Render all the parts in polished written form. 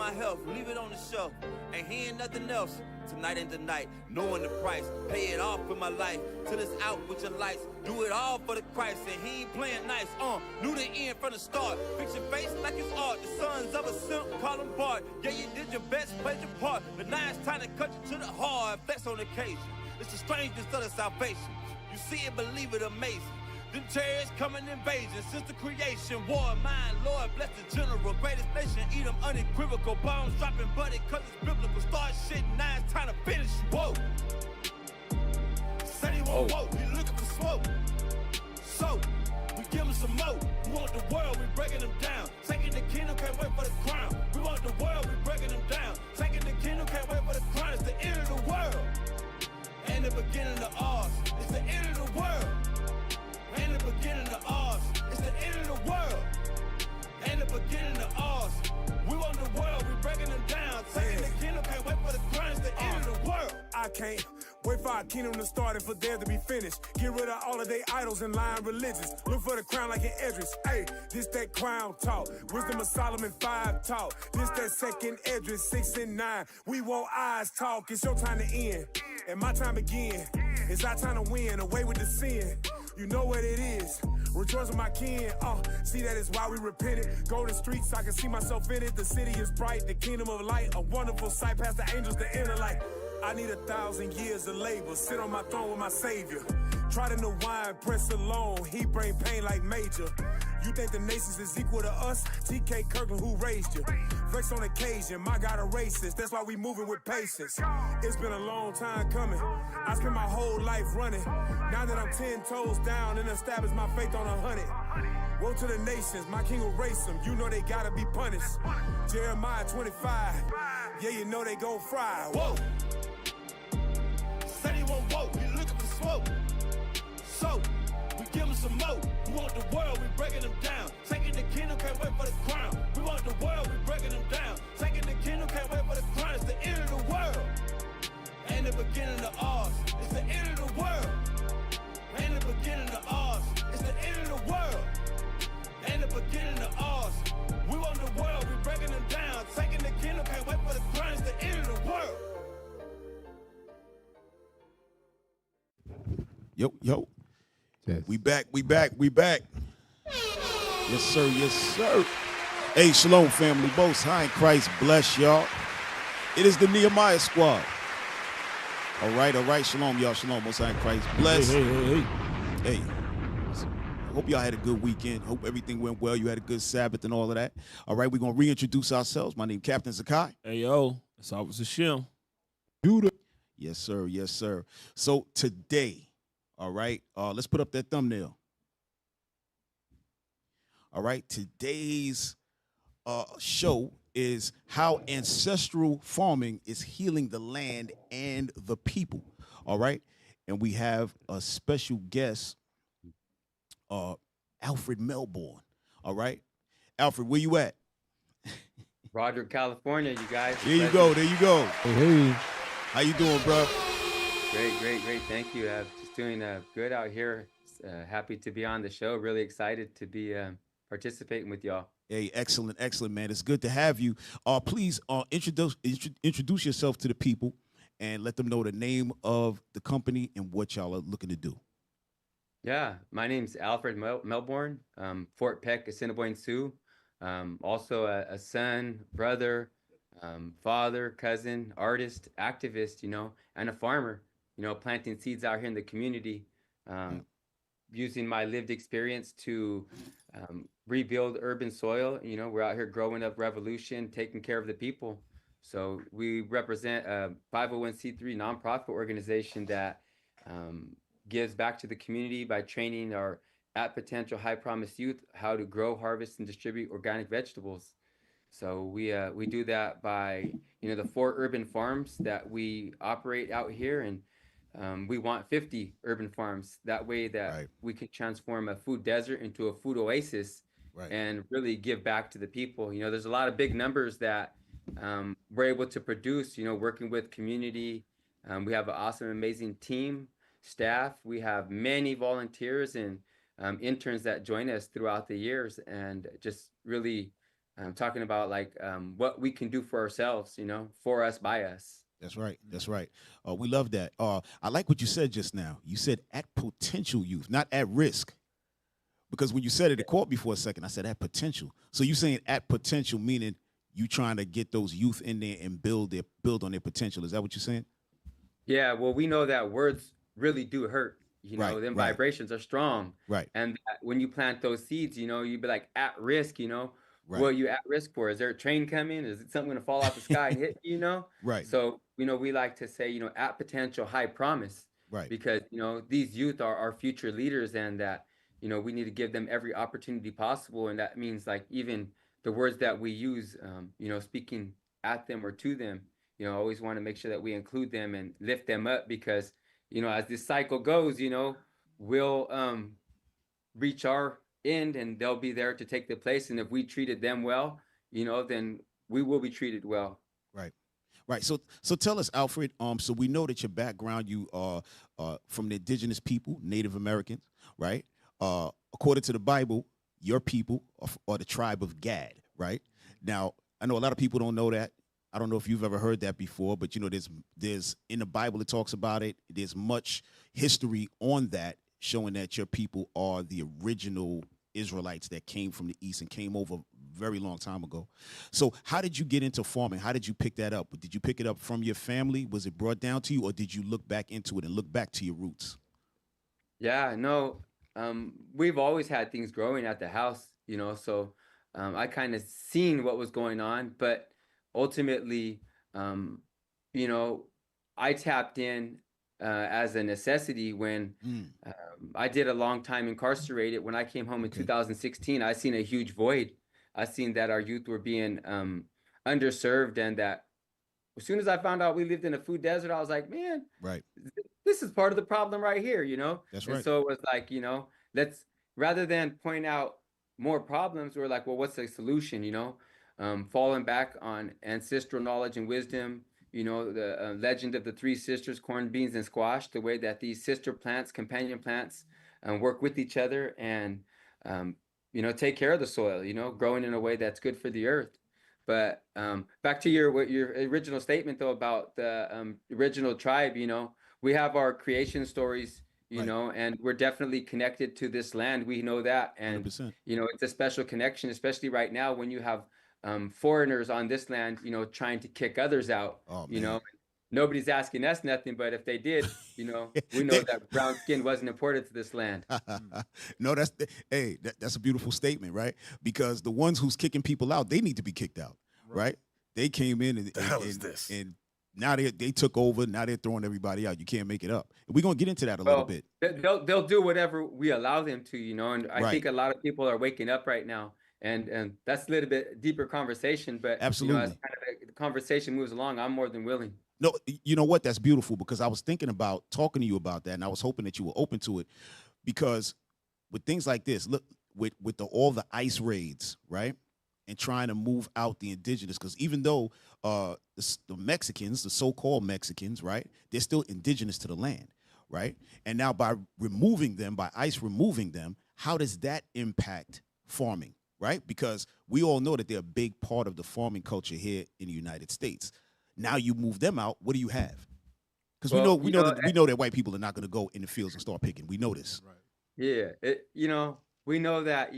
my health, leave it on the shelf. Ain't hearing nothing else. Tonight ain't the night, knowing the price. Pay it off with my life, till it's out with your lights. Do it all for the Christ, and he ain't playing nice. Knew the end from the start. Fix your face like it's art. The sons of a simp, call them Bart. Yeah, you did your best, played your part. But now it's time to cut you to the heart. Flex on occasion. It's the strangeness of the salvation. You see it, believe it, amazing. Them chariots coming invasion since the creation. War, mine, Lord, bless the general. Greatest nation, eat them unequivocal. Bombs dropping, buddy, cause it's biblical. Start shit, now it's time to finish. Whoa. Said he won't vote, he looking for smoke. So, we give him some more. We want the world, we breaking them down. Taking the kingdom, can't wait for the crown. We want the world, we breaking them down. Taking the kingdom, can't wait for the crown. It's the end of the world. Ain't the beginning of ours. It's the end of the world. Ain't the beginning of ours. It's the end of the world. Ain't the beginning of ours. We want the world, we breaking them down. Taking the kingdom, can't wait for the crown. It's the end of the world. I can't wait for our kingdom to start and for there to be finished. Get rid of all of their idols and lying religions. Look for the crown like an Edris. Hey, this that crown talk. Wisdom of Solomon 5 talk. This that second Edris 6 and 9. We want eyes talk. It's your time to end. And my time again. It's our time to win. Away with the sin. You know what it is. Rejoice with my kin. See that is why we repented. Go to the streets, I can see myself in it. The city is bright, the kingdom of light. A wonderful sight past the angels, the inner light. I need 1,000 years of labor. Sit on my throne with my savior. Try to know wine, press alone. He bring pain like major. You think the nations is equal to us? TK Kirkland, who raised you? Flex on occasion, my God a racist. That's why we moving with patience. It's been a long time coming. I spent my whole life running. Now that I'm 10 toes down and established my faith on 100. Woe to the nations, my king will race them. You know they gotta be punished. Jeremiah 25. Yeah, you know they gon' fry. Whoa. Said he won't vote, he looking for smoke. So, we give him some more. We want the world, we breaking them down. Taking the kingdom, can't wait for the crown. We want the world, we breaking them down. Taking the kingdom, can't wait for the crown. It's the end of the world. Ain't the beginning of ours. It's the end of the world. Ain't the beginning of ours. It's the end of the world. Ain't the beginning of ours. We want the world, we breaking them down. Taking the kingdom, can't wait for the crown. It's the end of the world. Yo. Yes. We back. Yes, sir. Yes, sir. Hey, shalom, family. Most high in Christ bless y'all. It is the Nehemiah squad. All right. Shalom, y'all. Shalom. Most high in Christ bless. Hey. Hope y'all had a good weekend. Hope everything went well. You had a good Sabbath and all of that. All right. We're going to reintroduce ourselves. My name is Captain Zaccai. Hey, yo. It's Officer Shim. Yes, sir. Yes, sir. So today, all right, let's put up that thumbnail. All right, today's show is how ancestral farming is healing the land and the people. All right, and we have a special guest, Alfred Melbourne. All right, Alfred, where you at? Roger, California, you guys. There you go. Hey. How you doing, bro? Great. Thank you. Just doing good out here. Happy to be on the show. Really excited to be participating with y'all. Hey, excellent, man. It's good to have you. Please introduce yourself to the people and let them know the name of the company and what y'all are looking to do. Yeah, my name's Alfred Melbourne, Fort Peck, Assiniboine Sioux. Also a son, brother, father, cousin, artist, activist, and a farmer, planting seeds out here in the community, using my lived experience to rebuild urban soil. We're out here growing up revolution, taking care of the people. So we represent a 501c3 nonprofit organization that gives back to the community by training our at potential high promise youth how to grow, harvest, and distribute organic vegetables. So we do that by the 4 urban farms that we operate out here, and we want 50 urban farms. That way that we can transform a food desert into a food oasis, and really give back to the people. There's a lot of big numbers that we're able to produce. Working with community, we have an awesome, amazing team, staff. We have many volunteers and interns that join us throughout the years, and just really talking about like what we can do for ourselves, for us, by us. That's right. That's right. We love that. I like what you said just now. You said at potential youth, not at risk. Because when you said it caught me for a second. I said at potential. So you saying at potential, meaning you trying to get those youth in there and build on their potential. Is that what you're saying? Yeah, well, we know that words really do hurt. Right, Them right. vibrations are strong. Right. And that when you plant those seeds, you'd be like at risk, Right. what are you at risk for? Is there a train coming? Is it something going to fall out the sky and hit you, Right. So, we like to say, at potential, high promise. Right. Because, these youth are our future leaders, and that, we need to give them every opportunity possible. And that means like even the words that we use, speaking at them or to them, I always want to make sure that we include them and lift them up, because, as this cycle goes, we'll reach our end and they'll be there to take the place. And if we treated them well, then we will be treated well. Right. Right. So tell us, Alfred, so we know that your background, you are from the indigenous people, Native Americans, right? According to the Bible, your people are the tribe of Gad, right? Now, I know a lot of people don't know that. I don't know if you've ever heard that before, but there's in the Bible it talks about it. There's much history on that, showing that your people are the original Israelites that came from the East and came over a very long time ago. So how did you get into farming? How did you pick that up? Did you pick it up from your family? Was it brought down to you, or did you look back into it and look back to your roots? Yeah, no, we've always had things growing at the house, so I kind of seen what was going on, but ultimately, I tapped in as a necessity when I did a long time incarcerated. When I came home in 2016, I seen a huge void. I seen that our youth were being underserved, and that as soon as I found out we lived in a food desert, I was like, man, right, this is part of the problem right here, That's right. And so it was like, let's, rather than point out more problems, we're like, well, what's the solution, falling back on ancestral knowledge and wisdom, the legend of the three sisters, corn, beans, and squash, the way that these sister plants, companion plants, work with each other and, take care of the soil, growing in a way that's good for the earth. But back to your original statement, though, about the original tribe, we have our creation stories, Right. and we're definitely connected to this land. We know that. And, 100%. It's a special connection, especially right now when you have foreigners on this land, trying to kick others out, Oh, man. Nobody's asking us nothing, but if they did, we know that brown skin wasn't important to this land. No, that's a beautiful statement, right? Because the ones who's kicking people out, they need to be kicked out, right? They came in and now they took over. Now they're throwing everybody out. You can't make it up. We're gonna get into that a little bit. They'll do whatever we allow them to, and I Right. think a lot of people are waking up right now. And that's a little bit deeper conversation, but Absolutely. As kind of the conversation moves along, I'm more than willing. No, you know what? That's beautiful, because I was thinking about talking to you about that, and I was hoping that you were open to it, because with things like this, look, with all the ICE raids, right, and trying to move out the indigenous, because even though the Mexicans, the so-called Mexicans, right, they're still indigenous to the land, right, and now by ICE removing them, how does that impact farming, right? Because we all know that they're a big part of the farming culture here in the United States. Now you move them out, what do you have? Because we know that white people are not going to go in the fields and start picking. We know this. Right. Yeah, we know that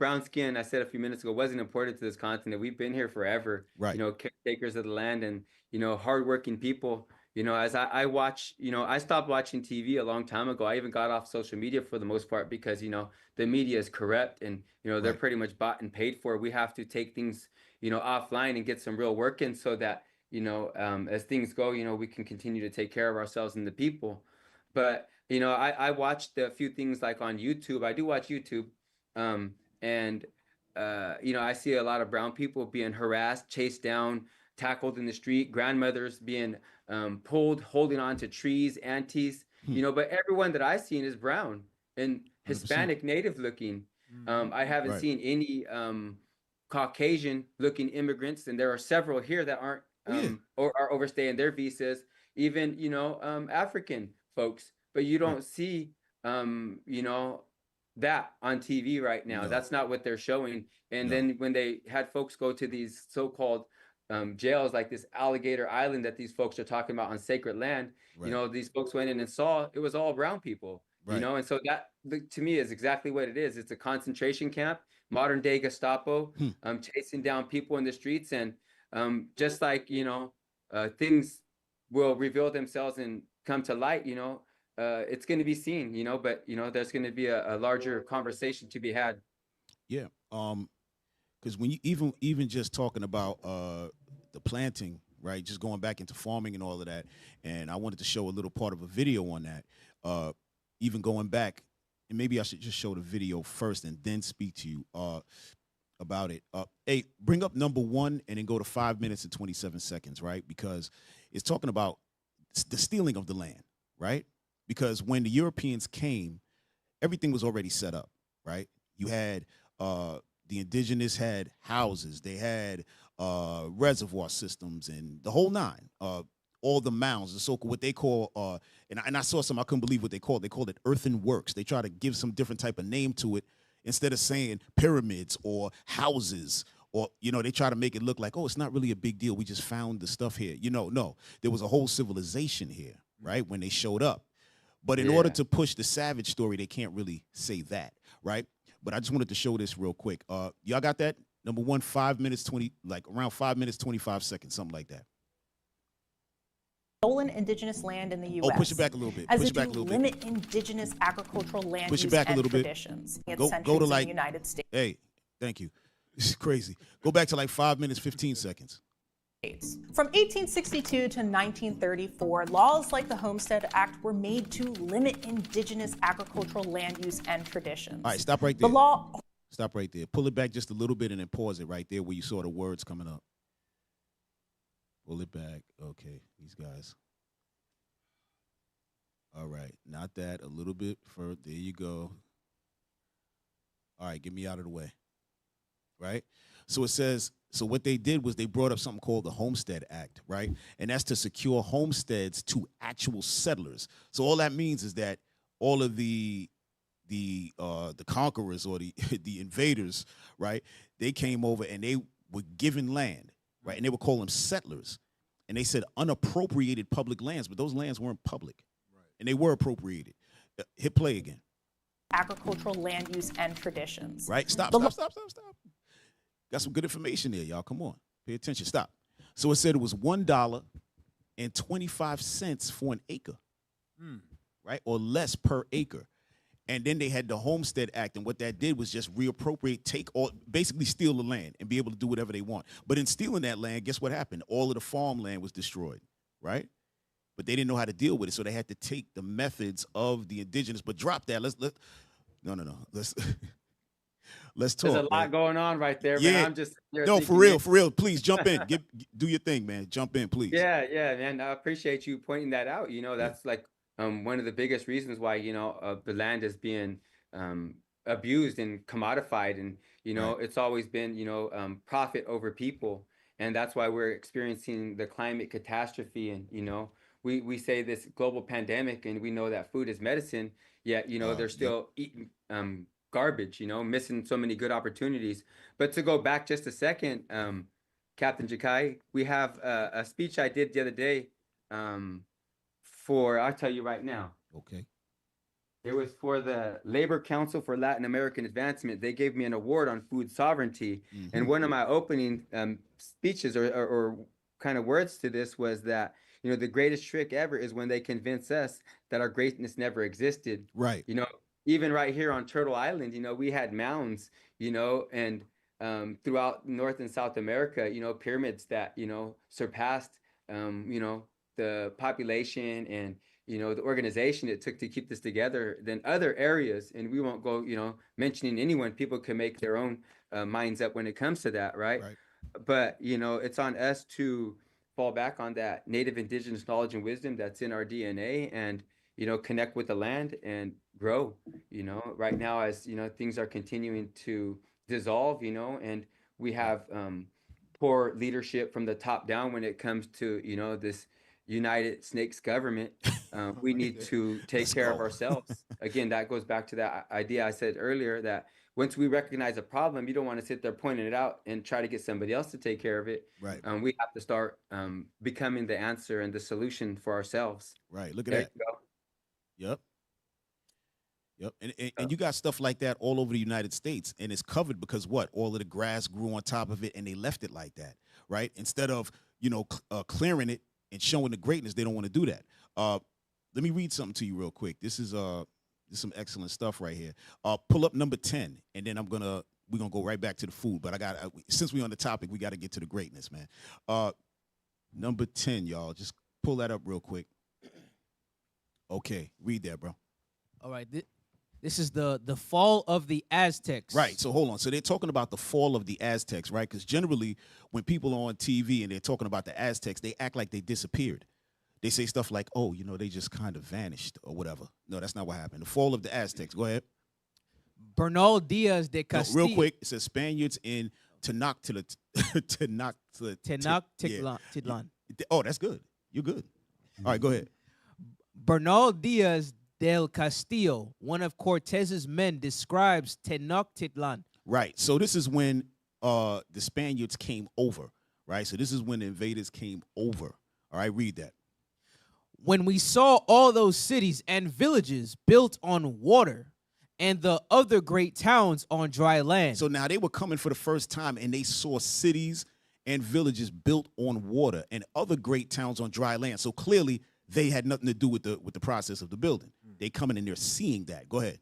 brown skin, I said a few minutes ago, wasn't important to this continent. We've been here forever. Right. Caretakers of the land and hardworking people. As I watch, I stopped watching TV a long time ago. I even got off social media for the most part because the media is corrupt and they're Right. pretty much bought and paid for. We have to take things offline and get some real work in, so that as things go, we can continue to take care of ourselves and the people. But I watched a few things like on YouTube. I do watch YouTube, and I see a lot of brown people being harassed, chased down, tackled in the street, grandmothers being pulled, holding on to trees, aunties, but everyone that I've seen is brown and Hispanic, 100%. Native looking. I haven't Right. seen any Caucasian looking immigrants, and there are several here that aren't or are overstaying their visas, even African folks, but you don't see that on TV right now. No. That's not what they're showing. And No. then when they had folks go to these so-called jails, like this alligator island that these folks are talking about on sacred land, Right. you know, these folks went in and saw it was all brown people, you Right. know, and so that to me is exactly what it is. It's a concentration camp, modern day Gestapo, chasing down people in the streets. And just like, you know, things will reveal themselves and come to light, you know, it's going to be seen, you know, but, you know, there's going to be a larger conversation to be had. Yeah. Because when you even just talking about the planting, right? Just going back into farming and all of that, and I wanted to show a little part of a video on that. Even going back, and maybe I should just show the video first and then speak to you about it. Hey, bring up number 1 and then go to 5 minutes and 27 seconds, right? Because it's talking about the stealing of the land, right? Because when the Europeans came, everything was already set up, right? You had the indigenous had houses, they had reservoir systems, and the whole nine. All the mounds, the so-called what they call, and I saw some, I couldn't believe what they called. They called it earthen works. They try to give some different type of name to it instead of saying pyramids or houses. Or, you know, they try to make it look like, oh, it's not really a big deal. We just found the stuff here. You know, no, there was a whole civilization here, right, when they showed up. But in order to push the savage story, they can't really say that, right? But I just wanted to show this real quick. Y'all got that? Number 1, 5 minutes, 20, like around 5 minutes, 25 seconds, something like that. Stolen indigenous land in the U.S. Oh, push it back a little bit. As Push it it back a to little limit bit. indigenous agricultural land Push it use back a and little bit. traditions. Go to like in the United States. Hey, thank you. This is crazy. Go back to like 5 minutes, 15 seconds. From 1862 to 1934, laws like the Homestead Act were made to limit indigenous agricultural land use and traditions. All right, stop right there. The law. Stop right there. Pull it back just a little bit and then pause it right there where you saw the words coming up. Pull it back. Okay, these guys. All right, not that. A little bit further. There you go. All right, get me out of the way. Right? So it says, so what they did was they brought up something called the Homestead Act, right? And that's to secure homesteads to actual settlers. So all that means is that all of the conquerors or the the invaders, right? They came over and they were given land, right? And they would call them settlers. And they said unappropriated public lands, but those lands weren't public. Right. And they were appropriated. Hit play again. Agricultural land use and traditions. Right? Stop. Got some good information there, y'all. Come on. Pay attention. Stop. So it said it was $1.25 for an acre, right? Or less per acre. And then they had the Homestead Act, and what that did was just reappropriate, take all, basically steal the land and be able to do whatever they want. But in stealing that land, guess what happened? All of the farmland was destroyed, right? But they didn't know how to deal with it, so they had to take the methods of the indigenous. But drop that. No. Let's talk. There's a lot going on right there, yeah. man. I'm just for real. Please jump in. Do your thing, man. Jump in, please. Yeah, man. I appreciate you pointing that out. You know, that's like one of the biggest reasons why, you know, the land is being abused and commodified. And, you know, it's always been, you know, profit over people. And that's why we're experiencing the climate catastrophe. And, you know, we say this global pandemic, and we know that food is medicine, yet, you know, they're still eating garbage, you know, missing so many good opportunities. But to go back just a second, Captain Zaccai, we have a speech I did the other day I'll tell you right now. Okay. It was for the Labor Council for Latin American Advancement. They gave me an award on food sovereignty. Mm-hmm. And one of my opening speeches or kind of words to this was that, you know, the greatest trick ever is when they convince us that our greatness never existed. Right. You know, even right here on Turtle Island, you know, we had mounds, you know, and throughout North and South America, you know, pyramids that, you know, surpassed, you know, the population and, you know, the organization it took to keep this together than other areas. And we won't go, you know, mentioning anyone. People can make their own minds up when it comes to that, right? But, you know, it's on us to fall back on that native indigenous knowledge and wisdom that's in our DNA and, you know, connect with the land and grow, you know, right now as, you know, things are continuing to dissolve, you know, and we have poor leadership from the top down when it comes to, you know, this United Snakes government. we need to take Let's care of go. ourselves. Again, that goes back to that idea I said earlier, that once we recognize a problem, you don't want to sit there pointing it out and try to get somebody else to take care of it. Right. We have to start becoming the answer and the solution for ourselves. Right. Look at There that. you go. Yep. Yep. And you got stuff like that all over the United States, and it's covered because what? All of the grass grew on top of it, and they left it like that, right? Instead of, clearing it and showing the greatness, they don't want to do that. Let me read something to you real quick. This is some excellent stuff right here. Pull up number 10, and then we're gonna go right back to the food. But since we're on the topic, we got to get to the greatness, man. Number 10, y'all. Just pull that up real quick. Okay, read that, bro. All right. This is the fall of the Aztecs. Right. So hold on. So they're talking about the fall of the Aztecs, right? Because generally, when people are on TV and they're talking about the Aztecs, they act like they disappeared. They say stuff like, "Oh, they just kind of vanished or whatever." No, that's not what happened. The fall of the Aztecs. Go ahead. Bernal Diaz de No, Castillo. real quick, it says Spaniards in Tenochtitlan. Tenochtitlan. Oh, that's good. You're good. All right, go ahead. Bernal Diaz del Castillo, one of Cortez's men, describes Tenochtitlan. Right. So this is when the Spaniards came over, right? So this is when the invaders came over. All right, read that. When we saw all those cities and villages built on water and the other great towns on dry land. So now they were coming for the first time, and they saw cities and villages built on water and other great towns on dry land. So clearly they had nothing to do with the process of the building. They coming in there seeing that. Go ahead.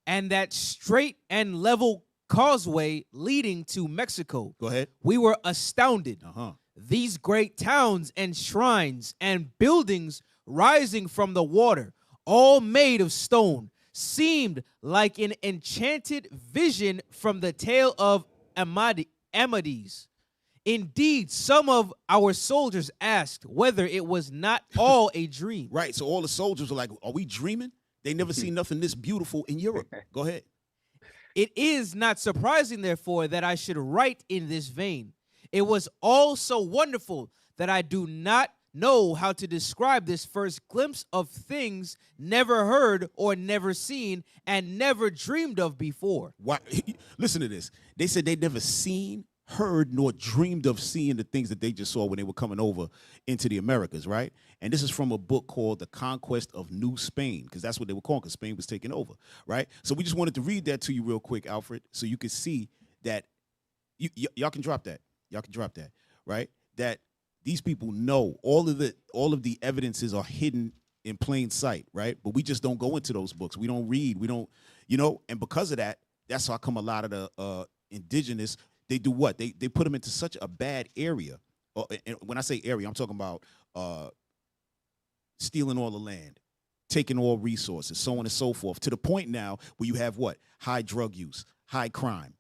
And that straight and level causeway leading to Mexico. Go ahead. We were astounded. Uh-huh. These great towns and shrines and buildings rising from the water, all made of stone, seemed like an enchanted vision from the tale of Amadis. Indeed, some of our soldiers asked whether it was not all a dream. Right. So all the soldiers were like, "Are we dreaming?" They never seen nothing this beautiful in Europe. Go ahead. It is not surprising, therefore, that I should write in this vein. It was all so wonderful that I do not know how to describe this first glimpse of things never heard or never seen and never dreamed of before. Why? Listen to this. They said they'd never seen, heard, nor dreamed of seeing the things that they just saw when they were coming over into the Americas, right? And this is from a book called The Conquest of New Spain, because that's what they were calling, because Spain was taking over, right? So we just wanted to read that to you real quick, Alfred, so you can see that y'all can drop that. Y'all can drop that, right? That these people know all of the evidences are hidden in plain sight, right? But we just don't go into those books. We don't read. We don't, and because of that, that's how come a lot of the indigenous, they do what? They put them into such a bad area. And when I say area, I'm talking about stealing all the land, taking all resources, so on and so forth, to the point now where you have what? High drug use, high crime,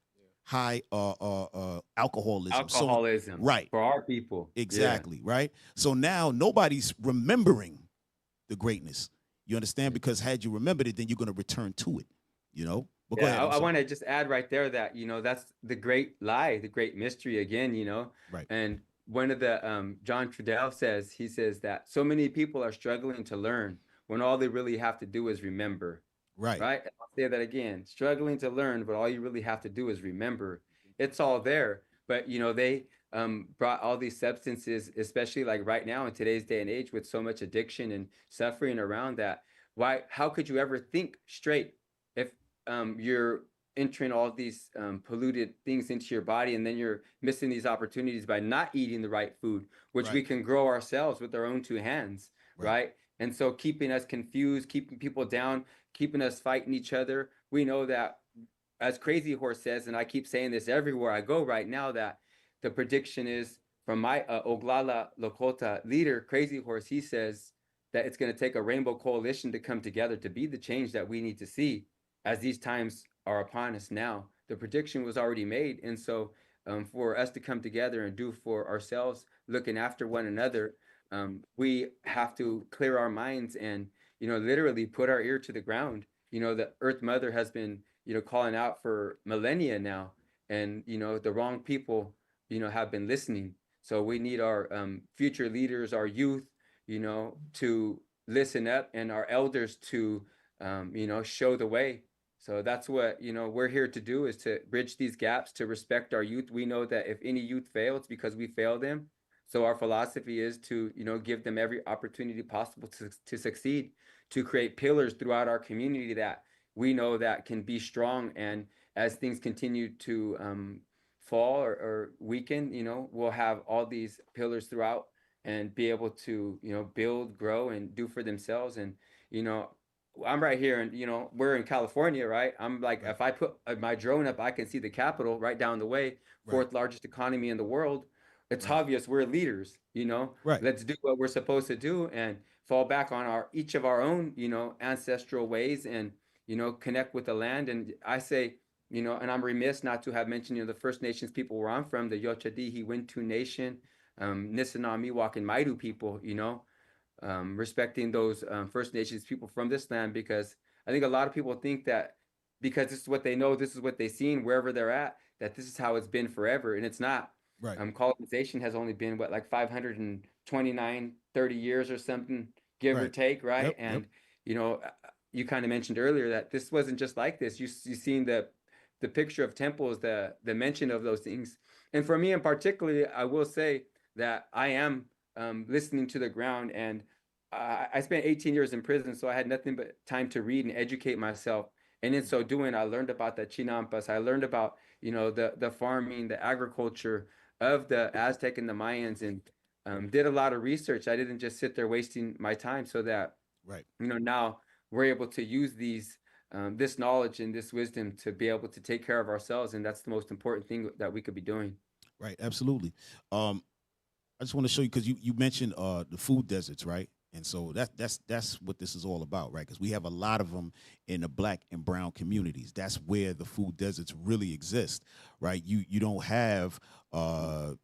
high alcoholism. Alcoholism, right. For our people. Exactly, right? So now nobody's remembering the greatness. You understand? Because had you remembered it, then you're going to return to it, But go ahead, I want to just add right there that, that's the great lie, the great mystery again, Right. And one of the, John Trudell says, he says that so many people are struggling to learn when all they really have to do is remember. Right. Right. I'll say that again, struggling to learn, but all you really have to do is remember. It's all there. But, they brought all these substances, especially like right now in today's day and age with so much addiction and suffering around that. How could you ever think straight if you're entering all these polluted things into your body, and then you're missing these opportunities by not eating the right food, which we can grow ourselves with our own two hands, right? And so keeping us confused, keeping people down, keeping us fighting each other. We know that, as Crazy Horse says, and I keep saying this everywhere I go right now, that the prediction is from my Oglala Lakota leader, Crazy Horse. He says that it's going to take a rainbow coalition to come together to be the change that we need to see as these times are upon us now. The prediction was already made. And so for us to come together and do for ourselves, looking after one another, we have to clear our minds and, literally put our ear to the ground. The Earth Mother has been, calling out for millennia now, and, the wrong people, have been listening. So we need our future leaders, our youth, to listen up and our elders to, show the way. So that's what, we're here to do, is to bridge these gaps, to respect our youth. We know that if any youth fail, it's because we failed them. So our philosophy is to, give them every opportunity possible to succeed, to create pillars throughout our community that we know that can be strong. And as things continue to fall or weaken, we'll have all these pillars throughout and be able to, build, grow, and do for themselves. And, I'm right here, and we're in California, right? I'm like, if I put my drone up, I can see the capital right down the way, fourth largest economy in the world. It's obvious we're leaders, Right. Let's do what we're supposed to do and fall back on each of our own, ancestral ways, and, connect with the land. And I say, and I'm remiss not to have mentioned, the First Nations people where I'm from, the Yochadihi Wintu Nation, Nisenan, Miwok, and Maidu people, respecting those First Nations people from this land, because I think a lot of people think that because this is what they know, this is what they've seen wherever they're at, that this is how it's been forever, and it's not. Right. Colonization has only been like 529, 30 years or something, give or take, right? Yep, and you kind of mentioned earlier that this wasn't just like this. You seen the picture of temples, the mention of those things. And for me in particular, I will say that I am listening to the ground, and I spent 18 years in prison, so I had nothing but time to read and educate myself. And in so doing, I learned about the Chinampas. I learned about, the farming, the agriculture of the Aztec and the Mayans, and did a lot of research. I didn't just sit there wasting my time, so that, now we're able to use this knowledge and this wisdom to be able to take care of ourselves. And that's the most important thing that we could be doing. Right. Absolutely. I just want to show you, because you mentioned the food deserts, right? And so that's what this is all about, right? Because we have a lot of them in the Black and brown communities. That's where the food deserts really exist, right? You don't have so-called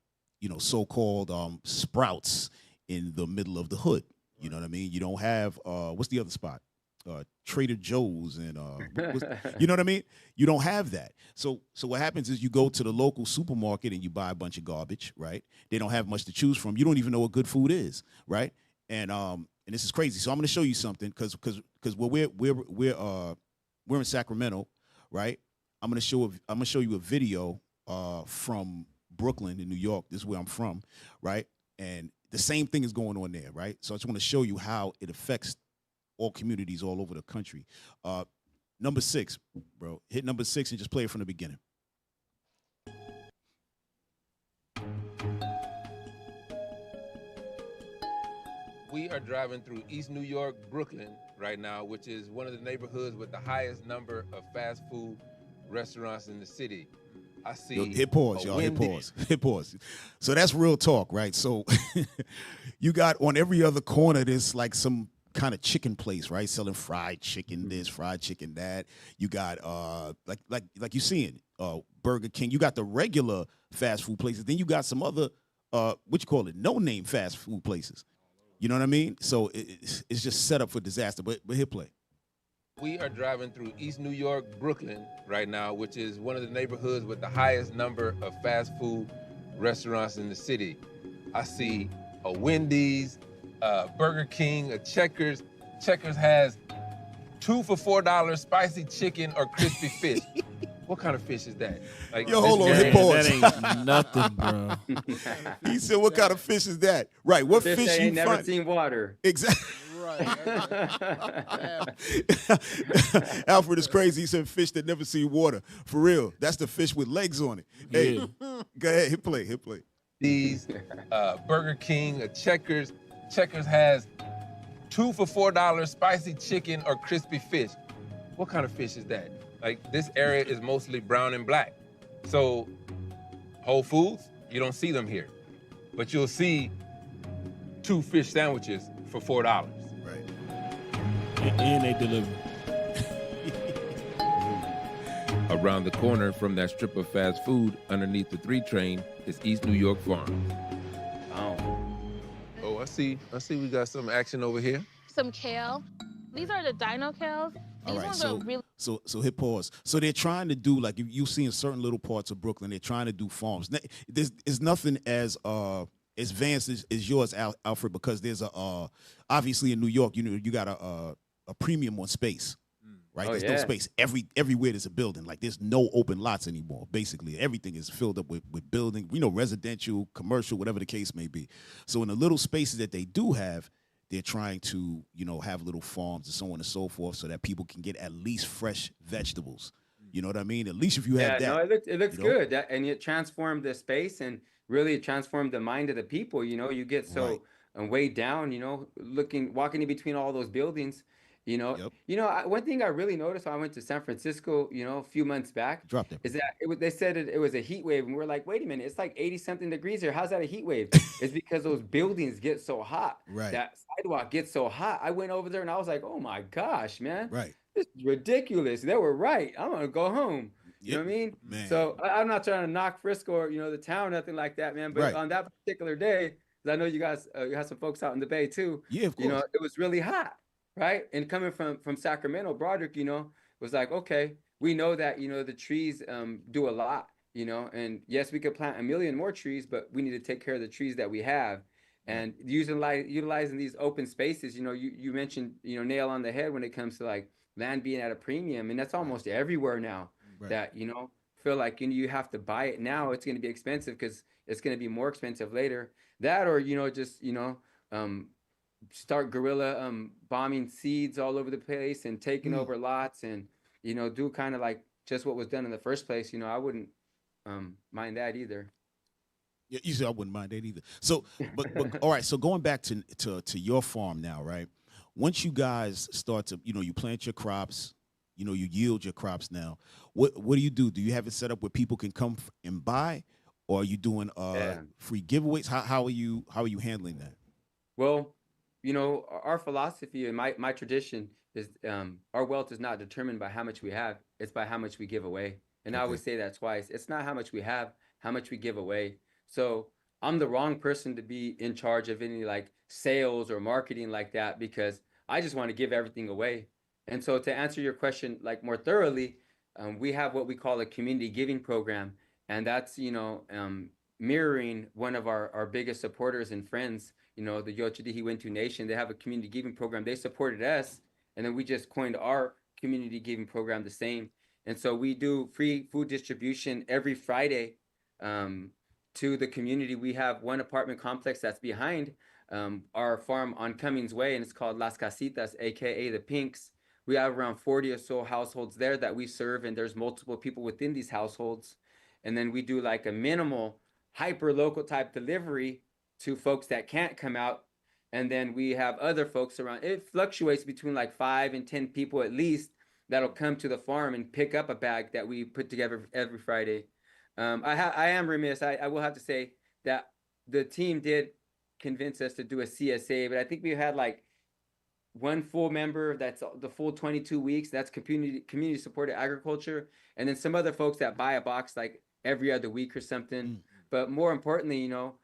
Sprouts in the middle of the hood. You know what I mean? You don't have what's the other spot? Trader Joe's and you know what I mean? You don't have that. So what happens is you go to the local supermarket and you buy a bunch of garbage, right? They don't have much to choose from. You don't even know what good food is, right? And this is crazy. So I'm going to show you something, because we're in Sacramento, right? I'm going to show you a video from Brooklyn in New York. This is where I'm from, right? And the same thing is going on there, right? So I just want to show you how it affects all communities all over the country. Number 6, bro. Hit number 6 and just play it from the beginning. We are driving through East New York, Brooklyn right now, which is one of the neighborhoods with the highest number of fast food restaurants in the city. I see. Yo, hit pause, y'all. Hit pause. Hit pause. So that's real talk, right? So you got on every other corner, there's like some kind of chicken place, right? Selling fried chicken, this, fried chicken, that. You got like you seeing Burger King. You got the regular fast food places. Then you got some other no-name fast food places. You know what I mean? So it's just set up for disaster. But hit play. We are driving through East New York, Brooklyn right now, which is one of the neighborhoods with the highest number of fast food restaurants in the city. I see a Wendy's, Burger King, a Checkers. Checkers has 2 for $4 spicy chicken or crispy fish. What kind of fish is that? Like, yo, hold on, hit pause. That ain't nothing, bro. He said, "What kind of fish is that?" Right? What Fish fish that you ain't never find? seen water. Exactly. Alfred is crazy. He said, "Fish that never seen water." For real, that's the fish with legs on it. Hey, go ahead, hit play. Hit play. These Burger King, a Checkers. Checkers has 2 for $4 spicy chicken or crispy fish. What kind of fish is that? Like, this area is mostly brown and black. So Whole Foods, you don't see them here. But you'll see 2 fish sandwiches for $4. Right. And they deliver. Around the corner from that strip of fast food underneath the 3 train is East New York Farm. Oh, I see we got some action over here. Some kale. These are the Dino Kales. These ones are really... So hit pause. So they're trying to do, like, if you see in certain little parts of Brooklyn, they're trying to do farms. There's nothing as advance is yours, Alfred, because there's a obviously in New York, you know, you got a premium on space. Right, Oh, there's no yeah. space. Everywhere there's a building. Like there's no open lots anymore. Basically, everything is filled up with building. You know, residential, commercial, whatever the case may be. So in the little spaces that they do have, they're trying to, you know, have little farms and so on and so forth, so that people can get at least fresh vegetables. You know what I mean? At least if you have that. No, it looks you know? good. And it transformed the space and really transformed the mind of the people. You know, you get so weighed down, you know, walking in between all those buildings. You know, Yep. one thing I really noticed when I went to San Francisco, you know, a few months back, Drop that. is that they said it was a heat wave, and we're like, wait a minute, it's like 80 something degrees here. How's that a heat wave? It's because those buildings get so hot. Right. That sidewalk gets so hot. I went over there and I was like, oh my gosh, man. Right. This is ridiculous. They were right. I'm gonna go home. You know what I mean? Man. So I'm not trying to knock Frisco or, you know, the town, nothing like that, man. But on that particular day, 'cause I know you guys, you have some folks out in the Bay too. Yeah, of course. You know, it was really hot, right? And coming from Sacramento, Broderick, you know, was like, okay, we know that, you know, the trees do a lot, you know, and yes, we could plant a million more trees, but we need to take care of the trees that we have. And utilizing these open spaces, you know, you mentioned, you know, nail on the head when it comes to like land being at a premium, and that's almost everywhere now. That, you know, feel like, you know, you have to buy it now. It's going to be expensive because it's going to be more expensive later. That, or, you know, just, you know, start guerrilla bombing seeds all over the place and taking over lots, and, you know, do kind of like just what was done in the first place. You know, I wouldn't mind that either. Yeah, you said I wouldn't mind that either. So, but all right. So going back to your farm now, right? Once you guys start to, you know, you plant your crops, you know, you yield your crops now. What do you do? Do you have it set up where people can come and buy, or are you doing free giveaways? How are you handling that? Well, you know, our philosophy and my tradition is our wealth is not determined by how much we have. It's by how much we give away. And I always say that twice. It's not how much we have, how much we give away. So I'm the wrong person to be in charge of any like sales or marketing like that, because I just want to give everything away. And so to answer your question like more thoroughly, we have what we call a community giving program. And that's, you know, mirroring one of our biggest supporters and friends, you know, the Yochidi Wentu Nation. They have a community giving program. They supported us, and then we just coined our community giving program the same. And so we do free food distribution every Friday to the community. We have one apartment complex that's behind our farm on Cummings Way, and it's called Las Casitas, aka the Pinks. We have around 40 or so households there that we serve, and there's multiple people within these households. And then we do like a minimal hyper local type delivery to folks that can't come out. And then we have other folks around. It fluctuates between like 5 and 10 people at least that'll come to the farm and pick up a bag that we put together every Friday. I am remiss. I will have to say that the team did convince us to do a CSA, but I think we had like one full member that's the full 22 weeks. That's community supported agriculture. And then some other folks that buy a box like every other week or something. But more importantly, you know,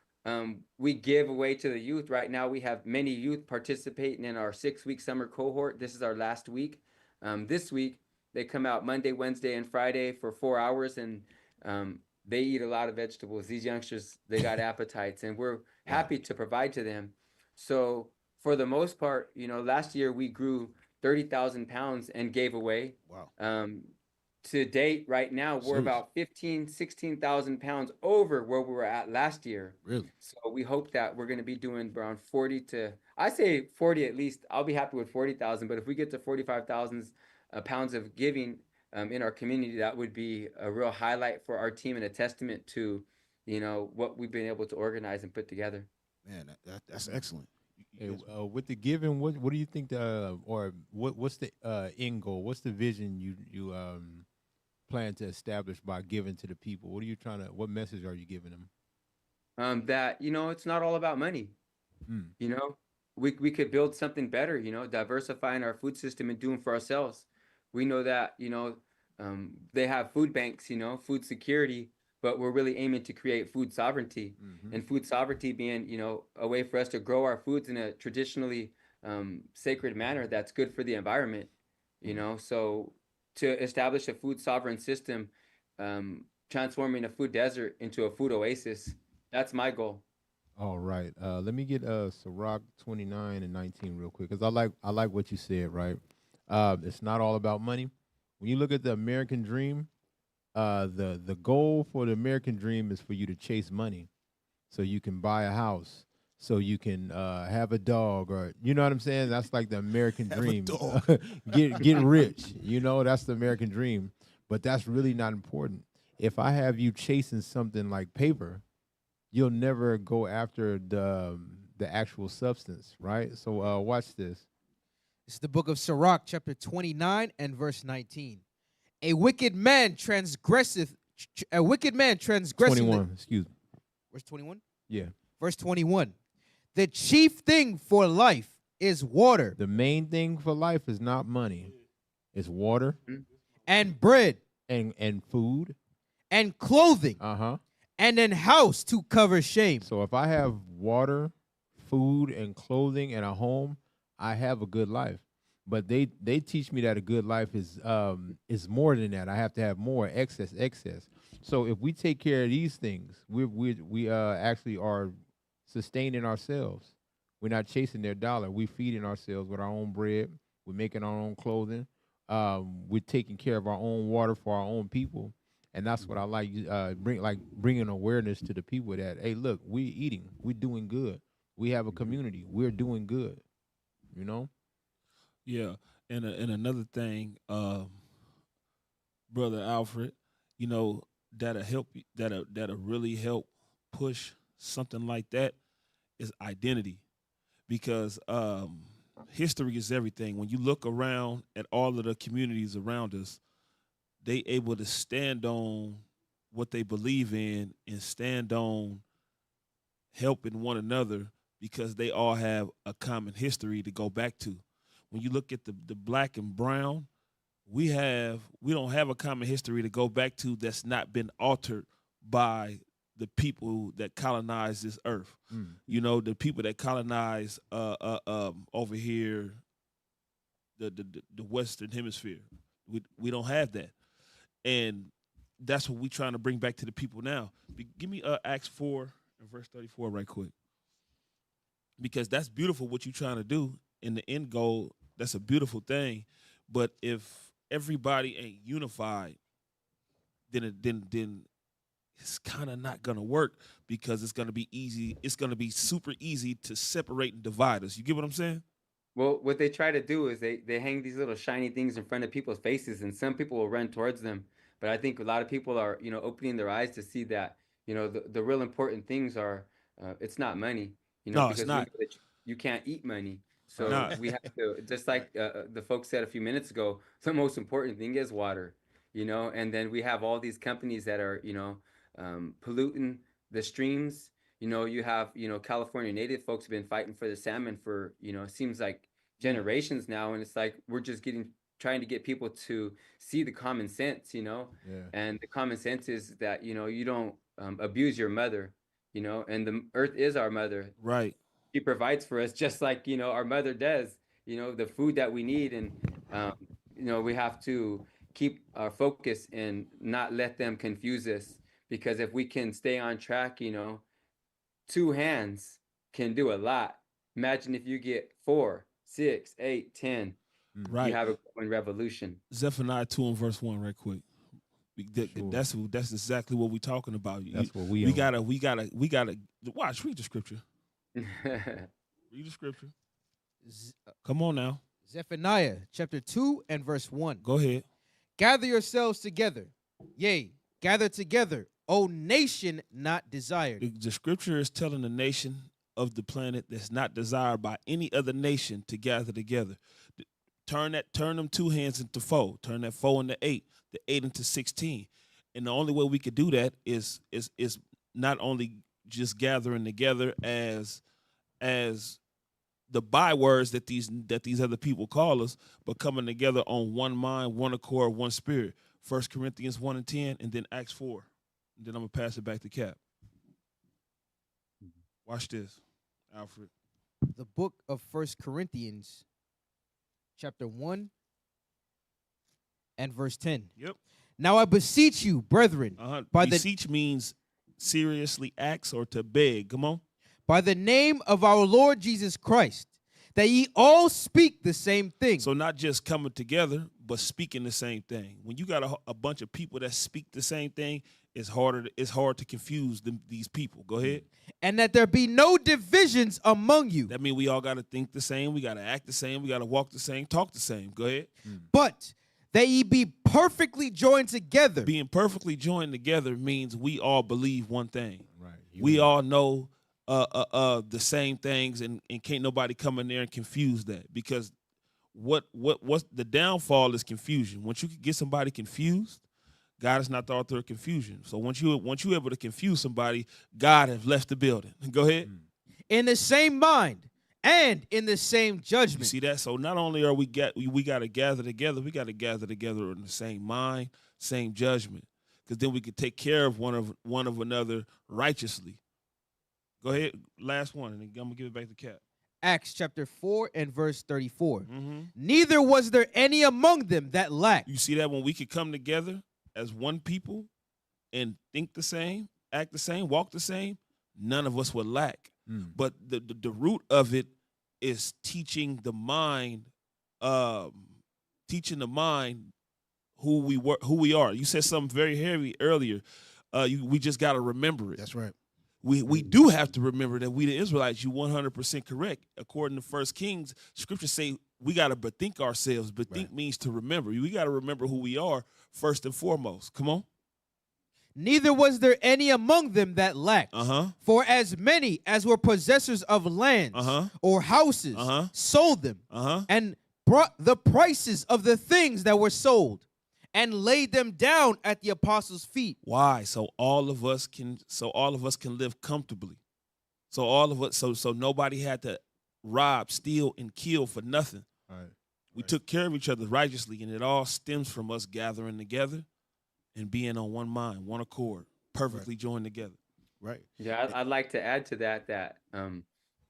we give away to the youth. Right now, we have many youth participating in our 6-week summer cohort. This is our last week. This week, they come out Monday, Wednesday, and Friday for 4 hours, and they eat a lot of vegetables. These youngsters, they got appetites, and we're happy to provide to them. So for the most part, you know, last year we grew 30,000 pounds and gave away. Wow. To date, right now, we're about 16,000 pounds over where we were at last year. Really? So we hope that we're going to be doing around 40 to, I say 40 at least. I'll be happy with 40,000. But if we get to 45,000 pounds of giving in our community, that would be a real highlight for our team and a testament to, you know, what we've been able to organize and put together. Man, that's excellent. Hey, with the giving, what do you think what's the end goal? What's the vision you plan to establish by giving to the people? What message are you giving them? That, you know, it's not all about money. You know, we could build something better, you know, diversifying our food system and doing for ourselves. We know that, you know, they have food banks, you know, food security, but we're really aiming to create food sovereignty. And food sovereignty being, you know, a way for us to grow our foods in a traditionally sacred manner that's good for the environment, you know. So to establish a food sovereign system, transforming a food desert into a food oasis, that's my goal. All right. Let me get Sirach 29 and 19 real quick, because I like what you said, right? It's not all about money. When you look at the American dream, the goal for the American dream is for you to chase money, so you can buy a house, so you can have a dog, or you know what I'm saying. That's like the American dream. Get rich. You know, that's the American dream. But that's really not important. If I have you chasing something like paper, you'll never go after the actual substance, right? So watch this. It's the book of Sirach, chapter 29 and verse 19. A wicked man transgresseth. A wicked man transgressing. 21. Excuse me. Verse 21. Yeah. Verse 21. The chief thing for life is water. The main thing for life is not money. It's water and bread and food and clothing. Uh-huh. And an house to cover shame. So if I have water, food, and clothing and a home, I have a good life. But they teach me that a good life is more than that. I have to have more, excess. So if we take care of these things, we actually are sustaining ourselves. We're not chasing their dollar. We're feeding ourselves with our own bread. We're making our own clothing. We're taking care of our own water for our own people. And that's what I like, bringing awareness to the people that, hey, look, we're eating, we're doing good. We have a community, we're doing good, you know? Yeah, and another thing, Brother Alfred, you know, that'll help, that'll really help push something like that is identity. Because history is everything. When you look around at all of the communities around us, they able to stand on what they believe in and stand on helping one another because they all have a common history to go back to. When you look at the black and brown, we don't have a common history to go back to that's not been altered by the people that colonized this earth. You know, the people that colonize over here, the Western Hemisphere. We don't have that. And that's what we're trying to bring back to the people now. Give me Acts 4 and verse 34 right quick. Because that's beautiful what you're trying to do. In the end goal, that's a beautiful thing. But if everybody ain't unified, then it's kind of not going to work, because it's going to be easy. It's going to be super easy to separate and divide us. You get what I'm saying? Well, what they try to do is they hang these little shiny things in front of people's faces, and some people will run towards them. But I think a lot of people are, you know, opening their eyes to see that, you know, the real important things are, it's not money, you know, No, because it's not. you can't eat money. So we have to, just like the folks said a few minutes ago, the most important thing is water, you know, and then we have all these companies that are, you know, polluting the streams. You know, you have, you know, California native folks have been fighting for the salmon for, you know, it seems like generations now. And it's like, we're just trying to get people to see the common sense, you know, and the common sense is that, you know, you don't abuse your mother, you know, and the earth is our mother. Right. She provides for us just like, you know, our mother does, you know, the food that we need. And, you know, we have to keep our focus and not let them confuse us, because if we can stay on track, you know, 2 hands can do a lot. Imagine if you get 4, 6, 8, 10. Right. You have a growing revolution. Zephaniah 2 and verse 1 right quick. That's exactly what we're talking about. That's what we gotta watch, read the scripture. Read the scripture. Come on now. Zephaniah chapter 2 and verse 1. Go ahead. Gather yourselves together. Yea, gather together, O nation not desired. The scripture is telling the nation of the planet that's not desired by any other nation to gather together. Turn them 2 hands into 4. Turn that 4 into 8, the 8 into 16. And the only way we could do that is not only just gathering together as the bywords that these other people call us, but coming together on one mind, one accord, one spirit. 1 Corinthians 1 and 10, and then Acts 4. And then I'm going to pass it back to Cap. Watch this, Alfred. The book of 1 Corinthians, chapter 1 and verse 10. Yep. Now I beseech you, brethren, Beseech means seriously ask or to beg. Come on. by the name of our Lord Jesus Christ, that ye all speak the same thing. So not just coming together, but speaking the same thing. When you got a bunch of people that speak the same thing, it's hard to confuse these people. Go ahead. And that there be no divisions among you. That means we all got to think the same. We got to act the same. We got to walk the same, talk the same. Go ahead. But that ye be perfectly joined together. Being perfectly joined together means we all believe one thing. Right. We all know the same things, and can't nobody come in there and confuse that, because what's the downfall is confusion. Once you can get somebody confused, God is not the author of confusion. So once you're able to confuse somebody, God has left the building. Go ahead. In the same mind and in the same judgment. You see that? So not only are we got to gather together, we got to gather together in the same mind, same judgment, because then we can take care of one of another righteously. Go ahead, last one, and then I'm gonna give it back to Cap. Acts chapter 4 and verse 34. Neither was there any among them that lacked. You see that? When we could come together as one people and think the same, act the same, walk the same, none of us would lack. But the root of it is teaching the mind who we are. You said something very heavy earlier. We just got to remember it. That's right. We do have to remember that we the Israelites, you 100% correct. According to 1 Kings, scriptures say we got to bethink ourselves. Bethink means to remember. We got to remember who we are first and foremost. Come on. Neither was there any among them that lacked. For as many as were possessors of lands or houses sold them and brought the prices of the things that were sold and laid them down at the apostles' feet. Why? So all of us can live comfortably. So nobody had to rob, steal, and kill for nothing. We took care of each other righteously, and it all stems from us gathering together and being on one mind, one accord, perfectly joined together. Right. Yeah, I'd like to add to that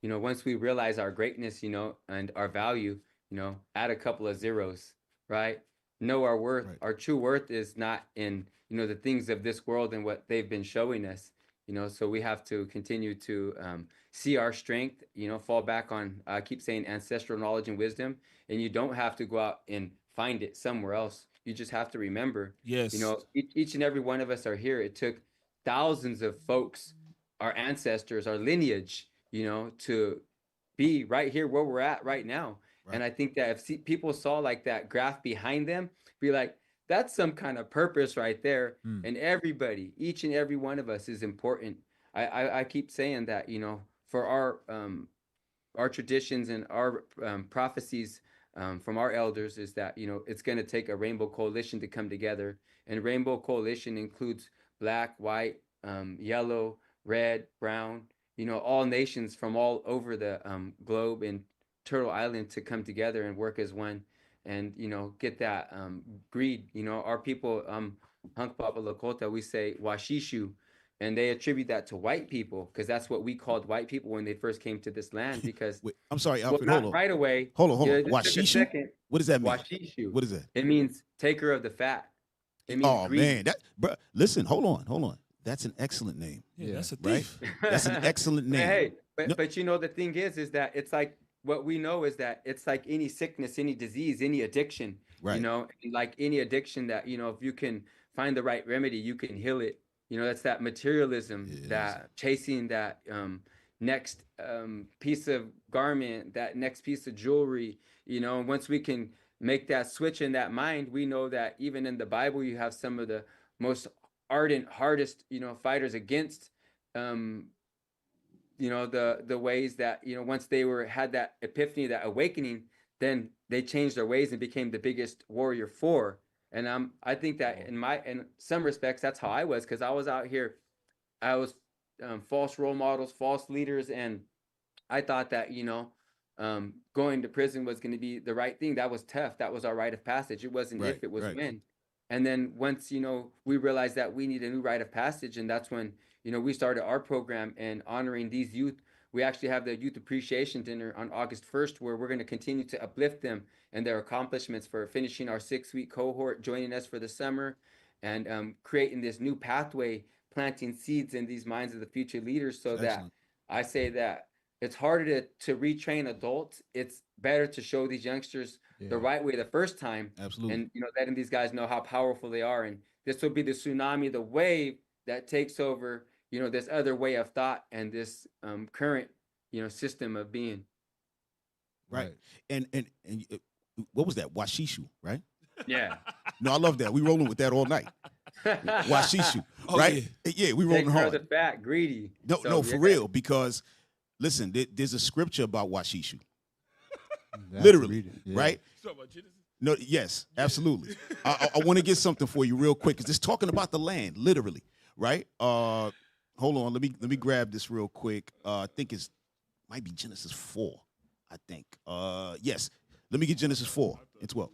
once we realize our greatness, and our value, add a couple of zeros, right? Know our worth. Our true worth is not in, the things of this world and what they've been showing us, so we have to continue to see our strength, fall back on, I keep saying, ancestral knowledge and wisdom. And you don't have to go out and find it somewhere else. You just have to remember, yes, each and every one of us are here. It took thousands of folks, our ancestors, our lineage, to be right here where we're at right now. And I think that if people saw like that graph behind them, be like, that's some kind of purpose right there. And everybody, each and every one of us is important. I keep saying that, for our traditions and our prophecies from our elders is that, it's going to take a rainbow coalition to come together. And rainbow coalition includes black, white, yellow, red, brown, all nations from all over the globe and Turtle Island to come together and work as one and, get that greed. Our people, Hunkpapa Lakota, we say Washishu, and they attribute that to white people because that's what we called white people when they first came to this land. Because Wait, I'm sorry, Alfred, not hold on. right away. Hold on. Washishu? What does that mean? Washishu. What is that? It means taker of the fat. It means greed. Man, listen, hold on. That's an excellent name. Yeah, that's a thief. Right? That's an excellent name. Hey, but the thing is that it's like, what we know is that it's like any sickness, any disease, any addiction, like any addiction that, if you can find the right remedy, you can heal it. That's that materialism, that chasing that next piece of garment, that next piece of jewelry, and once we can make that switch in that mind, we know that even in the Bible, you have some of the most ardent, hardest, fighters against the ways that, once they had that epiphany, that awakening, then they changed their ways and became the biggest warrior for. And I think that in some respects, that's how I was, because I was out here, I was false role models, false leaders, and I thought that, going to prison was going to be the right thing. That was tough. That was our rite of passage. It wasn't if, it was when. And then once, we realized that we need a new rite of passage, and that's when, we started our program and honoring these youth. We actually have the Youth Appreciation Dinner on August 1st, where we're going to continue to uplift them and their accomplishments for finishing our 6-week cohort, joining us for the summer, and creating this new pathway, planting seeds in these minds of the future leaders so that I say that it's harder to retrain adults. It's better to show these youngsters the right way the first time. Absolutely. And, letting these guys know how powerful they are. And this will be the tsunami, the wave that takes over, this other way of thought and this current, system of being. Right. And what was that? Washishu, right? Yeah. No, I love that. We rolling with that all night. Washishu, right? Yeah, we rolling Take hard. the fat, greedy. No, for real. Because listen, there's a scripture about Washishu. Literally, right? No, yes, absolutely. I want to get something for you real quick because it's talking about the land, literally, right? Hold on, let me grab this real quick. I think might be Genesis 4. I think. Yes, let me get Genesis 4 and 12.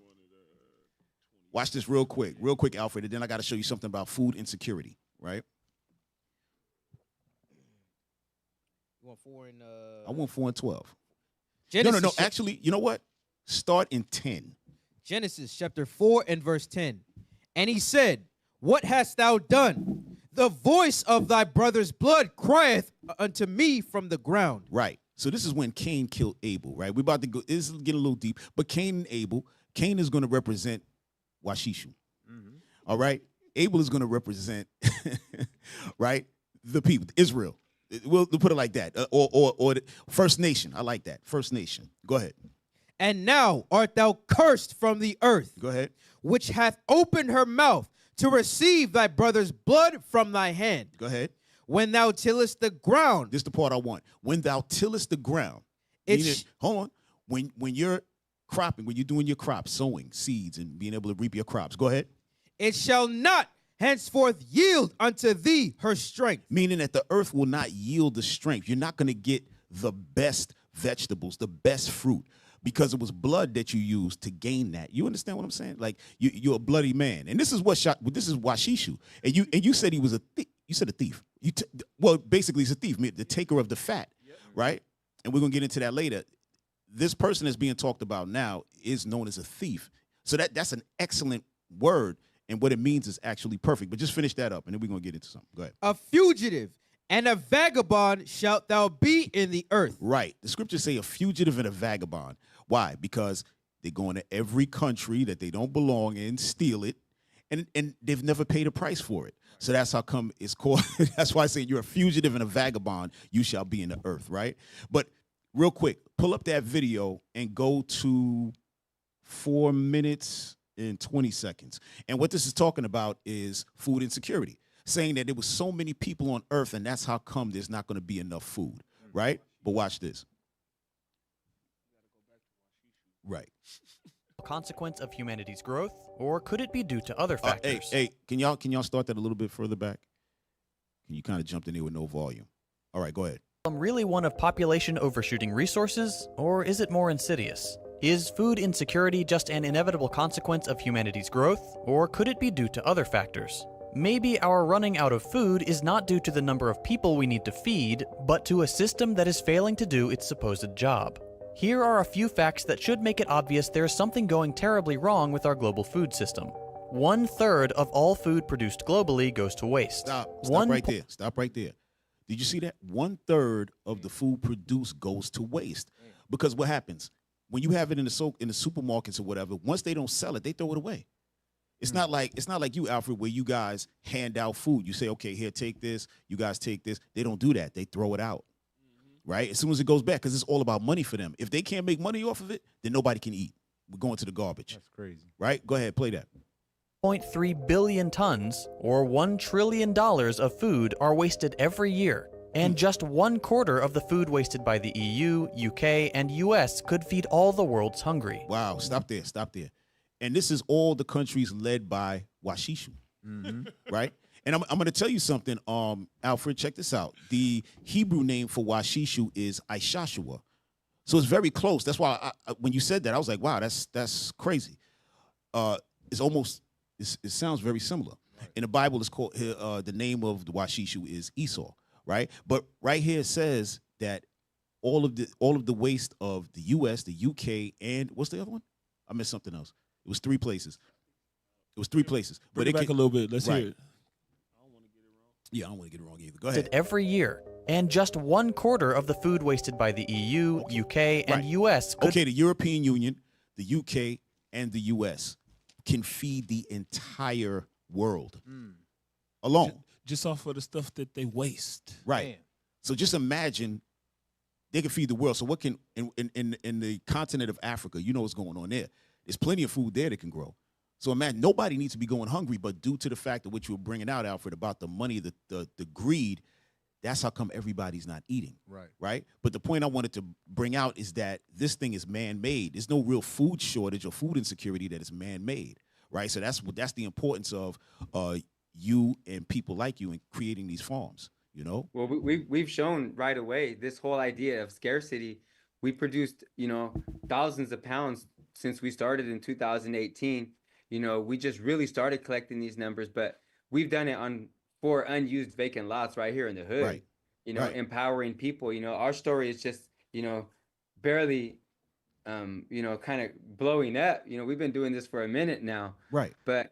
Watch this real quick, Alfred, and then I got to show you something about food insecurity, right? You want 4 and I want 4 and 12. Genesis No. Actually, you know what? Start in 10. Genesis chapter 4 and verse 10. And he said, "What hast thou done? The voice of thy brother's blood crieth unto me from the ground." Right. So this is when Cain killed Abel, right? We're about to go, this is getting a little deep, but Cain and Abel, Cain is going to represent Washishu. All right? Abel is going to represent, right, the people, Israel. We'll put it like that. Or the First Nation. I like that. First Nation. Go ahead. And now art thou cursed from the earth, Go ahead. which hath opened her mouth to receive thy brother's blood from thy hand. Go ahead. When thou tillest the ground, This is the part I want. When thou tillest the ground. Hold on. When you're cropping, when you're doing your crops, sowing seeds and being able to reap your crops. Go ahead. it shall not henceforth yield unto thee her strength. Meaning that the earth will not yield the strength. You're not going to get the best vegetables, the best fruit, because it was blood that you used to gain that. You understand what I'm saying? Like you're a bloody man, and this is Washishu. And you said he was a thief. You said a thief. Well, basically, he's a thief, the taker of the fat, right? And we're gonna get into that later. This person that's being talked about now is known as a thief. So that's an excellent word, and what it means is actually perfect. But just finish that up, and then we're gonna get into something. Go ahead. A fugitive and a vagabond shalt thou be in the earth. Right. The scriptures say a fugitive and a vagabond. Why? Because they go into every country that they don't belong in, steal it, and they've never paid a price for it. So that's how come it's called. That's why I say you're a fugitive and a vagabond. You shall be in the earth, right? But real quick, pull up that video and go to 4 minutes and 20 seconds. And what this is talking about is food insecurity, saying that there was so many people on earth, and that's how come there's not going to be enough food, right? But watch this. Right. Consequence of humanity's growth, or could it be due to other factors? Hey, can y'all start that a little bit further back? Can you kind of jumped in there with no volume? All right, go ahead. Really one of population overshooting resources, or is it more insidious? Is food insecurity just an inevitable consequence of humanity's growth, or could it be due to other factors? Maybe our running out of food is not due to the number of people we need to feed, but to a system that is failing to do its supposed job. Here are a few facts that should make it obvious there is something going terribly wrong with our global food system. 1/3 of all food produced globally goes to waste. Stop right there. Stop right there. Did you see that? 1/3 of the food produced goes to waste. Because what happens? When you have it in the supermarkets or whatever, once they don't sell it, they throw it away. It's not like you, Alfred, where you guys hand out food. You say, okay, here, take this. You guys take this. They don't do that. They throw it out. Right? As soon as it goes back, because it's all about money for them. If they can't make money off of it, then nobody can eat. We're going to the garbage. That's crazy. Right? Go ahead, play that. 0.3 billion tons, or $1 trillion of food are wasted every year. And just 1/4 of the food wasted by the EU, UK, and US could feed all the world's hungry. Wow, stop there. And this is all the countries led by Washishu. Right? And I'm going to tell you something, Alfred, check this out. The Hebrew name for Washishu is Ishashua. So it's very close. That's why when you said that, I was like, wow, that's crazy. It sounds very similar. In the Bible, it's called the name of the Washishu is Esau, right? But right here it says that all of the waste of the US, the UK, and what's the other one? I missed something else. It was 3 places. Bring it back a little bit. Let's hear it. Yeah, I don't want to get it wrong either. Go ahead. Every year. And just 1/4 of the food wasted by the EU, UK, and US could... Okay, the European Union, the UK, and the US can feed the entire world alone. Just off of the stuff that they waste. Right. So just imagine they can feed the world. So what can in the continent of Africa, you know what's going on there. There's plenty of food there that can grow. So imagine nobody needs to be going hungry, but due to the fact of what you were bringing out, Alfred, about the money, the greed, that's how come everybody's not eating. Right. But the point I wanted to bring out is that this thing is man-made. There's no real food shortage or food insecurity that is man-made. Right. So that's the importance of you and people like you in creating these farms. You know, well, we've shown right away this whole idea of scarcity. We produced, thousands of pounds since we started in 2018. We just really started collecting these numbers, but we've done it for unused vacant lots right here in the hood. Right. Empowering people. Our story is just, barely, kind of blowing up. We've been doing this for a minute now. Right. But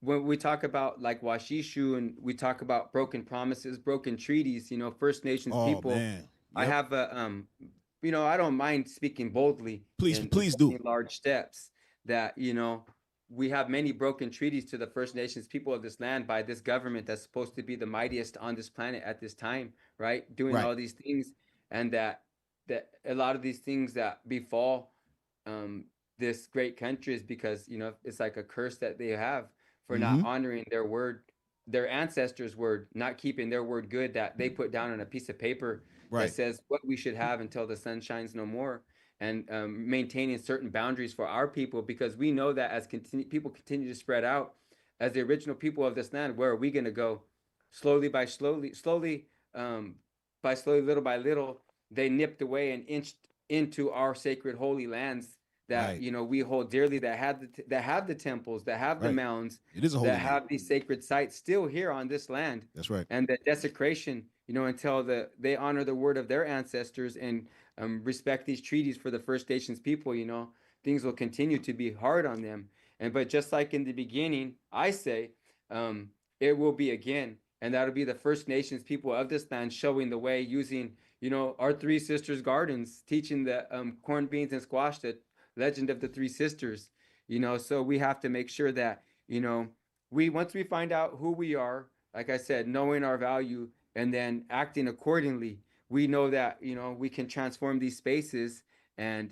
when we talk about like Washishu and we talk about broken promises, broken treaties, First Nations people, man. Yep. I have a, I don't mind speaking boldly. Please do. Large steps that, we have many broken treaties to the First Nations people of this land by this government that's supposed to be the mightiest on this planet at this time, right? Doing all these things, and that a lot of these things that befall this great country is because, it's like a curse that they have for not honoring their word, their ancestors' word, not keeping their word good that they put down on a piece of paper that says what we should have until the sun shines no more, and maintaining certain boundaries for our people, because we know that as people continue to spread out, as the original people of this land, where are we going to go? Slowly, little by little, they nipped away and inched into our sacred holy lands that we hold dearly, that have the temples, that have the mounds, it is a holy that land. have these sacred sites still here on this land. That's right. And the desecration, until they honor the word of their ancestors and respect these treaties for the First Nations people, things will continue to be hard on them. But just like in the beginning, I say, it will be again, and that'll be the First Nations people of this land showing the way, using our Three Sisters gardens, teaching the corn, beans, and squash, the legend of the Three Sisters. So we have to make sure that once we find out who we are, like I said, knowing our value and then acting accordingly, we know that we can transform these spaces. And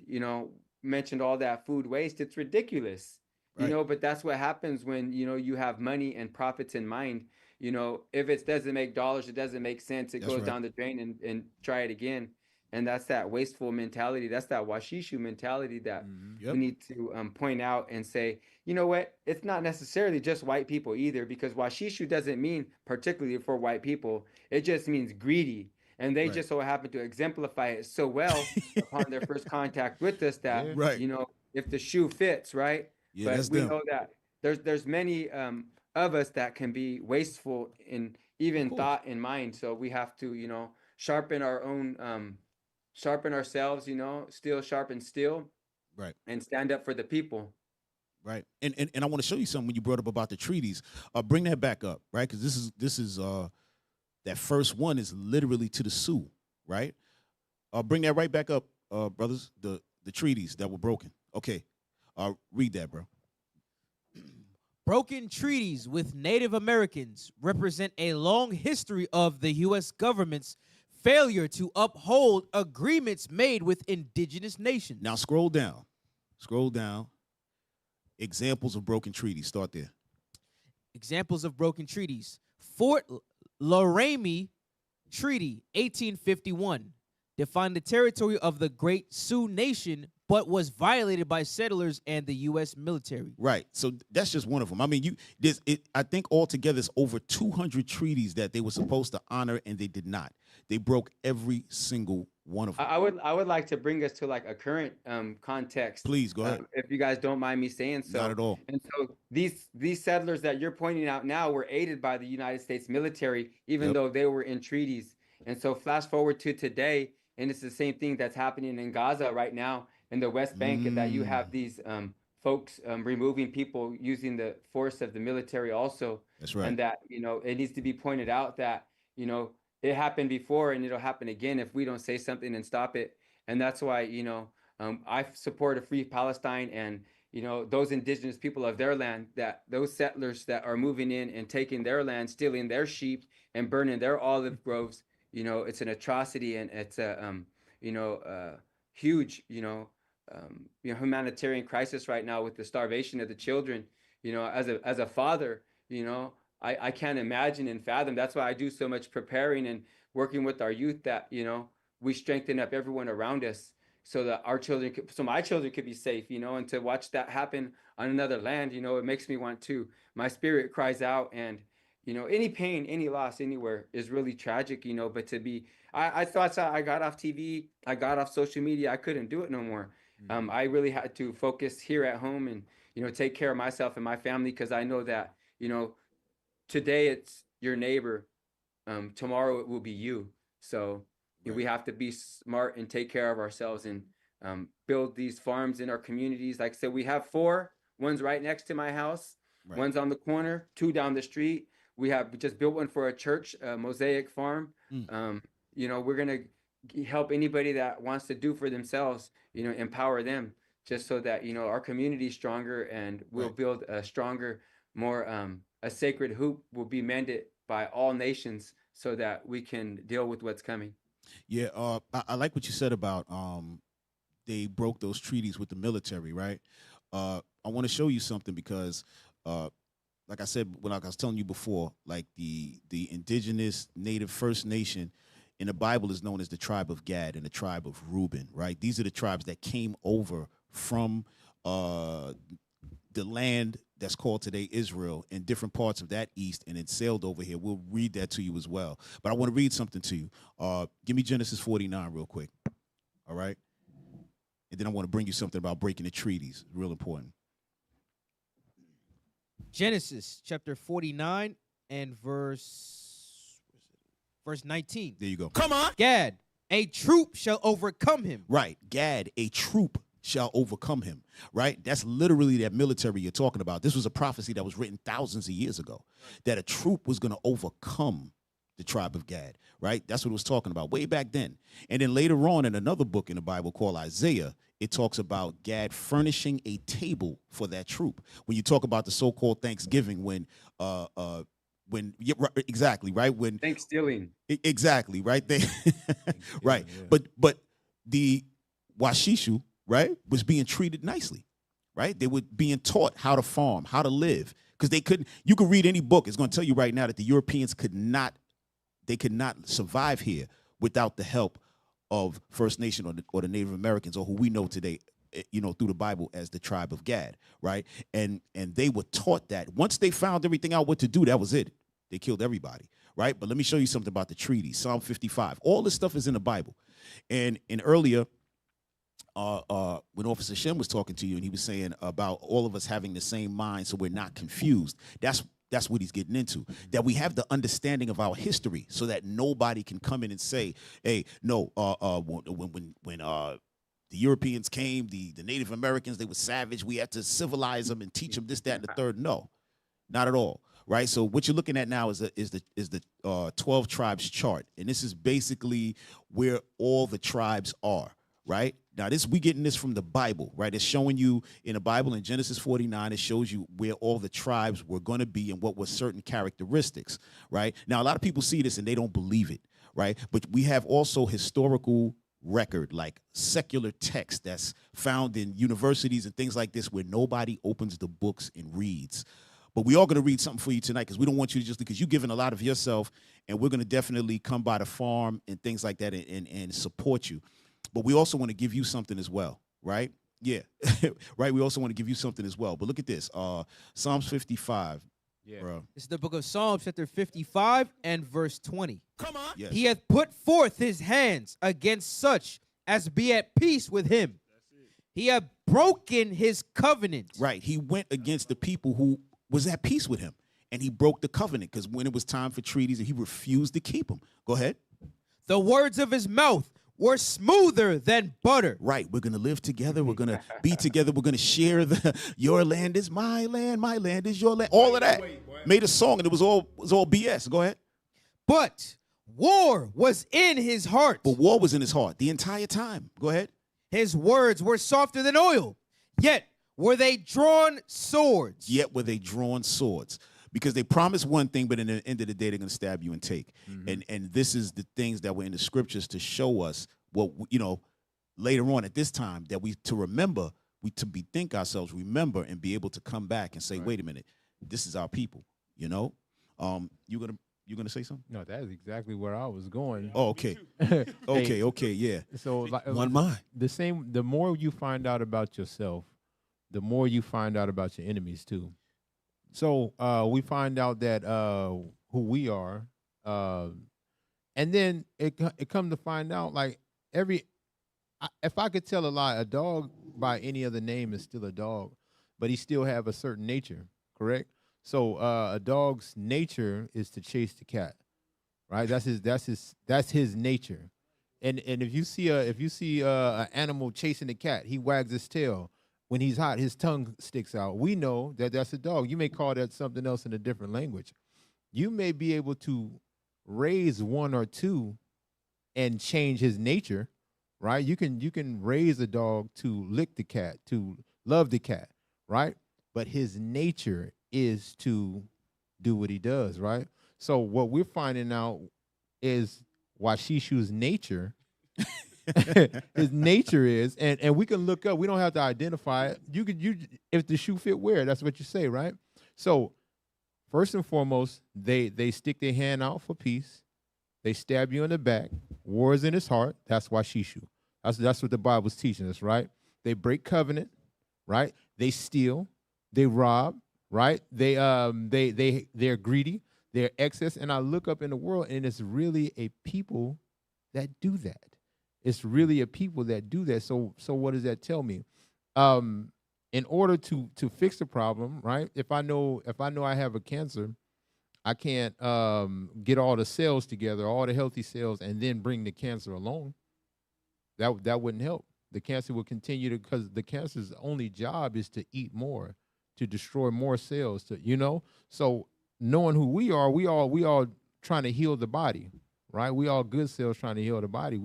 mentioned all that food waste, it's ridiculous. But that's what happens when you have money and profits in mind. If it doesn't make dollars, it doesn't make sense, it goes down the drain, and try it again. And that's that wasteful mentality. That's that Washishu mentality that we need to point out and say, you know what? It's not necessarily just white people either, because Washishu doesn't mean particularly for white people. It just means greedy. And they just so happen to exemplify it so well upon their first contact with us that, if the shoe fits, right? Yeah, but we know that there's many of us that can be wasteful in even thought and mind. So we have to, sharpen our own, sharpen ourselves, steel sharpen steel, right? And stand up for the people. Right. And I want to show you something when you brought up about the treaties. Bring that back up, right? Because this is that first one is literally to the Sioux, right? Bring that right back up, brothers. The treaties that were broken. Okay. Read that, bro. Broken treaties with Native Americans represent a long history of the U.S. government's failure to uphold agreements made with indigenous nations. Now scroll down. Scroll down. Examples of broken treaties. Start there. Examples of broken treaties. Fort Laramie Treaty, 1851, defined the territory of the Great Sioux Nation, but was violated by settlers and the U.S. military. Right. So that's just one of them. I mean, I think altogether it's over 200 treaties that they were supposed to honor, and they did not. They broke every single one of them. I would like to bring us to like a current context. Please go ahead. If you guys don't mind me saying so. Not at all. And so these settlers that you're pointing out now were aided by the United States military, even though they were in treaties. And so flash forward to today, and it's the same thing that's happening in Gaza right now in the West Bank, and that you have these folks removing people using the force of the military also. That's right. And that, it needs to be pointed out that, it happened before and it'll happen again if we don't say something and stop it. And that's why, I support a free Palestine and, those indigenous people of their land, that those settlers that are moving in and taking their land, stealing their sheep and burning their olive groves, it's an atrocity and it's a, huge, humanitarian crisis right now with the starvation of the children. As a father, I can't imagine and fathom. That's why I do so much preparing and working with our youth that, we strengthen up everyone around us so that my children could be safe, and to watch that happen on another land, it makes me want to, my spirit cries out. And, any pain, any loss anywhere is really tragic, but to be, I thought I got off TV, I got off social media, I couldn't do it no more. I really had to focus here at home and, take care of myself and my family. Cause I know that, today it's your neighbor. Tomorrow it will be you. So we have to be smart and take care of ourselves and build these farms in our communities. Like I said, we have 4, one's right next to my house, one's on the corner, 2 down the street. We just built one for a church, a Mosaic farm. We're going to help anybody that wants to do for themselves, empower them just so that, our community is stronger and we'll build a stronger, more, a sacred hoop will be mended by all nations so that we can deal with what's coming. Yeah, I like what you said about they broke those treaties with the military, right? I want to show you something because, like I said, when I was telling you before, like the indigenous native First Nation in the Bible is known as the tribe of Gad and the tribe of Reuben, right? These are the tribes that came over from the land that's called today Israel in different parts of that east and it sailed over here. We'll read that to you as well. But I want to read something to you. Give me Genesis 49 real quick. All right? And then I want to bring you something about breaking the treaties. Real important. Genesis chapter 49 and verse 19. There you go. Come on. Gad, a troop shall overcome him. Right. Gad, a troop shall overcome him, right? That's literally that military you're talking about. This was a prophecy that was written thousands of years ago, that a troop was going to overcome the tribe of Gad, right? That's what it was talking about way back then. And then later on in another book in the Bible called Isaiah, it talks about Gad furnishing a table for that troop. When you talk about the so-called Thanksgiving, exactly, right? When Thanksgiving. Exactly, right? Right. Yeah. But the Washishu, right, was being treated nicely, right? They were being taught how to farm, how to live, because you could read any book. It's going to tell you right now that the Europeans could not survive here without the help of First Nation or the Native Americans, or who we know today, through the Bible as the tribe of Gad, right? And they were taught that. Once they found everything out what to do, that was it. They killed everybody, right? But let me show you something about the treaty. Psalm 55. All this stuff is in the Bible. And earlier, when Officer Shem was talking to you and he was saying about all of us having the same mind so we're not confused, that's what he's getting into, that we have the understanding of our history so that nobody can come in and say, hey, no, when the Europeans came, the Native Americans, they were savage, we had to civilize them and teach them this, that, and the third. No, not at all. Right, so what you're looking at now is the 12 tribes chart, and this is basically where all the tribes are. Right now, we getting this from the Bible. Right, it's showing you in the Bible in Genesis 49. It shows you where all the tribes were going to be and what were certain characteristics. Right now, a lot of people see this and they don't believe it. Right, but we have also historical record, like secular text that's found in universities and things like this, where nobody opens the books and reads. But we are going to read something for you tonight because we don't want you to just, because you've given a lot of yourself, and we're going to definitely come by the farm and things like that and support you. But we also want to give you something as well, right? Yeah, right. We also want to give you something as well. But look at this, Psalms 55. Yeah, bro. It's the book of Psalms, chapter 55 and verse 20. Come on. Yes. He hath put forth his hands against such as be at peace with him. He hath broken his covenant. Right. He went against the people who was at peace with him, and he broke the covenant because when it was time for treaties, he refused to keep them. Go ahead. The words of his mouth were smoother than butter. Right. We're going to live together. We're going to be together. We're going to share your land is my land is your land. All of that. Made a song, and it was all BS. Go ahead. But War was in his heart. But war was in his heart the entire time. Go ahead. His words were softer than oil, yet were they drawn swords. Yet were they drawn swords. Because they promised one thing, but in the end of the day, they're going to stab you and take. And this is the things that were in the scriptures to show us what, later on at this time, that we to remember, we to bethink ourselves, remember, and be able to come back and say, wait a minute, this is our people, You're gonna say something? No, that is exactly where I was going. Oh, okay. Okay, yeah. So One mind. The more you find out about yourself, the more you find out about your enemies too. So we find out that who we are, and then it come to find out like if I could tell a lie, a dog by any other name is still a dog, but he still have a certain nature, correct? So a dog's nature is to chase the cat, right? That's his nature. And if you see an animal chasing the cat, he wags his tail. When he's hot, his tongue sticks out. We know that that's a dog. You may call that something else in a different language. You may be able to raise one or two and change his nature, right? You can raise a dog to lick the cat, to love the cat, right? But his nature is to do what he does, right? So what we're finding out is Washishu's nature. His nature is, and we can look up. We don't have to identify it. You if the shoe fit, wear it. That's what you say, right? So first and foremost, they stick their hand out for peace. They stab you in the back. War is in his heart. That's Washishu. That's what the Bible's teaching us, right? They break covenant, right? They steal, they rob, right? They're greedy, they're excess. And I look up in the world, and it's really a people that do that. It's really a people that do that. So what does that tell me? In order to fix the problem, right? If I know I have a cancer, I can't get all the cells together, all the healthy cells, and then bring the cancer along. That wouldn't help. The cancer will continue because the cancer's only job is to eat more, to destroy more cells. So knowing who we all trying to heal the body, right? We all good cells trying to heal the body.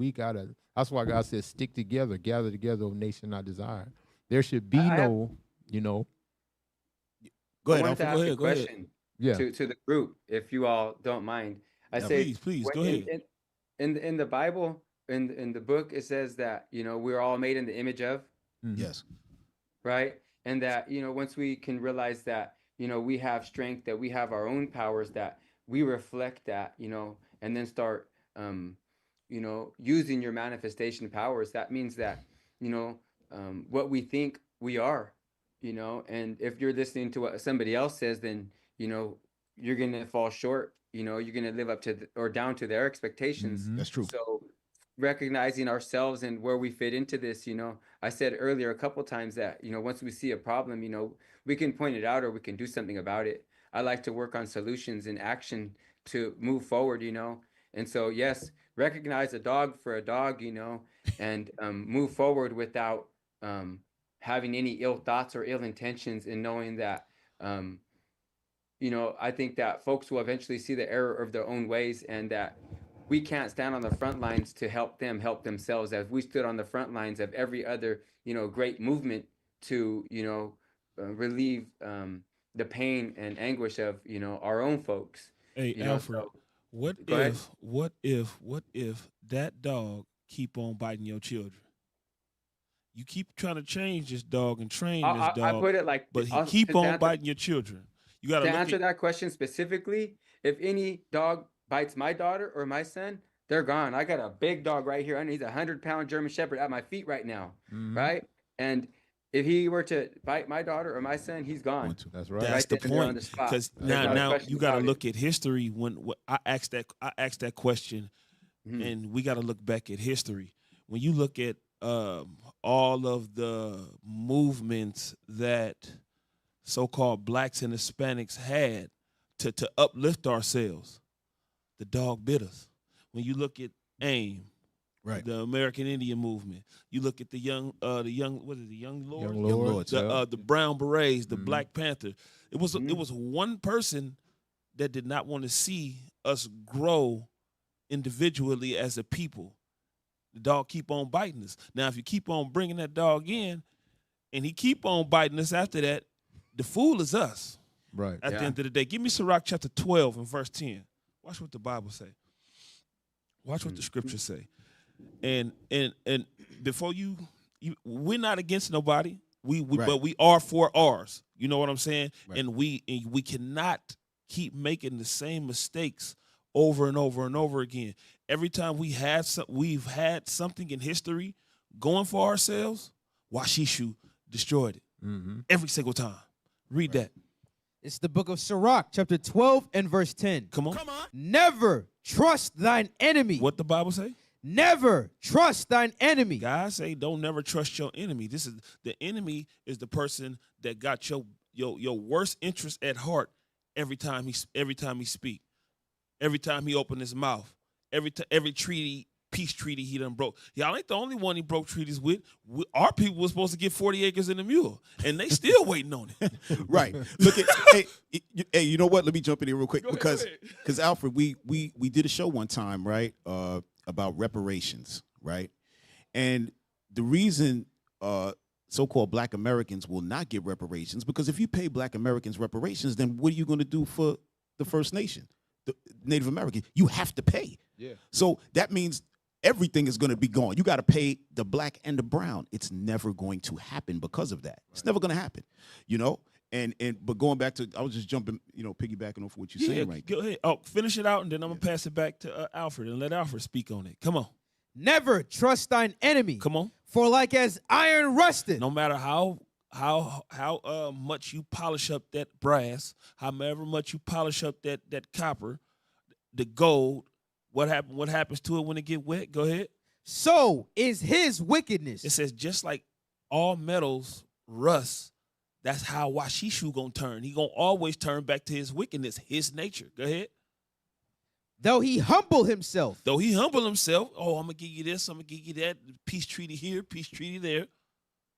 That's why God says, stick together, gather together, O nation I desire. There should be Go ahead, I wanted Alfred. to ask a question to the group, if you all don't mind. Please, go ahead. In the Bible, in the book, it says that, we're all made in the image of. Yes. Right? And that, once we can realize that, we have strength, that we have our own powers, that we reflect that, and then start, using your manifestation powers. That means that, what we think we are, and if you're listening to what somebody else says, then, you're going to fall short, you're going to live up to or down to their expectations. That's true. So recognizing ourselves and where we fit into this, I said earlier a couple times that, once we see a problem, we can point it out or we can do something about it. I like to work on solutions and action to move forward, and so, yes, recognize a dog for a dog, and move forward without having any ill thoughts or ill intentions, and knowing that, I think that folks will eventually see the error of their own ways, and that we can't stand on the front lines to help them help themselves, as we stood on the front lines of every other, great movement to, relieve the pain and anguish of, our own folks. Hey, Alfred, what if that dog keep on biting your children? You keep trying to change this dog and train this dog. I put it like, but he keep on biting your children. You got to answer that question specifically. If any dog bites my daughter or my son, they're gone. I got a big dog right here. He's a 100-pound German Shepherd at my feet right now, right? And if he were to bite my daughter or my son, he's gone. That's right. That's the point. Because now you got to look at history. When I asked that question, and we got to look back at history. When you look at all of the movements that so-called blacks and Hispanics had to uplift ourselves, the dog bit us. When you look at AIM, right, the American Indian movement, you look at the young lords, the brown berets, the Black Panther. It was one person that did not want to see us grow individually as a people, the dog keep on biting us. Now, if you keep on bringing that dog in, and he keep on biting us after that, the fool is us. Right. At the end of the day, give me Sirach chapter 12 and verse 10. Watch what the Bible say. Watch what the scriptures say. And before you we're not against nobody. But we are for ours. You know what I'm saying? Right. And we cannot keep making the same mistakes over and over and over again. Every time we've had something in history going for ourselves, Washishu destroyed it. Every single time. Read that. It's the book of Sirach, chapter 12 and verse 10. Come on. Never trust thine enemy. What the Bible say? Never trust thine enemy. God say don't never trust your enemy. This is the enemy is the person that got your worst interest at heart every time he speak, every time he open his mouth, every peace treaty he done broke. Y'all ain't the only one he broke treaties with. Our people were supposed to get 40 acres and a mule, and they still waiting on it. Right. Look at hey, you know what? Let me jump in here real quick because Alfred, we did a show one time, right? About reparations, right? And the reason so-called Black Americans will not get reparations, because if you pay Black Americans reparations, then what are you going to do for the First Nation, the Native American? You have to pay. Yeah. So that means everything is going to be gone. You got to pay the Black and the brown. It's never going to happen because of that. Right. It's never going to happen, you know? But going back to, I was just jumping, piggybacking off what you're saying right go ahead. Oh, finish it out, and then I'm going to pass it back to Alfred and let Alfred speak on it. Come on. Never trust thine enemy. Come on. For like as iron rusted. No matter how much you polish up that brass, however much you polish up that copper, the gold, what happens to it when it get wet? Go ahead. So is his wickedness. It says just like all metals rust, that's how Washishu gonna turn. He gonna always turn back to his wickedness, his nature. Go ahead. Though he humble himself. Oh, I'm gonna give you this, I'm gonna give you that. Peace treaty here, peace treaty there.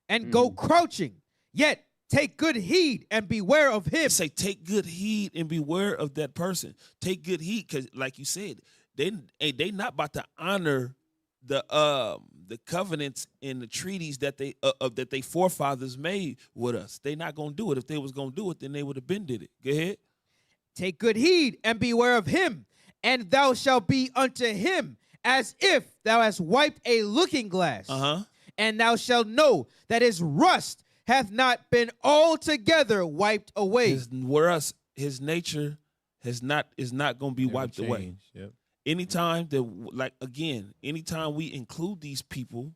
And go crouching. Yet take good heed and beware of him. Say take good heed and beware of that person. Take good heed, because like you said, they not about to honor the covenants and the treaties that they forefathers made with us. They not gonna do it. If they was gonna do it, then they would have been did it. Go ahead. Take good heed and beware of him, and thou shalt be unto him as if thou hast wiped a looking glass. And thou shalt know that his rust hath not been altogether wiped away. His nature is not going to be wiped away. Yep. Anytime anytime we include these people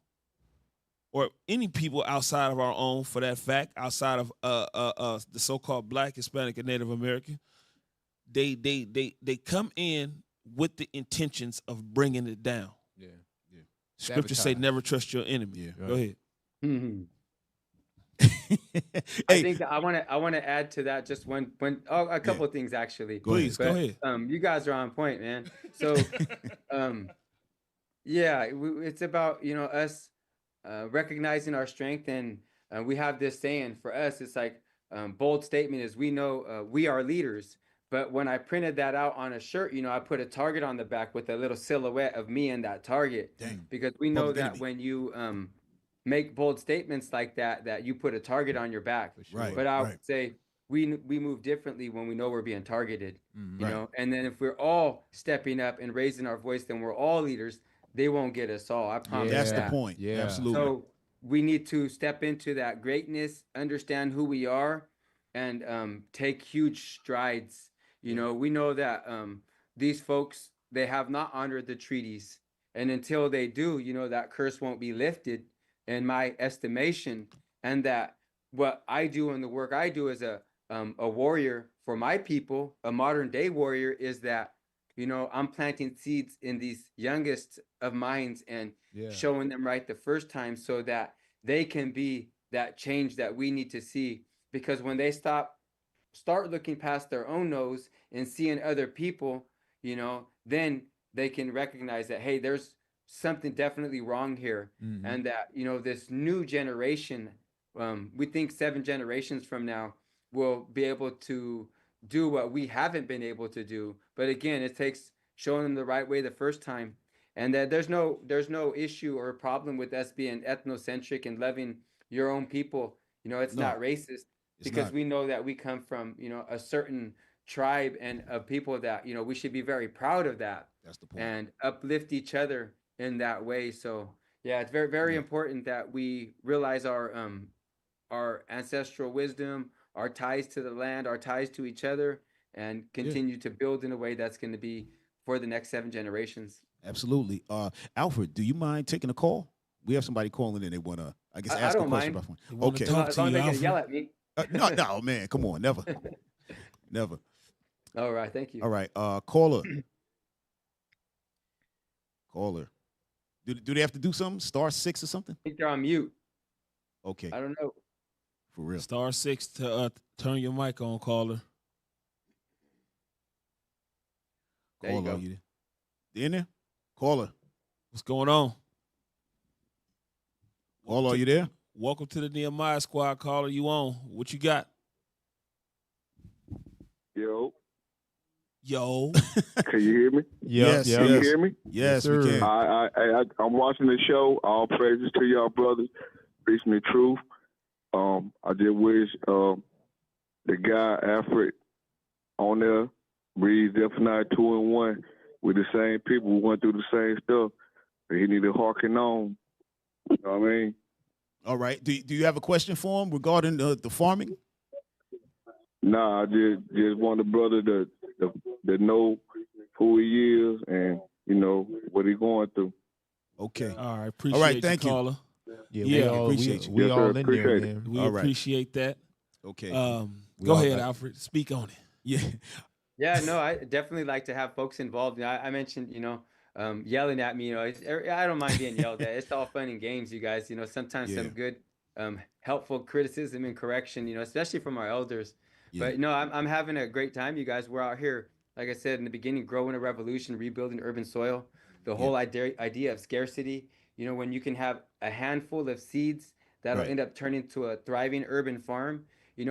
or any people outside of our own, for that fact, outside of the so-called Black, Hispanic, and Native American, they come in with the intentions of bringing it down. Yeah. Scripture say never trust your enemy. Yeah. Go ahead. Mm-hmm. I think that I want to add to that just a couple of things actually. Please go ahead. You guys are on point, man. So, it's about us recognizing our strength, and we have this saying for us. It's like bold statement is we know we are leaders. But when I printed that out on a shirt, I put a target on the back with a little silhouette of me and that target. Dang. Because we know that when you make bold statements like that you put a target on your back. Right. But I would say we move differently when we know we're being targeted. You know, and then if we're all stepping up and raising our voice, then we're all leaders. They won't get us all. I promise. That's that. the point. Yeah. Absolutely. So we need to step into that greatness, understand who we are, and take huge strides. We know that these folks, they have not honored the treaties. And until they do, that curse won't be lifted in my estimation. And that what I do and the work I do as a warrior for my people, a modern day warrior, is that, I'm planting seeds in these youngest of minds and showing them right the first time so that they can be that change that we need to see. Because when they start looking past their own nose and seeing other people, then they can recognize that, hey, there's something definitely wrong here. And that, this new generation, we think 7 generations from now will be able to do what we haven't been able to do. But again, it takes showing them the right way the first time, and that there's no issue or problem with us being ethnocentric and loving your own people. It's No, not racist it's because not. we know that we come from a certain tribe and of people that we should be very proud of that That's the point. and uplift each other in that way. So yeah, it's very Yeah. important that we realize our ancestral wisdom, our ties to the land, our ties to each other, and continue to build in a way that's going to be for the next 7 generations. Absolutely. Alfred, do you mind taking a call? We have somebody calling in. They want to, I guess, I ask a don't question mind. about They wanna Okay. talk As to long as you, they can Alfred. yell at me. No, man. Come on. Never. Never. All right, thank you. All right. Caller. Caller. Do they have to do something? *6 or something? I think they're on mute. Okay. I don't know. For real. *6 to turn your mic on, caller. There you Caller, go. you in there? Caller. What's going on? Caller, are you there? Welcome to the Nehemiah Squad, caller. You on? What you got? Yo, Yo. can you hear me? Yes, Can you hear me? Yes, we sir. can. I'm watching the show. All praises to y'all, brothers. Preaching the truth. I just wish the guy Alfred on there breathes F9 2 and 1 with the same people who went through the same stuff. He need to hearken on. You know what I mean? All right. Do you have a question for him regarding the farming? Nah, I just want the brother to know who he is and what he going through. Okay. All right. Appreciate thank you, you. caller. Yeah, Yeah, we all, appreciate you. we Yes, all sir, in there, appreciate it. man. We All right. appreciate that. Okay. Go all ahead, got- Alfred. Speak on it. Yeah. Yeah, no, I definitely like to have folks involved. I mentioned, yelling at me. I don't mind being yelled at. It's all fun and games, you guys. Sometimes Yeah. some good, helpful criticism and correction. Especially from our elders. Yeah. But no, I'm having a great time, you guys. We're out here, like I said in the beginning, growing a revolution, rebuilding urban soil. The whole idea of scarcity. When you can have a handful of seeds that'll Right. end up turning to a thriving urban farm.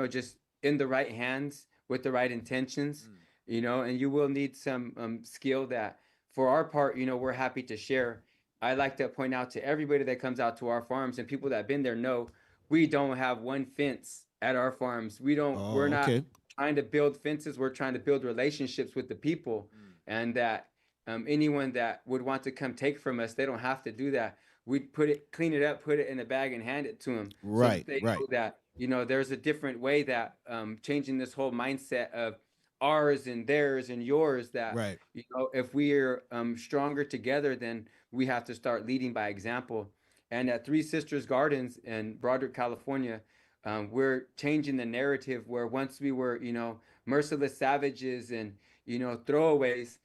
Just in the right hands with the right intentions. And you will need some skill that for our part, we're happy to share. I like to point out to everybody that comes out to our farms and people that have been there know we don't have one fence at our farms. We're not okay. trying to build fences. We're trying to build relationships with the people and that anyone that would want to come take from us, they don't have to do that. We clean it up, put it in a bag and hand it to them. Right, So they right. know that, there's a different way that changing this whole mindset of ours and theirs and yours that, Right. if we're stronger together, then we have to start leading by example. And at Three Sisters Gardens in Broderick, California, we're changing the narrative where once we were, merciless savages and, throwaways,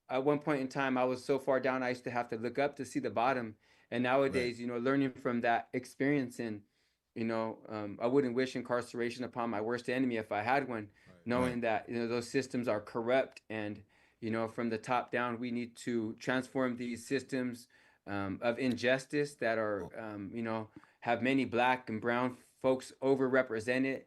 at one point in time, I was so far down, I used to have to look up to see the bottom. And nowadays, learning from that experience and, I wouldn't wish incarceration upon my worst enemy if I had one, knowing that, those systems are corrupt and, from the top down, we need to transform these systems of injustice that are, have many black and brown folks overrepresented.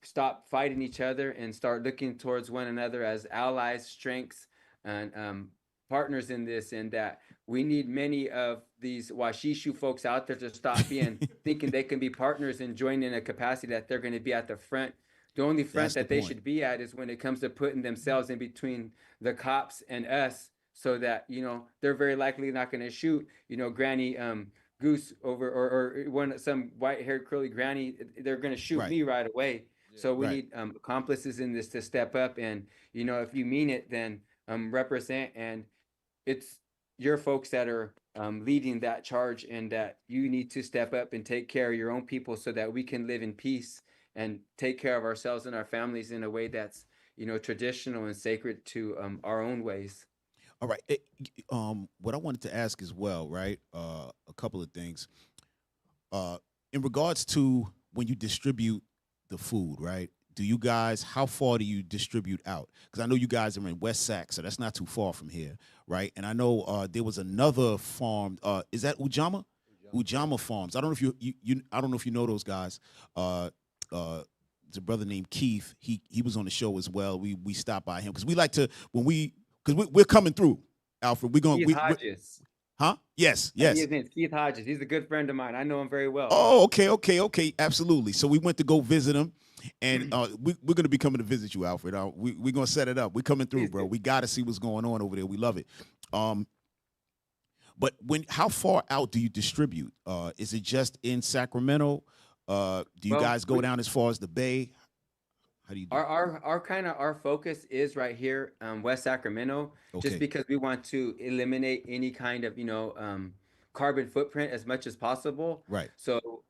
Stop fighting each other and start looking towards one another as allies, strengths, and partners in this, and that we need many of these Washishu folks out there to stop being thinking they can be partners and join in a capacity that they're going to be at the front. The only front That's the that they point. should be at is when it comes to putting themselves in between the cops and us, so that they're very likely not going to shoot Granny Goose over or some white-haired curly granny. They're going to shoot Right. me right away. So we Right. need accomplices in this to step up, and if you mean it, then represent. And it's your folks that are leading that charge, and that you need to step up and take care of your own people so that we can live in peace and take care of ourselves and our families in a way that's traditional and sacred to our own ways. All right. What I wanted to ask as well, right? A couple of things. In regards to when you distribute the food, right? How far do you distribute out? Because I know you guys are in West Sac, so that's not too far from here, right? And I know there was another farm. Is that Ujamaa? Ujamaa Farms. I don't know if I don't know if you know those guys. There's a brother named Keith. He was on the show as well. We stopped by him because we like to when because we're coming through, Alfred. We're going. Keith Hodges. Huh? Yes. His name's Keith Hodges. He's a good friend of mine. I know him very well. Oh, okay. Absolutely. So we went to go visit him, and we're going to be coming to visit you, Alfred. We're going to set it up. We're coming through, bro. We got to see what's going on over there. We love it. But how far out do you distribute? Is it just in Sacramento? Do you guys go down as far as the Bay? How do you do? Our focus is right here, West Sacramento, just because we want to eliminate any kind of carbon footprint as much as possible. Right. So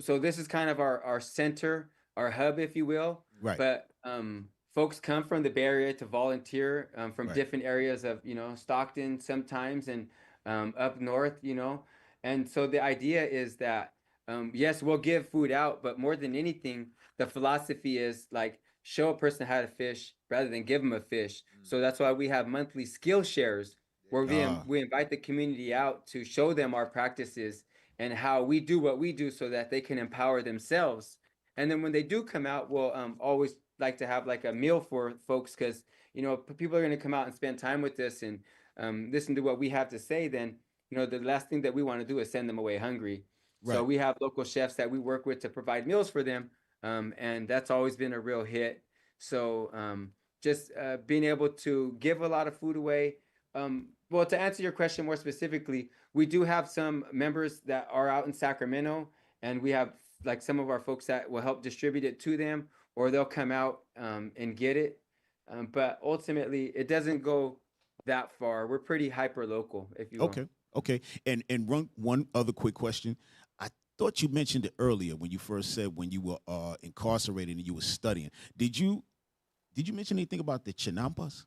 so this is kind of our center, our hub, if you will. Right. But folks come from the Bay Area to volunteer from different areas of Stockton sometimes and up north, and so the idea is that yes, we'll give food out, but more than anything, the philosophy is like show a person how to fish rather than give them a fish. So that's why we have monthly skill shares where we invite the community out to show them our practices and how we do what we do so that they can empower themselves. And then when they do come out, we'll always like to have like a meal for folks because people are going to come out and spend time with us and listen to what we have to say. Then the last thing that we want to do is send them away hungry. Right. So we have local chefs that we work with to provide meals for them. And that's always been a real hit. So just being able to give a lot of food away. Well, to answer your question more specifically, we do have some members that are out in Sacramento, and we have like some of our folks that will help distribute it to them, or they'll come out and get it. But ultimately, it doesn't go that far. We're pretty hyper local, if you will. Okay. And one other quick question. Thought you mentioned it earlier when you first said when you were incarcerated and you were studying. Did you mention anything about the Chinampas?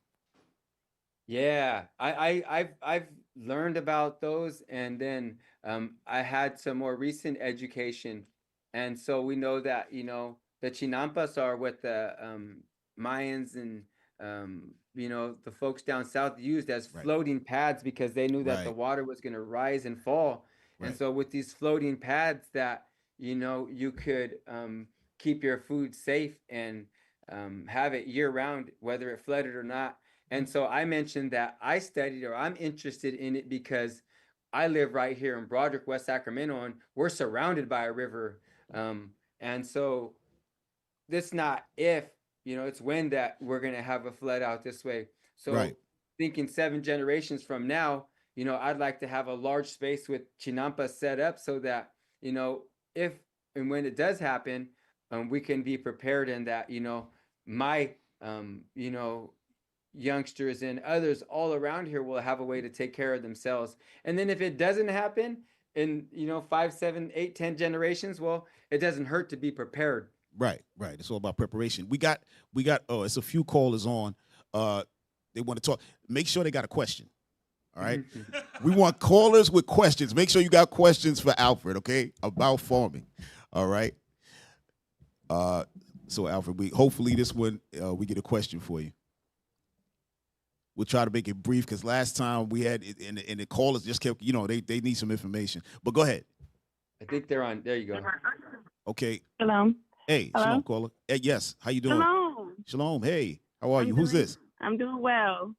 Yeah, I've learned about those, and then I had some more recent education, and so we know that the Chinampas are what the Mayans and the folks down south used as floating pads because they knew that the water was going to rise and fall. And so with these floating pads that, you could keep your food safe and have it year round, whether it flooded or not. And so I mentioned that I studied or I'm interested in it because I live right here in Broderick, West Sacramento, and we're surrounded by a river. And so this not if, it's when that we're going to have a flood out this way. So thinking 7 generations from now, I'd like to have a large space with Chinampas set up so that, if and when it does happen, we can be prepared and that, my, youngsters and others all around here will have a way to take care of themselves. And then if it doesn't happen in, 5, 7, 8, 10 generations, well, it doesn't hurt to be prepared. Right. It's all about preparation. We got, it's a few callers on. They want to talk. Make sure they got a question. All right. We want callers with questions. Make sure you got questions for Alfred, okay, about farming. All right. So Alfred, hopefully this one we get a question for you. We'll try to make it brief because last time we had it, and the callers just kept, they need some information. But go ahead. I think they're on. There you go. Okay. Hello. Hey, Hello? Shalom caller. Hey, yes. How you doing? Shalom. Hey, how are you? Who's this? I'm doing well.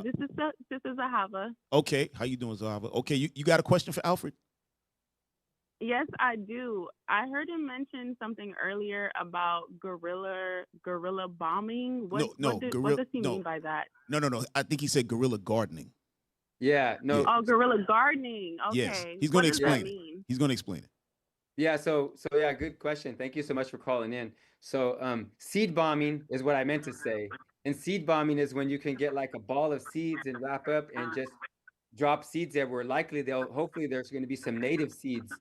This is Zahava. Okay. How you doing, Zahava? Okay, you got a question for Alfred? Yes, I do. I heard him mention something earlier about guerrilla bombing. What does he mean by that? No. I think he said guerrilla gardening. Yeah, no. Yeah. Oh, guerrilla gardening. Okay. Yes, he's going to explain it. He's going to explain it. Yeah, so yeah, good question. Thank you so much for calling in. So seed bombing is what I meant to say. And seed bombing is when you can get like a ball of seeds and wrap up and just drop seeds everywhere. Hopefully there's going to be some native seeds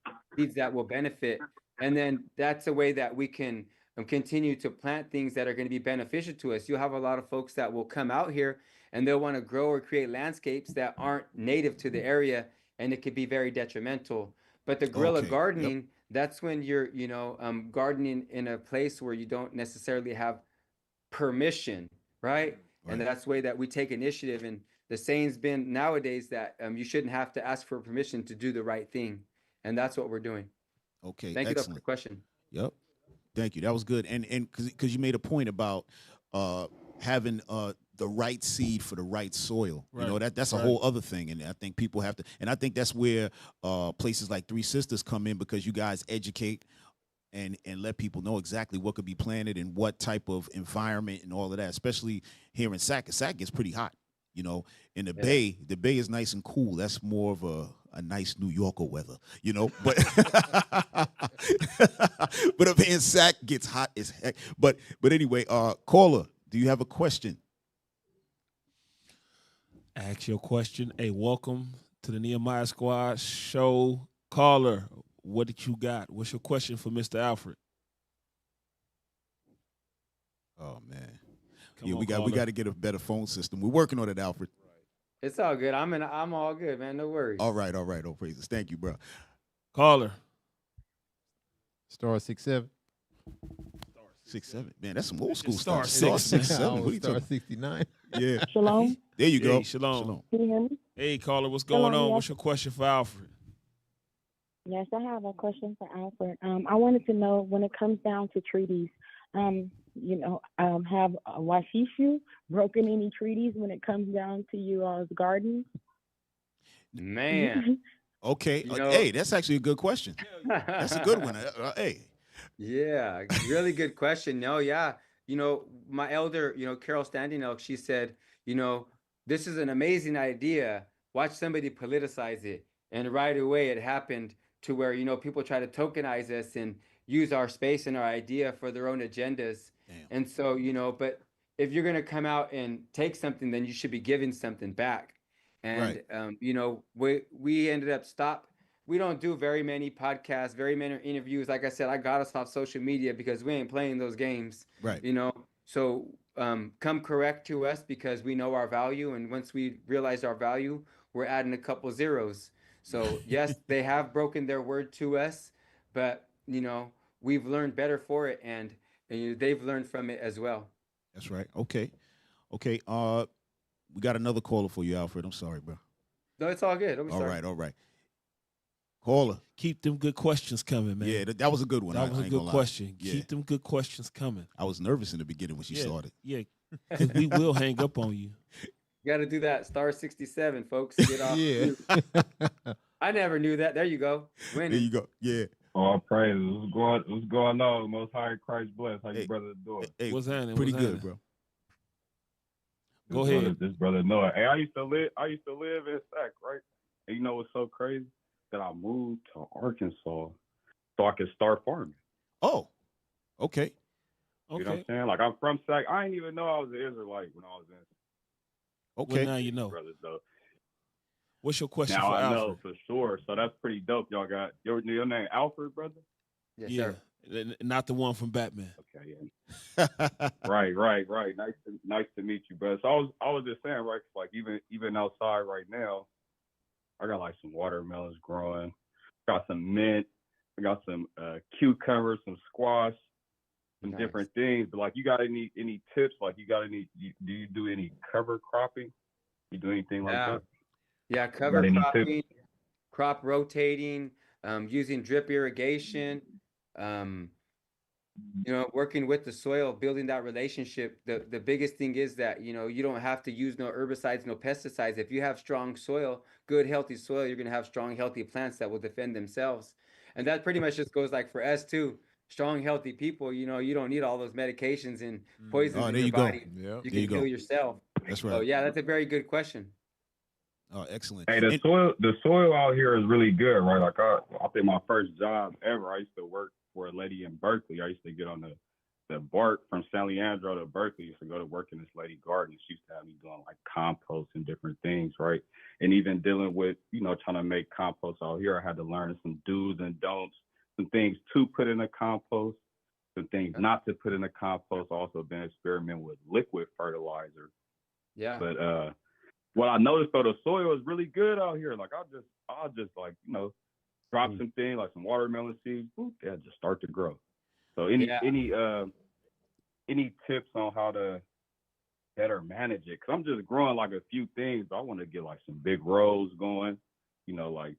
that will benefit. And then that's a way that we can continue to plant things that are going to be beneficial to us. You'll have a lot of folks that will come out here and they'll want to grow or create landscapes that aren't native to the area, and it could be very detrimental. But the guerrilla gardening, that's when you're, gardening in a place where you don't necessarily have permission, right? And that's the way that we take initiative. And the saying's been nowadays that you shouldn't have to ask for permission to do the right thing. And that's what we're doing. Okay, Thank you for the question. Yep. Thank you. That was good. And because you made a point about having the right seed for the right soil. Right. You know, that's a whole other thing. And I think people have to, and I think that's where places like Three Sisters come in, because you guys educate and let people know exactly what could be planted and what type of environment and all of that, especially here in Sac. Sac gets pretty hot, you know. In the Bay is nice and cool. That's more of a nice New Yorker weather, you know. But but up here in Sac gets hot as heck. But anyway, caller, do you have a question? Ask your question. Hey, welcome to the Nehemiah Squad show. Caller, what did you got? What's your question for Mr. Alfred? Oh man, Come on, we caller. got to get a better phone system. We're working on it, Alfred. It's all good. I'm all good, man. No worries. All right. Oh, praises. Thank you, bro. Caller. Star 67. 67. Man, that's some old school Star stuff. 67. What are you Star talking? 69. Yeah. Shalom. There you go. Hey, shalom. Can you hear me? Hey, caller, what's going Hello, on? yes. What's your question for Alfred? Yes, I have a question for Alfred. I wanted to know, when it comes down to treaties, have Washishu broken any treaties when it comes down to you all's gardens? Man. Okay. You know- Hey, that's actually a good question. That's a good one. Hey. Yeah, really good question. No, yeah. You know, my elder, Carol Standing Elk, she said, this is an amazing idea. Watch somebody politicize it. And right away it happened to where, people try to tokenize us and use our space and our idea for their own agendas. Damn. And so, but if you're going to come out and take something, then you should be giving something back. And, we ended up we don't do very many podcasts, very many interviews. Like I said, I got us off social media because we ain't playing those games. Right. So come correct to us, because we know our value. And once we realize our value, we're adding a couple zeros. So yes, they have broken their word to us, but we've learned better for it, and they've learned from it as well. That's right. Okay. We got another caller for you, Alfred. I'm sorry, bro. No, it's all good. All right. Caller. Keep them good questions coming, man. Yeah, that was a good one. That was a good question. Yeah. Keep them good questions coming. I was nervous in the beginning when she started. Yeah, because we will hang up on you. You got to do that. Star 67, folks. Get off. Yeah. I never knew that. There you go. Winning. There you go. Yeah. All praise. What's going on? Most High Christ bless. How you brothers doing? Hey, What's happening? pretty What's good, happening? bro. Go ahead. This brother Noah. Hey, I used to live in Sac, right? And you know what's so crazy? That I moved to Arkansas so I could start farming. Oh, okay. You know what I'm saying? Like, I'm from Sac. I didn't even know I was an Israelite when I was in. Okay. Well, now you know. Brothers, though. What's your question Now for I Alfred? know for sure. So that's pretty dope. Y'all got your name, Alfred, brother? Yes, Yeah, sir. not the one from Batman. Okay, yeah. Right. Nice to meet you, brother. So I was just saying, right? Like even outside right now, I got like some watermelons growing. Got some mint. I got some cucumbers, some squash, some different things. But like, you got any tips? Like, do you do any cover cropping? You do anything like that? Yeah, cover cropping, crop rotating, using drip irrigation, working with the soil, building that relationship. The biggest thing is that, you don't have to use no herbicides, no pesticides. If you have strong soil, good, healthy soil, you're going to have strong, healthy plants that will defend themselves. And that pretty much just goes like for us too. Strong, healthy people, you don't need all those medications and poisons in your body. Yeah. You can heal yourself. That's right. So yeah, that's a very good question. Oh, excellent. Hey, the soil out here is really good, right? Like I think my first job ever, I used to work for a lady in Berkeley. I used to get on the BART from San Leandro to Berkeley. I used to go to work in this lady's garden. She used to have me doing like compost and different things, right? And even dealing with, trying to make compost out here, I had to learn some do's and don'ts, some things to put in the compost, some things not to put in the compost. Also been experimenting with liquid fertilizer. Yeah. But what I noticed though, the soil is really good out here. Like I'll just like, drop some things like some watermelon seeds, they'll just start to grow. So any tips on how to better manage it? Cause I'm just growing like a few things, but I want to get like some big rows going, like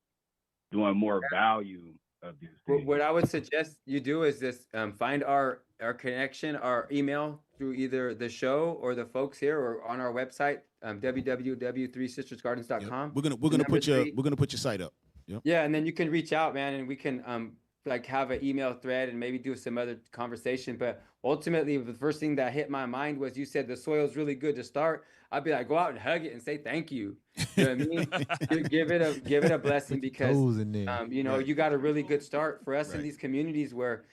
doing more value of these things. What I would suggest you do is this: find our connection, our email through either the show or the folks here or on our website, www.threesistersgardens.com. We're gonna put your site up. Yep. Yeah, and then you can reach out, man, and we can like have an email thread and maybe do some other conversation. But ultimately, the first thing that hit my mind was you said the soil's really good to start. I'd be like, go out and hug it and say thank you. You know what I mean? give it a blessing because you know you got a really good start for us in these communities where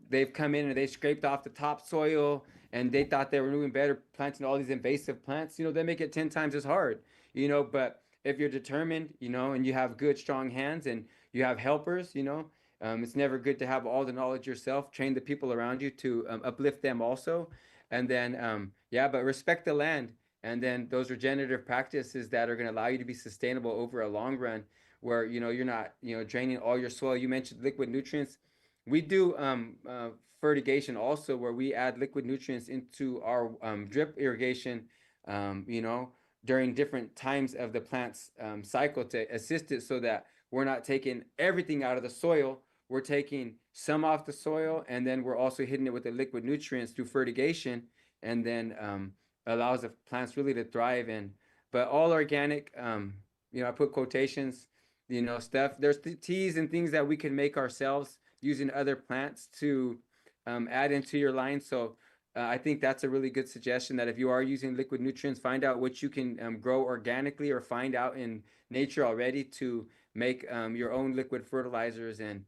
they've come in and they scraped off the topsoil and they thought they were doing better planting all these invasive plants. They make it 10 times as hard. But if you're determined, and you have good, strong hands and you have helpers, it's never good to have all the knowledge yourself. Train the people around you to uplift them also. And then, but respect the land. And then those regenerative practices that are going to allow you to be sustainable over a long run where, you're not, draining all your soil. You mentioned liquid nutrients. We do fertigation also where we add liquid nutrients into our drip irrigation, during different times of the plant's cycle to assist it so that we're not taking everything out of the soil. We're taking some off the soil, and then we're also hitting it with the liquid nutrients through fertigation, and then allows the plants really to thrive. But all organic, I put quotations, stuff. There's teas and things that we can make ourselves using other plants to add into your line. So I think that's a really good suggestion that if you are using liquid nutrients, find out what you can grow organically or find out in nature already to make your own liquid fertilizers, and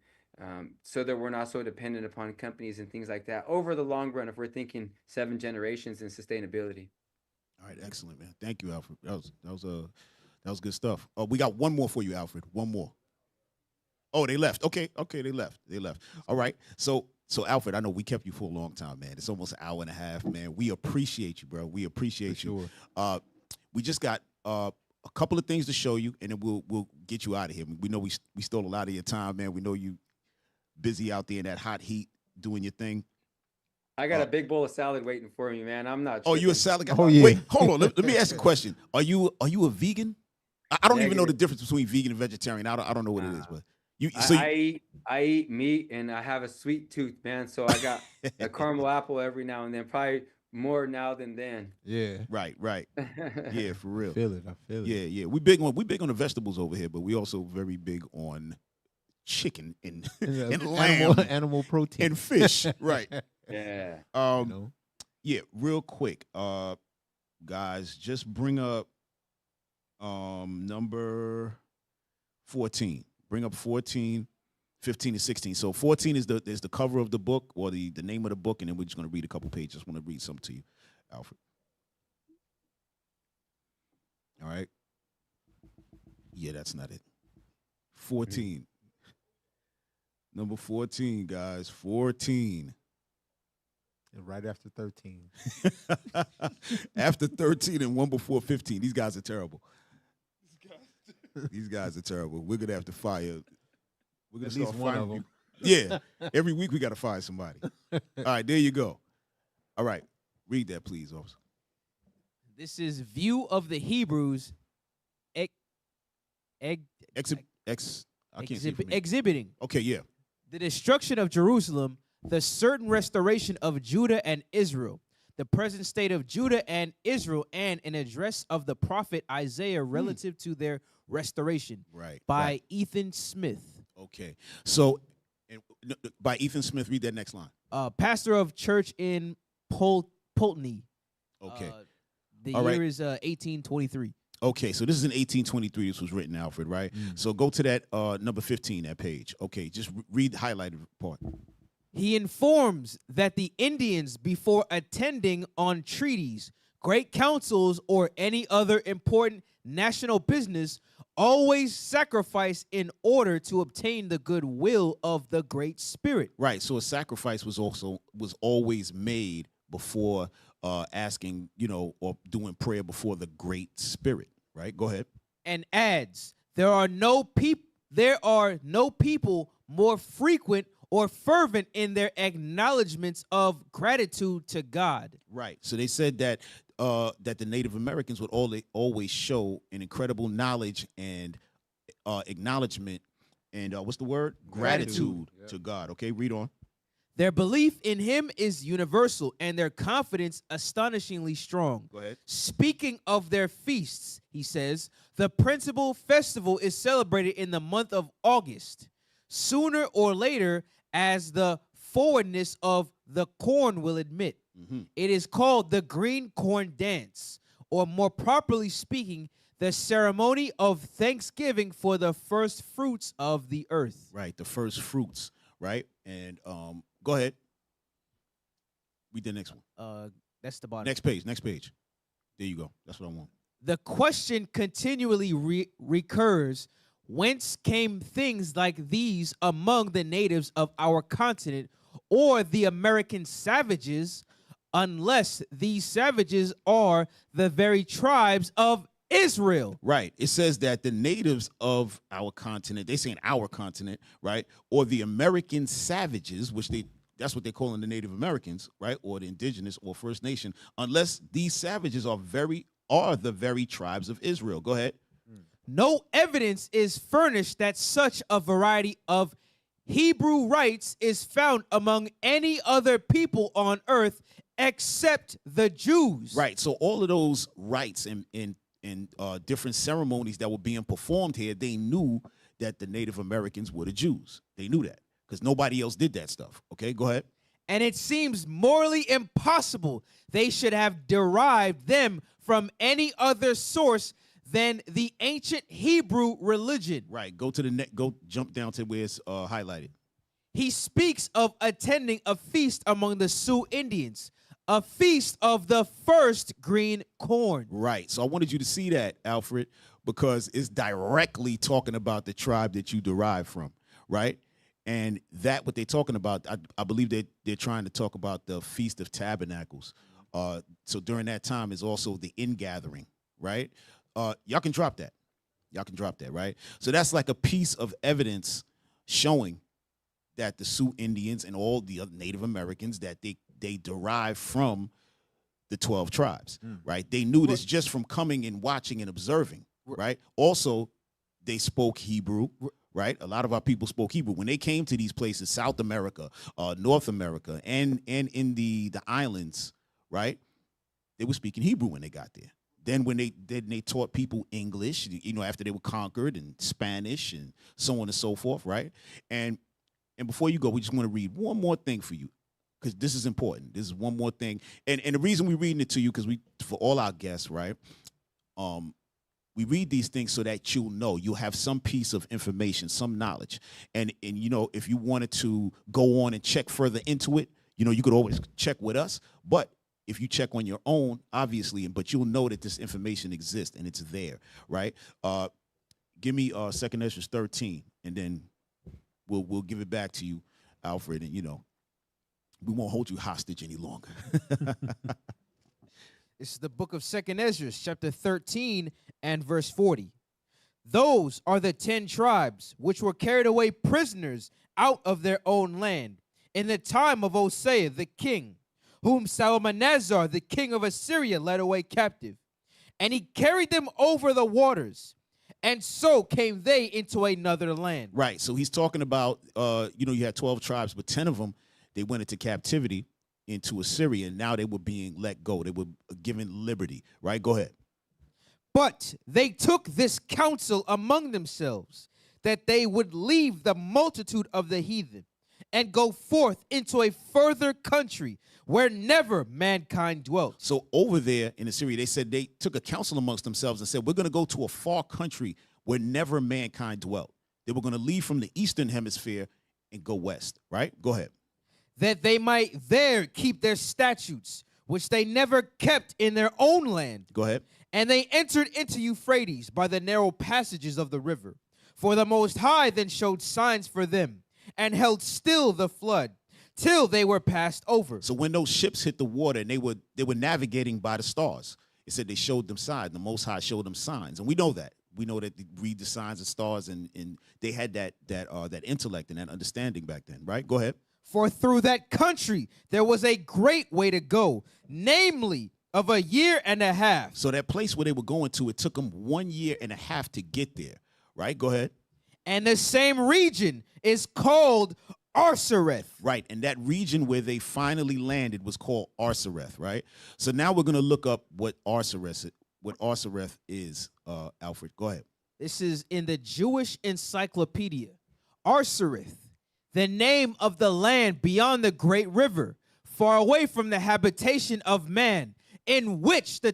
so that we're not so dependent upon companies and things like that over the long run if we're thinking 7 generations in sustainability. All right, excellent, man. Thank you, Alfred. That was good stuff. We got one more for you, Alfred. One more. Oh, they left. Okay, they left. All right. So Alfred, I know we kept you for a long time, man. It's almost an hour and a half, man. We appreciate you, bro. We appreciate you. Sure. We just got a couple of things to show you, and then we'll get you out of here. We know we stole a lot of your time, man. We know you busy out there in that hot heat doing your thing. I got a big bowl of salad waiting for me, man. I'm not. Oh, you a salad guy? Oh, yeah. Wait, hold on. Let me ask you a question. Are you a vegan? I don't even know the difference between vegan and vegetarian. I don't know what it is, but I eat meat and I have a sweet tooth, man. So I got a caramel apple every now and then, probably more now than then. Yeah. Right. Yeah, for real. I feel it. Yeah. We big on the vegetables over here, but we also very big on chicken and lamb, animal protein, and fish. Right. Yeah. Yeah. Real quick, guys, just bring up number 14. Bring up 14, 15, and 16. So 14 is the cover of the book or the name of the book, and then we're just going to read a couple pages. Just want to read something to you, Alfred. All right. Yeah, that's not it. 14. Number 14, guys. 14. And right after 13. After 13 and one before 15. These guys are terrible. These guys are terrible. We're going to have to fire. We're going to start one of them. Yeah. Every week we got to fire somebody. All right, there you go. All right. Read that, please, officer. This is View of the Hebrews exhibiting. Okay, yeah. The destruction of Jerusalem, the certain restoration of Judah and Israel, the present state of Judah and Israel, and an address of the prophet Isaiah relative to their restoration. Right. By Ethan Smith. Okay. So, by Ethan Smith, read that next line. Pastor of church in Pulteney. Okay. The year is 1823. Okay, so this is in 1823. This was written, Alfred, right? So go to that number 15, that page. Okay, just read the highlighted part. He informs that the Indians, before attending on treaties, great councils, or any other important national business, always sacrifice in order to obtain the goodwill of the Great Spirit. Right, so a sacrifice was always made before asking, or doing prayer before the Great Spirit, right? Go ahead. And adds, there are no people more frequent or fervent in their acknowledgments of gratitude to God. Right. So they said that the Native Americans would always show an incredible knowledge and acknowledgement and what's the word? Gratitude to God. Okay, read on. Their belief in him is universal and their confidence astonishingly strong. Go ahead. Speaking of their feasts, he says, the principal festival is celebrated in the month of August. Sooner or later, as the forwardness of the corn will admit, it is called the green corn dance, or more properly speaking, the ceremony of thanksgiving for the first fruits of the earth. Right, the first fruits, right? And go ahead. Read the next one. That's the bottom. Next page. There you go. That's what I want. The question continually recurs, whence came things like these among the natives of our continent or the American savages, unless these savages are the very tribes of Israel. Right. It says that the natives of our continent, they saying our continent, right? Or the American savages, which that's what they're calling the Native Americans, right? Or the Indigenous or First Nation, unless these savages are the very tribes of Israel. Go ahead. No evidence is furnished that such a variety of Hebrew rites is found among any other people on earth except the Jews. Right. So all of those rites and different ceremonies that were being performed here, they knew that the Native Americans were the Jews. They knew that because nobody else did that stuff. Okay, go ahead. And it seems morally impossible they should have derived them from any other source than the ancient Hebrew religion. Right. Go to the next. Go jump down to where it's highlighted. He speaks of attending a feast among the Sioux Indians, a feast of the first green corn. Right. So I wanted you to see that, Alfred, because it's directly talking about the tribe that you derive from, right? And that what they're talking about, I believe they're trying to talk about the Feast of Tabernacles. So during that time is also the ingathering, right? Y'all can drop that. Right? So that's like a piece of evidence showing that the Sioux Indians and all the other Native Americans, that they derive from the 12 tribes, right? They knew this just from coming and watching and observing, right? Also, they spoke Hebrew, right? A lot of our people spoke Hebrew. When they came to these places, South America, North America, and in the islands, right? They were speaking Hebrew when they got there. Then when they taught people English, after they were conquered, and Spanish and so on and so forth, right? And before you go, we just want to read one more thing for you, because this is important. This is one more thing. And the reason we're reading it to you, because for all our guests, right? We read these things so that you'll have some piece of information, some knowledge. And if you wanted to go on and check further into it, you could always check with us. But if you check on your own, obviously, but you'll know that this information exists and it's there, right? Give me 2nd Esdras 13, and then we'll give it back to you, Alfred, and we won't hold you hostage any longer. This is the book of 2nd Esdras, chapter 13 and verse 40. Those are the 10 tribes which were carried away prisoners out of their own land in the time of Hosea the king, whom Salmanasar the king of Assyria led away captive. And he carried them over the waters, and so came they into another land. Right, so he's talking about, you had 12 tribes, but 10 of them, they went into captivity into Assyria, and now they were being let go. They were given liberty, right? Go ahead. But they took this counsel among themselves, that they would leave the multitude of the heathen and go forth into a further country where never mankind dwelt. So over there in Assyria, they said they took a counsel amongst themselves and said, we're going to go to a far country where never mankind dwelt. They were going to leave from the eastern hemisphere and go west, right? Go ahead. That they might there keep their statutes, which they never kept in their own land. Go ahead. And they entered into Euphrates by the narrow passages of the river. For the Most High then showed signs for them, and held still the flood, till they were passed over. So when those ships hit the water and they were navigating by the stars, it said they showed them signs. The Most High showed them signs, and we know that. We know that they read the signs of stars, and they had that intellect and that understanding back then, right? Go ahead. For through that country there was a great way to go, namely of a year and a half. So that place where they were going to, it took them 1 year and a half to get there, right? Go ahead. And the same region is called Arsareth. Right, and that region where they finally landed was called Arsareth, right? So now we're going to look up what Arsareth is, Alfred. Go ahead. This is in the Jewish Encyclopedia. Arsareth, the name of the land beyond the great river, far away from the habitation of man, in which the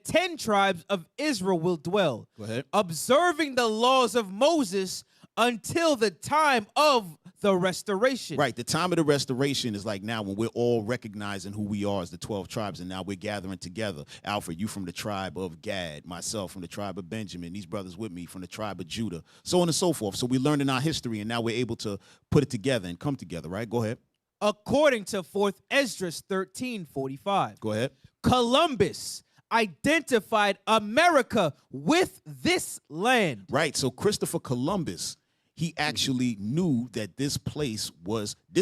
10 tribes of Israel will dwell. Go ahead. Observing the laws of Moses until the time of the restoration. Right, the time of the restoration is like now when we're all recognizing who we are as the 12 tribes, and now we're gathering together. Alfred, you from the tribe of Gad, myself from the tribe of Benjamin, these brothers with me from the tribe of Judah, so on and so forth. So we learned in our history, and now we're able to put it together and come together, right? Go ahead. According to 4th Esdras 13:45. Go ahead. Columbus identified America with this land. Right, so Christopher Columbus, he actually knew that this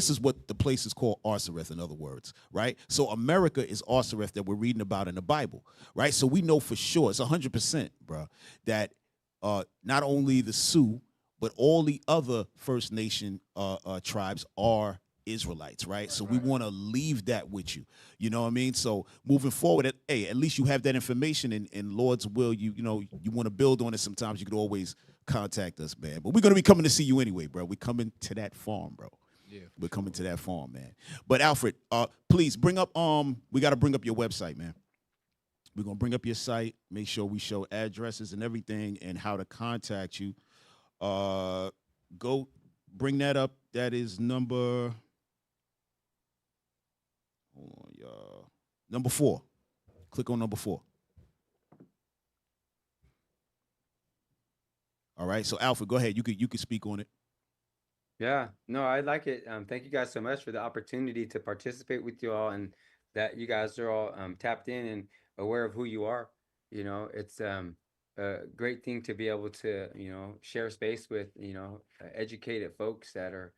is what the place is called, Arsareth, in other words, right? So America is Arsareth that we're reading about in the Bible, right? So we know for sure, it's 100%, bro, that not only the Sioux, but all the other First Nation tribes are Israelites, right? So we want to leave that with you. You know what I mean? So moving forward, at least you have that information, and in Lord's will, you want to build on it. Sometimes you could always contact us, man. But we're going to be coming to see you anyway, bro. We're coming to that farm, bro. Yeah. We're coming to that farm, man. But Alfred, please bring up, we got to bring up your website, man. We're going to bring up your site, make sure we show addresses and everything and how to contact you. Go bring that up. That is number 4. Click on number 4. All right, so Alfred, go ahead. You could speak on it. Yeah, no, I like it. Thank you guys so much for the opportunity to participate with you all, and that you guys are all tapped in and aware of who you are. You know, it's a great thing to be able to, share space with, educated folks that are,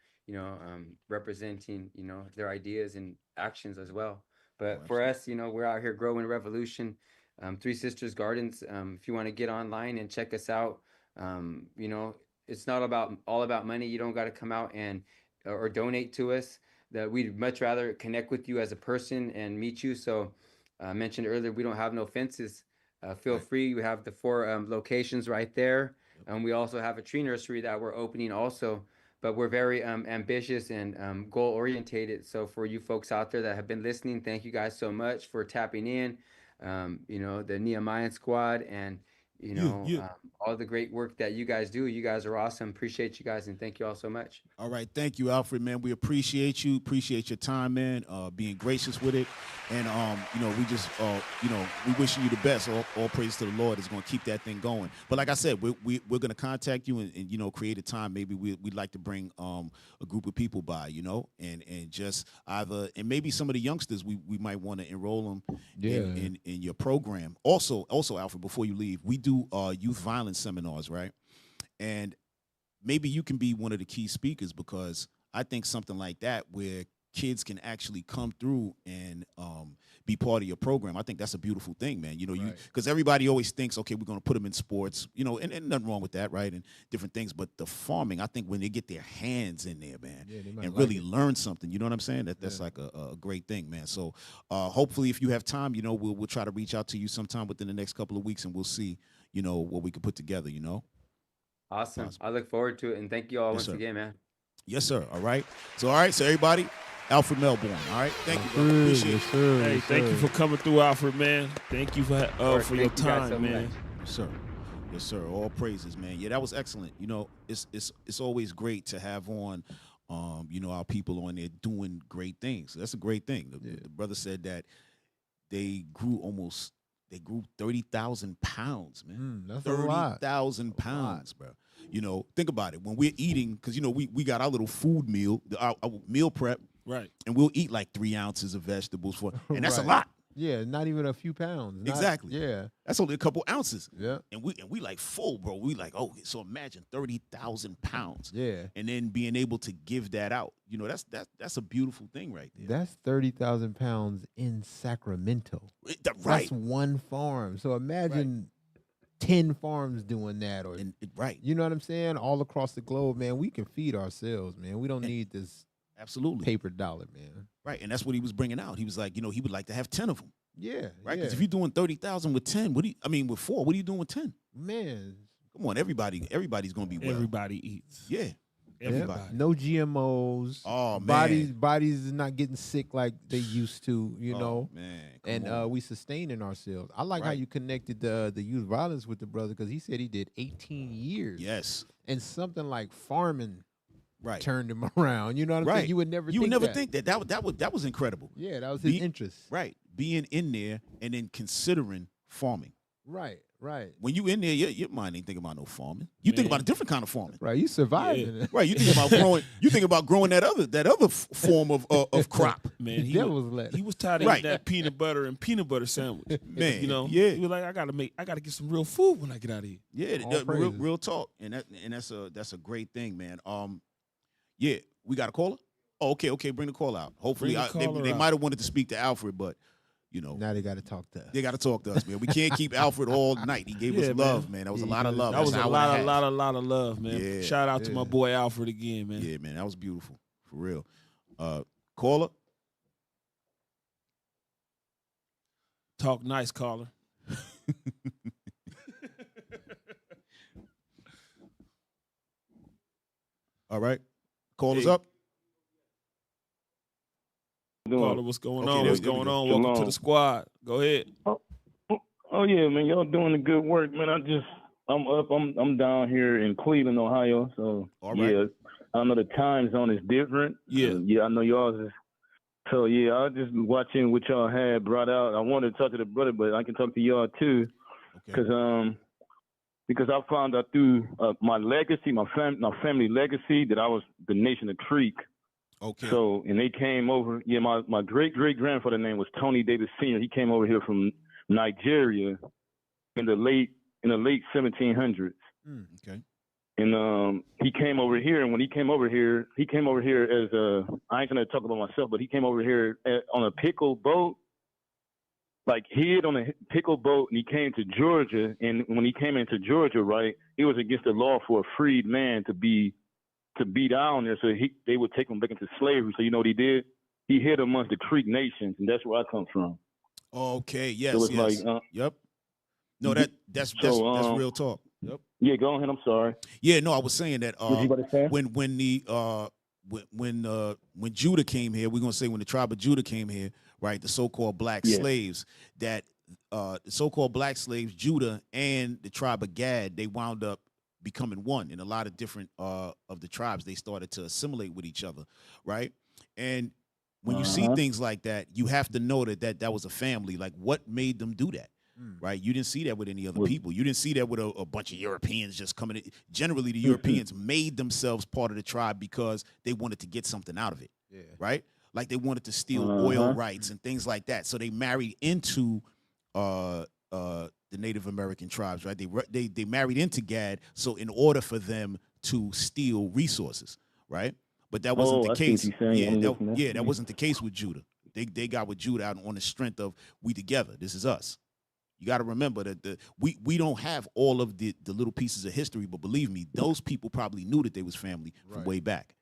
representing, their ideas and actions as well. But for us, we're out here growing revolution. Three Sisters Gardens. If you want to get online and check us out, it's not all about money. You don't got to come out and or donate to us. That we'd much rather connect with you as a person and meet you. So I mentioned earlier, we don't have no fences. Feel free. We have the 4 locations right there. And we also have a tree nursery that we're opening also. But we're very ambitious and goal orientated. So for you folks out there that have been listening, thank you guys so much for tapping in. The Nehemiah squad and all the great work that you guys do. You guys are awesome. Appreciate you guys, and thank you all so much. All right, thank you, Alfred, man. We appreciate you. Appreciate your time, man. Being gracious with it, and we just we wishing you the best. All praise to the Lord is going to keep that thing going. But like I said, we're going to contact you and create a time. Maybe we'd like to bring a group of people by, and just either, and maybe some of the youngsters we might want to enroll them in your program. Also, Alfred, before you leave, we do youth violence seminars, right? And maybe you can be one of the key speakers, because I think something like that where kids can actually come through and be part of your program, I think that's a beautiful thing, man. Because everybody always thinks, okay, we're going to put them in sports, and nothing wrong with that, right? And different things. But the farming, I think when they get their hands in there, man, and really learn something, you know what I'm saying? That's like a great thing, man. So hopefully if you have time, we'll try to reach out to you sometime within the next couple of weeks, and we'll see, what we can put together, Awesome. I look forward to it, and thank you all once again, man. Yes, sir. All right. So everybody, Alfred Melbourne. All right. Thank you, brother. Appreciate it. Hey, thank you for coming through, Alfred, man. Thank you for your time, man. Yes, sir. Yes, sir. All praises, man. Yeah, that was excellent. It's always great to have on, our people on there doing great things. That's a great thing. The brother said that they grew 30,000 pounds, man. That's 30,000 pounds, bro. Think about it. When we're eating, because, we got our little food meal, our meal prep. Right. And we'll eat like 3 ounces of vegetables and that's a lot. Yeah, not even a few pounds. Exactly. Yeah. That's only a couple ounces. Yeah. And we like full, bro. We like, so imagine 30,000 pounds. Yeah. And then being able to give that out. That's a beautiful thing right there. That's 30,000 pounds in Sacramento. Right. That's one farm. So imagine 10 farms doing that, or right. You know what I'm saying? All across the globe, man. We can feed ourselves, man. We don't need this Absolutely. paper dollar, man. Right, and that's what he was bringing out. He was like, he would like to have 10 of them. Yeah, right. yeah. Because if you're doing 30,000 with 10, with 4, what are you doing with 10? Man, come on, everybody's going to be well. Everybody eats. Yeah, everybody. Yeah. No GMOs. Oh man, bodies is not getting sick like they used to. You know, man, and we sustaining ourselves. I like how you connected the youth violence with the brother because he said he did 18 years. Yes, and something like farming. Right, turned him around. You know what I'm saying? You would never. Think that. That was incredible. Yeah, that was his interest. Right, being in there and then considering farming. Right. When you in there, your mind ain't thinking about no farming. You think about a different kind of farming. Right, you surviving. Yeah. Right, you think about growing. You think about growing that other form of crop. Man, he was tired of eating that peanut butter and peanut butter sandwich. Man, he was like, I gotta get some real food when I get out of here. Yeah, real talk, and that's a great thing, man. Yeah, we got a caller. Oh, okay, bring the call out. Hopefully, they might have wanted to speak to Alfred, but now they got to talk to us. They got to talk to us, man. We can't keep Alfred all night. He gave us love, man. That was a lot of love. That was a lot of love, man. Yeah. Shout out to my boy Alfred again, man. Yeah, man, that was beautiful, for real. Caller, talk nice, caller. All right, call us up. Caller, what's going on? What's going on? Welcome to the squad. Go ahead. Oh yeah, man, y'all doing the good work, man. I'm up. I'm down here in Cleveland, Ohio. So yeah, I know the time zone is different. Yeah, I know y'all is. So yeah, I was just watching what y'all had brought out. I wanted to talk to the brother, but I can talk to y'all too, because I found out through my legacy, my family legacy, that I was the Nation of Creek. Okay. So, and they came over. Yeah, my great grandfather name was Tony Davis Sr. He came over here from Nigeria in the late 1700s. Okay. And he came over here, and when he came over here as I ain't gonna talk about myself, but he came over here on a pickle boat, like hid on a pickle boat, and he came to Georgia. And when he came into Georgia, right, it was against the law for a freed man to be down there, so they would take him back into slavery. So you know what he did? He hid amongst the Creek nations, and that's where I come from. Okay, yes, so yes. Like, yep. No, that's real talk. Yep. Yeah, go ahead. I'm sorry. Yeah, no, I was saying that what you about to say? when Judah came here, we're gonna say when the tribe of Judah came here, right? The so-called black slaves, that the so-called black slaves, Judah and the tribe of Gad, they wound up becoming one. In a lot of different of the tribes, they started to assimilate with each other, right? And when you see things like that, you have to know that was a family. Like, what made them do that, right? You didn't see that with any other people. You didn't see that with a bunch of Europeans just coming in. Generally, the Europeans made themselves part of the tribe because they wanted to get something out of it, right? Like they wanted to steal oil rights and things like that. So they married into the Native American tribes, right? They married into Gad, so in order for them to steal resources, right? But that wasn't the case. That wasn't the case with Judah. They got with Judah out on the strength of we together. This is us. You got to remember that we don't have all of the little pieces of history, but believe me, those people probably knew that they was family from way back.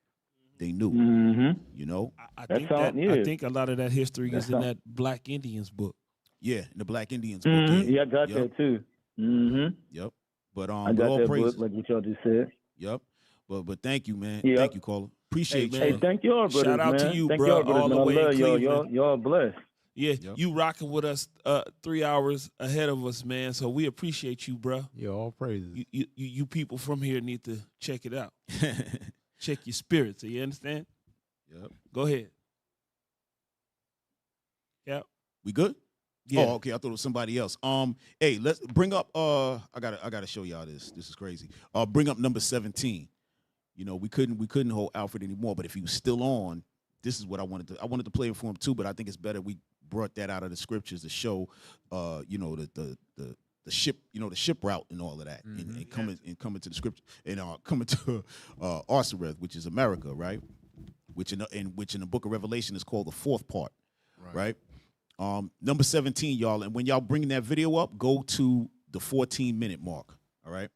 They knew, you know. I think a lot of that history is in that Black Indians book. Yeah, in the Black Indians book. Yeah, I got that too. Yep. But I got that book, like what y'all just said. Yep. But thank you, man. Yep. Thank you, caller. Appreciate you. Hey, thank y'all, brothers, Shout out man. to you, thank bro. Y'all, brothers, all man. the way I love in y'all. Cleveland. Y'all blessed. Yeah, you rocking with us 3 hours ahead of us, man. So we appreciate you, bro. Yeah, all praises. You people from here need to check it out. Check your spirits. You understand? Yep. Go ahead. Yep. We good? Yeah. Oh, okay. I thought it was somebody else. Hey, let's bring up. I gotta show y'all this. This is crazy. Bring up number 17. You know, we couldn't hold Alfred anymore, but if he was still on, this is what I wanted to play it for him too. But I think it's better we brought that out of the scriptures to show, you know, the ship, you know, the ship route and all of that, and coming to the scripture and coming to Arsareth, which is America, right? Which in the book of Revelation is called the fourth part, right? Number 17, y'all. And when y'all bring that video up, go to the 14-minute mark. All right.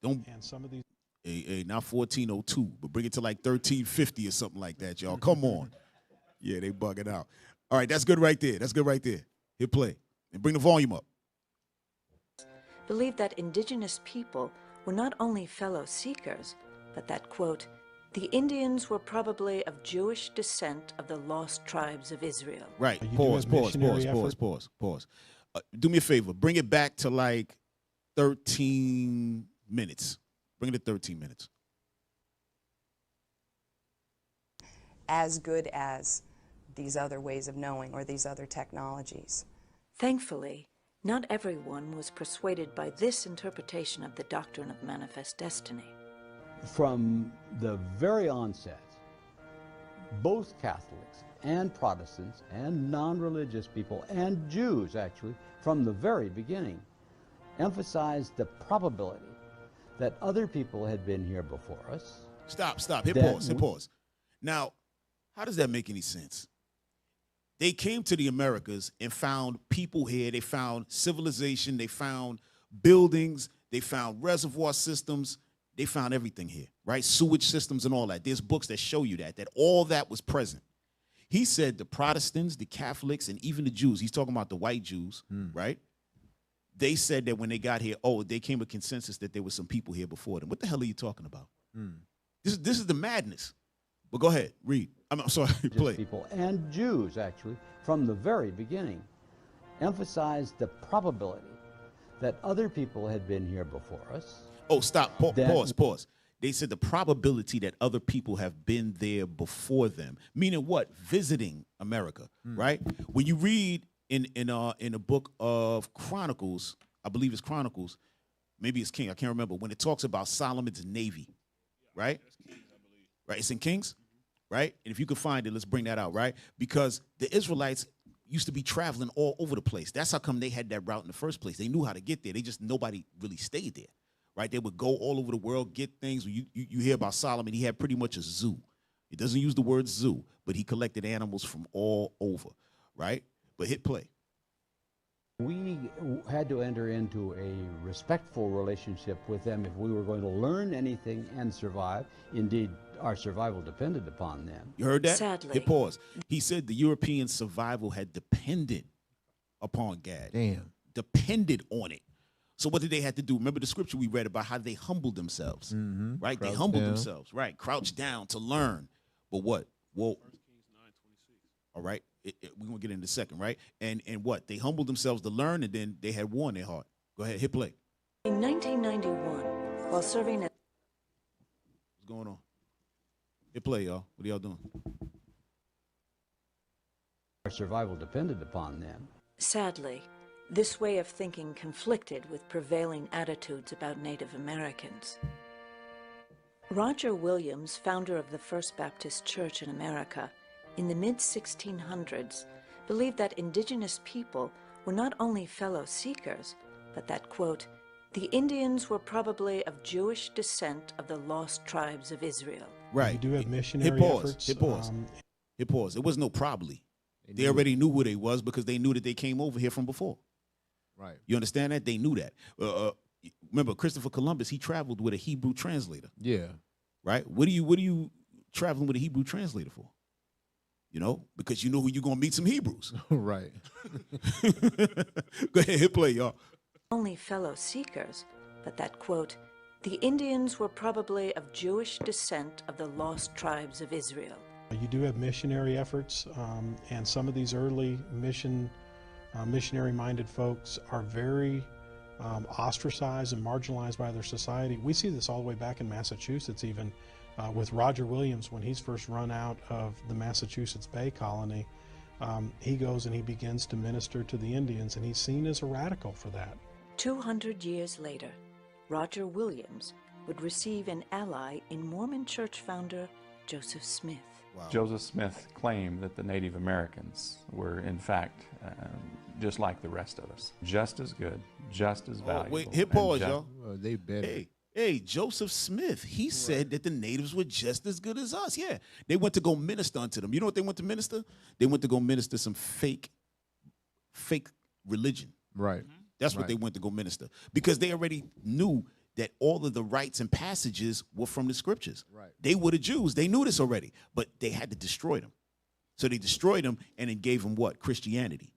Don't. And some of these. Hey, not 1402, but bring it to like 1350 or something like that, y'all. Come on. Yeah, they bugging out. All right, that's good right there. That's good right there. Hit play. And bring the volume up. Believed that indigenous people were not only fellow seekers, but that, quote, the Indians were probably of Jewish descent of the lost tribes of Israel. Right. Pause. Do me a favor. Bring it back to like 13 minutes. Bring it to 13 minutes. As good as these other ways of knowing or these other technologies. Thankfully, not everyone was persuaded by this interpretation of the doctrine of manifest destiny. From the very onset, both Catholics and Protestants and non-religious people and Jews, actually, from the very beginning, emphasized the probability that other people had been here before us. Stop. Hit pause. Now, how does that make any sense? They came to the Americas and found people here. They found civilization. They found buildings. They found reservoir systems. They found everything here, right? Sewage systems and all that. There's books that show you that all that was present. He said the Protestants, the Catholics, and even the Jews, he's talking about the white Jews, right? They said that when they got here, they came to consensus that there were some people here before them. What the hell are you talking about? This is the madness. But go ahead, read. I'm sorry, play. People and Jews, actually, from the very beginning, emphasized the probability that other people had been here before us. Oh, stop. Pause. They said the probability that other people have been there before them. Meaning what? Visiting America, right? When you read in a book of Chronicles, I believe it's Chronicles, maybe it's King, I can't remember, when it talks about Solomon's navy, right? Right, it's in Kings, right? And if you could find it, let's bring that out, right? Because the Israelites used to be traveling all over the place. That's how come they had that route in the first place. They knew how to get there. Nobody really stayed there, right? They would go all over the world, get things. You hear about Solomon, he had pretty much a zoo. He doesn't use the word zoo, but he collected animals from all over, right? But hit play. We had to enter into a respectful relationship with them if we were going to learn anything and survive. Indeed, our survival depended upon them. You heard that? Sadly. Hit pause. He said the European survival had depended upon Gad. Damn. Depended on it. So what did they have to do? Remember the scripture we read about how they humbled themselves, right? Crouch they humbled down. themselves, right? Crouched down to learn. But what? Well, all right. We're going to get into a second, right? And what? They humbled themselves to learn, and then they had war in their heart. Go ahead, hit play. In 1991, while serving as What's going on? Hit play, y'all. What are y'all doing? Our survival depended upon them. Sadly, this way of thinking conflicted with prevailing attitudes about Native Americans. Roger Williams, founder of the First Baptist Church in America, in the mid-1600s, believed that indigenous people were not only fellow seekers, but that, quote, the Indians were probably of Jewish descent of the lost tribes of Israel. Right. We do have missionary efforts. Hit pause. Hit pause. It was no probably. They already knew who they was because they knew that they came over here from before. Right. You understand that? They knew that. Remember, Christopher Columbus, he traveled with a Hebrew translator. Yeah. Right? What are you traveling with a Hebrew translator for? You know, because you know who you're going to meet some Hebrews. Right. Go ahead, hit play, y'all. Only fellow seekers, but that, quote, the Indians were probably of Jewish descent of the lost tribes of Israel. You do have missionary efforts, and some of these early missionary-minded folks are very ostracized and marginalized by their society. We see this all the way back in Massachusetts, even with Roger Williams when he's first run out of the Massachusetts Bay Colony. He goes and he begins to minister to the Indians, and he's seen as a radical for that. 200 years later, Roger Williams would receive an ally in Mormon church founder Joseph Smith. Wow. Joseph Smith claimed that the Native Americans were, in fact, just like the rest of us, just as good, just as valuable. Wait, hit pause, y'all. They better. Hey, Joseph Smith, he said that the natives were just as good as us. Yeah, they went to go minister unto them. You know what they went to minister? They went to go minister some fake religion. Right. That's what they went to go minister because they already knew that all of the rites and passages were from the scriptures. Right. They were the Jews. They knew this already, but they had to destroy them. So they destroyed them and then gave them what? Christianity,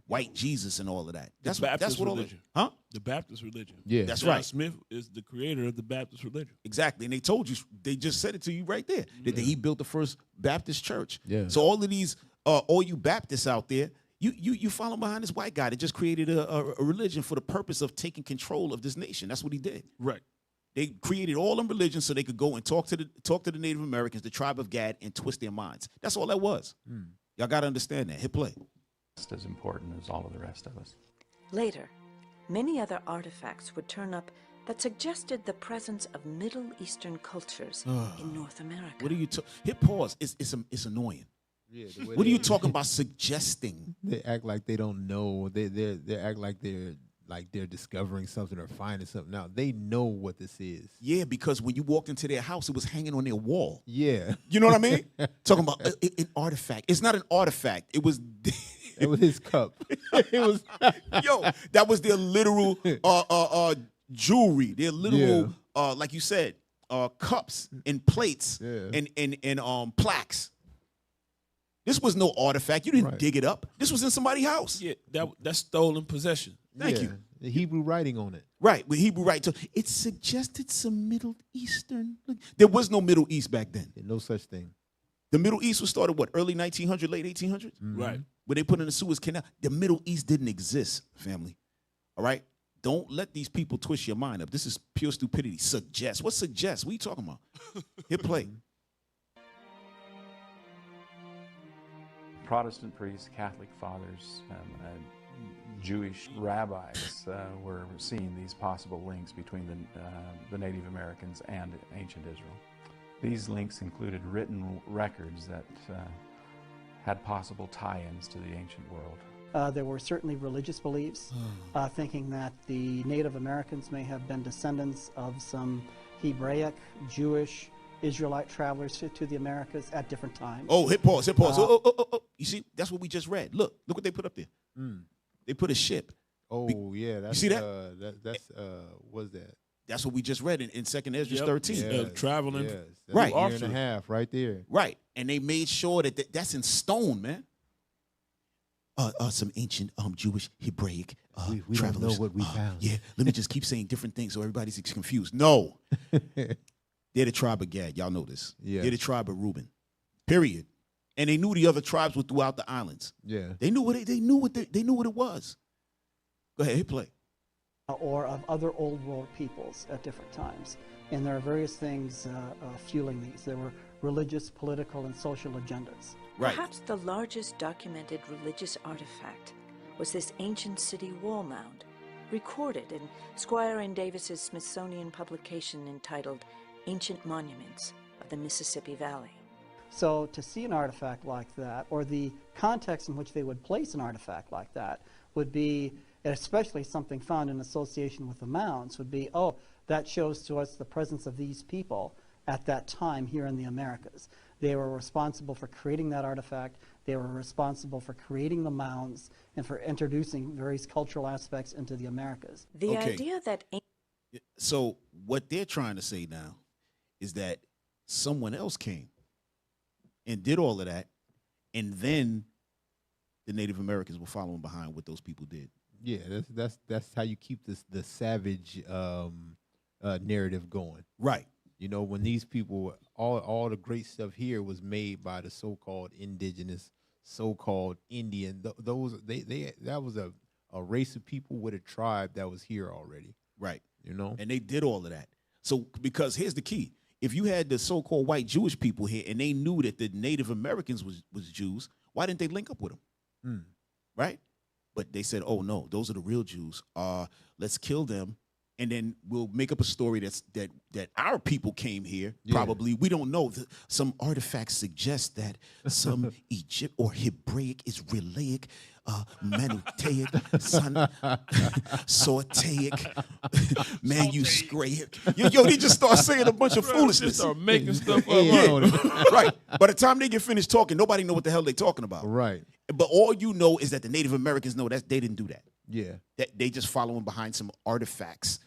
white Jesus, and all of that. That's what religion. Huh? The Baptist religion. Yeah, that's John right. Smith is the creator of the Baptist religion. Exactly, and they told you, they just said it to you right there that he built the first Baptist church. Yeah. So all of these, all you Baptists out there, you follow behind this white guy that just created a religion for the purpose of taking control of this nation. That's what he did. Right. They created all them religions so they could go and talk to the Native Americans, the tribe of Gad, and twist their minds. That's all that was. Y'all got to understand that. Hit play. Just as important as all of the rest of us. Later, many other artifacts would turn up that suggested the presence of Middle Eastern cultures in North America. What are you hit pause? It's annoying. Yeah, what are you talking about suggesting? They act like they don't know. They act like they're discovering something or finding something out. They know what this is. Yeah, because when you walked into their house, it was hanging on their wall. Yeah. You know what I mean? Talking about an artifact. It's not an artifact. It was it was his cup. It was that was their literal jewelry. Their literal like you said, cups and plates and plaques. This was no artifact. You didn't dig it up. This was in somebody's house. Yeah, that's stolen possession. Thank you. The Hebrew writing on it. Right, with Hebrew writing. So it suggested some Middle Eastern. There was no Middle East back then. No such thing. The Middle East was started, what, early 1900s, late 1800s? Right. When they put in the Suez Canal. The Middle East didn't exist, family. All right? Don't let these people twist your mind up. This is pure stupidity. Suggest. What suggest? What are you talking about? Hit play. Protestant priests, Catholic fathers, Jewish rabbis were seeing these possible links between the Native Americans and ancient Israel. These links included written records that had possible tie-ins to the ancient world. There were certainly religious beliefs, thinking that the Native Americans may have been descendants of some Hebraic, Jewish, Israelite travelers to the Americas at different times. Oh, hit pause. You see, that's what we just read. Look what they put up there. They put a ship. Oh, yeah. That's, you see that? That's what's that? That's what we just read in 2nd Ezra 13. Yes, traveling. Yes. Right. A year and a half right there. Right. And they made sure that that's in stone, man. Some ancient Jewish Hebraic we travelers. don't know what we found. Yeah, let me just keep saying different things so everybody's confused. No. They're the tribe of Gad. Y'all know this. Yeah. They're the tribe of Reuben. Period. And they knew the other tribes were throughout the islands. Yeah. They knew what they knew what it was. Go ahead, hit play. Or of other old world peoples at different times. And there are various things fueling these. There were religious, political, and social agendas. Right. Perhaps the largest documented religious artifact was this ancient city wall mound, recorded in Squire N. Davis's Smithsonian publication entitled Ancient Monuments of the Mississippi Valley. So to see an artifact like that, or the context in which they would place an artifact like that, would be, especially something found in association with the mounds, would be, oh, that shows to us the presence of these people at that time here in the Americas. They were responsible for creating that artifact. They were responsible for creating the mounds and for introducing various cultural aspects into the Americas. The idea that... So what they're trying to say now is that someone else came and did all of that, and then the Native Americans were following behind what those people did. Yeah, that's how you keep the savage narrative going. Right. You know, when these people, all the great stuff here was made by the so-called indigenous, so-called Indian. That was a race of people with a tribe that was here already. Right. You know, and they did all of that. So because here's the key: if you had the so-called white Jewish people here and they knew that the Native Americans was Jews, why didn't they link up with them? Right. But they said, oh, no, those are the real Jews. Let's kill them, and then we'll make up a story that our people came here. Yeah. Probably. We don't know. Some artifacts suggest that some Egypt or Hebraic, Israelic, Manutaic, Sortaic, Manuscript. Yo, they just start saying a bunch of foolishness. Start making stuff up. Yeah. Right. By the time they get finished talking, nobody know what the hell they talking about. Right. But all you know is that the Native Americans know that they didn't do that. Yeah. That they just following behind some artifacts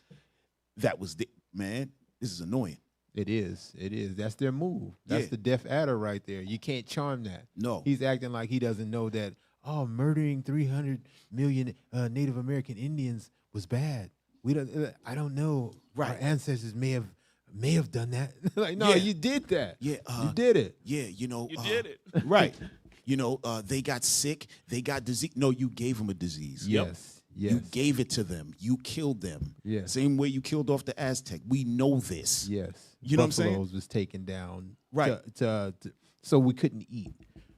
that was man, this is annoying. It is. It is. That's their move. That's the deaf adder right there. You can't charm that. No. He's acting like he doesn't know that, murdering 300 million Native American Indians was bad. I don't know. Right. Our ancestors may have done that. Like, no, you did that. Yeah. You did it. Yeah, you know. You did it. Right. You know, they got sick. They got disease. No, you gave them a disease. Yes. Yes. You gave it to them. You killed them. Yes. Same way you killed off the Aztec. We know this. Yes. You know what I'm saying? Buffaloes was taken down. Right. So we couldn't eat,